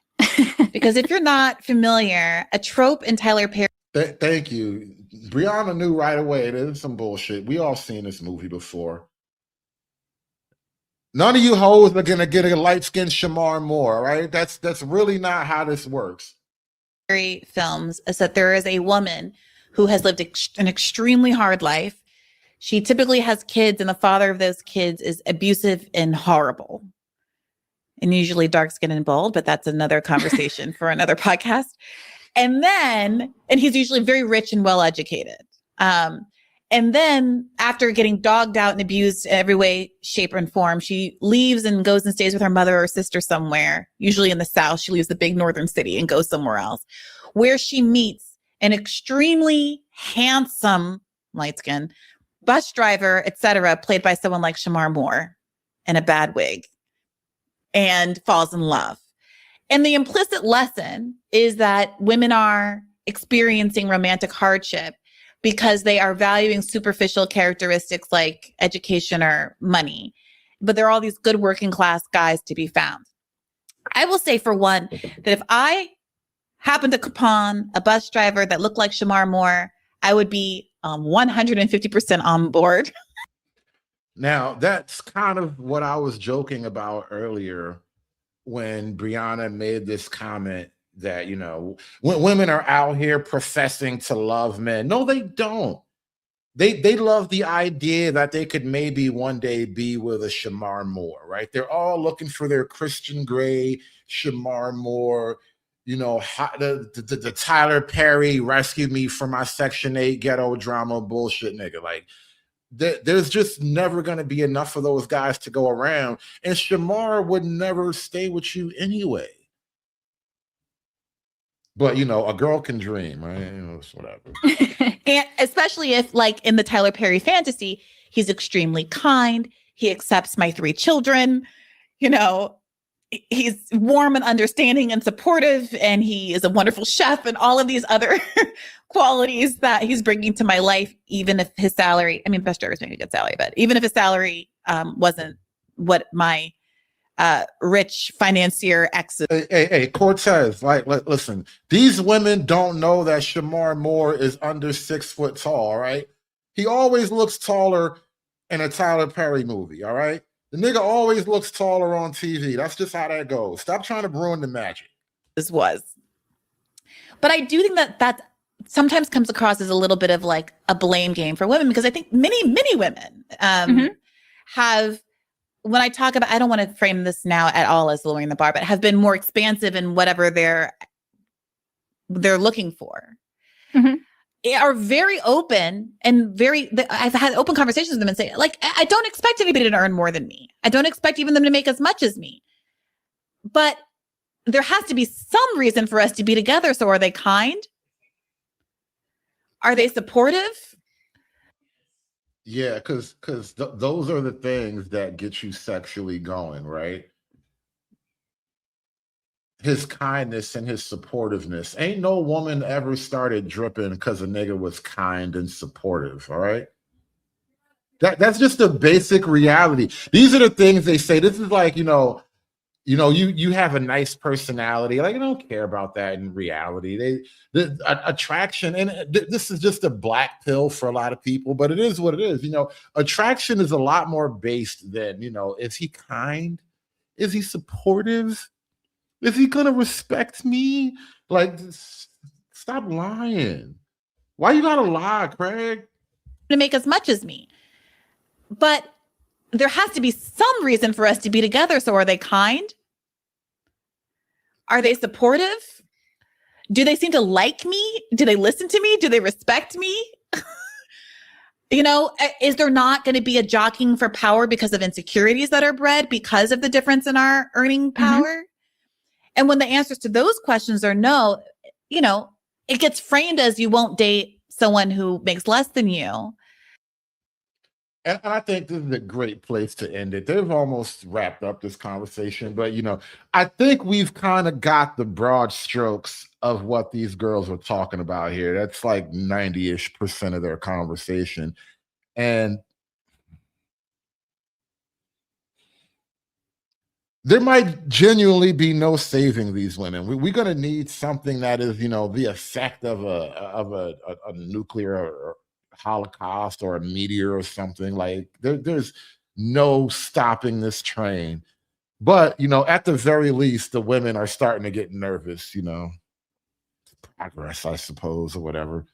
Because if you're not familiar, a trope in Tyler Perry. Thank you. Brianna knew right away. It is some bullshit. We all seen this movie before. None of you hoes are gonna get a light-skinned Shamar Moore, right? That's really not how this works. Films is that there is a woman who has lived an extremely hard life. She typically has kids, and the father of those kids is abusive and horrible. And usually dark-skinned and bold, but that's another conversation for another podcast. And he's usually very rich and well-educated. And then after getting dogged out and abused in every way, shape, and form, she leaves and goes and stays with her mother or sister somewhere, usually in the South. She leaves the big northern city and goes somewhere else, where she meets an extremely handsome, light-skinned bus driver, etc., played by someone like Shamar Moore in a bad wig, and falls in love. And the implicit lesson is that women are experiencing romantic hardship because they are valuing superficial characteristics like education or money. But there are all these good working class guys to be found. I will say, for one, that if I happened to come upon a bus driver that looked like Shamar Moore, I would be 150% on board. Now, that's kind of what I was joking about earlier when Brianna made this comment that, when women are out here professing to love men. No, they don't. They love the idea that they could maybe one day be with a Shamar Moore, right? They're all looking for their Christian Grey Shamar Moore, the Tyler Perry rescue me from my Section 8 ghetto drama bullshit nigga. Like, there's just never going to be enough of those guys to go around. And Shamar would never stay with you anyway. But, a girl can dream, right? It's whatever. And especially if, like in the Tyler Perry fantasy, he's extremely kind. He accepts my 3 children. He's warm and understanding and supportive. And he is a wonderful chef and all of these other qualities that he's bringing to my life, even if his salary, bus drivers make a good salary, but even if his salary wasn't what my rich financier exes. Hey, Cortez, listen, these women don't know that Shamar Moore is under 6 foot tall, right? He always looks taller in a Tyler Perry movie, all right? The nigga always looks taller on TV. That's just how that goes. Stop trying to ruin the magic. This was. But I do think that sometimes comes across as a little bit of like a blame game for women, because I think many women have, when I talk about, I don't want to frame this now at all as lowering the bar, but have been more expansive in whatever they're looking for. Mm-hmm. Are very open and I've had open conversations with them and say, like, I don't expect anybody to earn more than me. I don't expect even them to make as much as me. But there has to be some reason for us to be together. So are they kind? Are they supportive? Yeah, because those are the things that get you sexually going, right? His kindness and his supportiveness. Ain't no woman ever started dripping because a nigga was kind and supportive, all right? That's just a basic reality. These are the things they say. This is like, you have a nice personality. Like, I don't care about that in reality. Attraction, and this is just a black pill for a lot of people, but it is what it is. Attraction is a lot more based than, is he kind? Is he supportive? Is he gonna respect me? Like, stop lying. Why you gotta lie, Craig? To make as much as me. But there has to be some reason for us to be together. So are they kind? Are they supportive? Do they seem to like me? Do they listen to me? Do they respect me? You know, is there not going to be a jockeying for power because of insecurities that are bred because of the difference in our earning power? Mm-hmm. And when the answers to those questions are no, you know, it gets framed as you won't date someone who makes less than you. And I think this is a great place to end it. They've almost wrapped up this conversation, but you know, I think we've kind of got the broad strokes of what these girls are talking about here. That's like 90-ish% of their conversation. And there might genuinely be no saving these women. We're going to need something that is, you know, the effect of a nuclear holocaust or a meteor or something. Like there's no stopping this train. But, you know, at the very least, the women are starting to get nervous, you know, progress, I suppose, or whatever.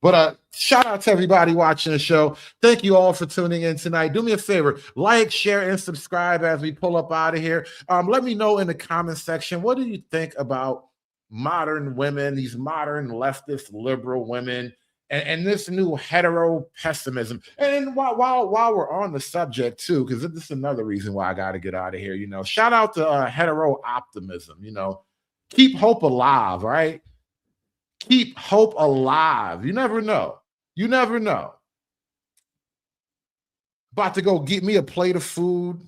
But shout out to everybody watching the show. Thank you all for tuning in tonight. Do me a favor, like, share, and subscribe as we pull up out of here. Let me know in the comment section, what do you think about modern women, these modern leftist liberal women, and this new hetero pessimism? And while we're on the subject too, because this is another reason why I got to get out of here, you know, shout out to hetero optimism, you know, keep hope alive, right? Keep hope alive. You never know. You never know. About to go get me a plate of food.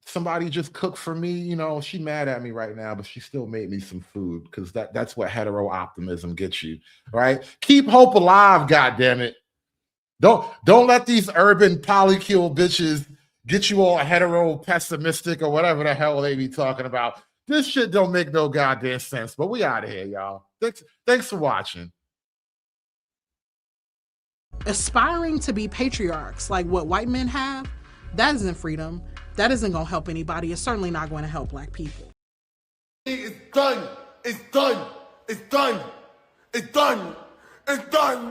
Somebody just cooked for me. You know, she mad at me right now, but she still made me some food because that's what hetero optimism gets you, right? Keep hope alive, goddammit. Don't let these urban polycule bitches get you all hetero pessimistic or whatever the hell they be talking about. This shit don't make no goddamn sense, but we out of here, y'all. Thanks for watching. Aspiring to be patriarchs like what white men have, that isn't freedom. That isn't going to help anybody. It's certainly not going to help black people. It's done. It's done. It's done. It's done. It's done.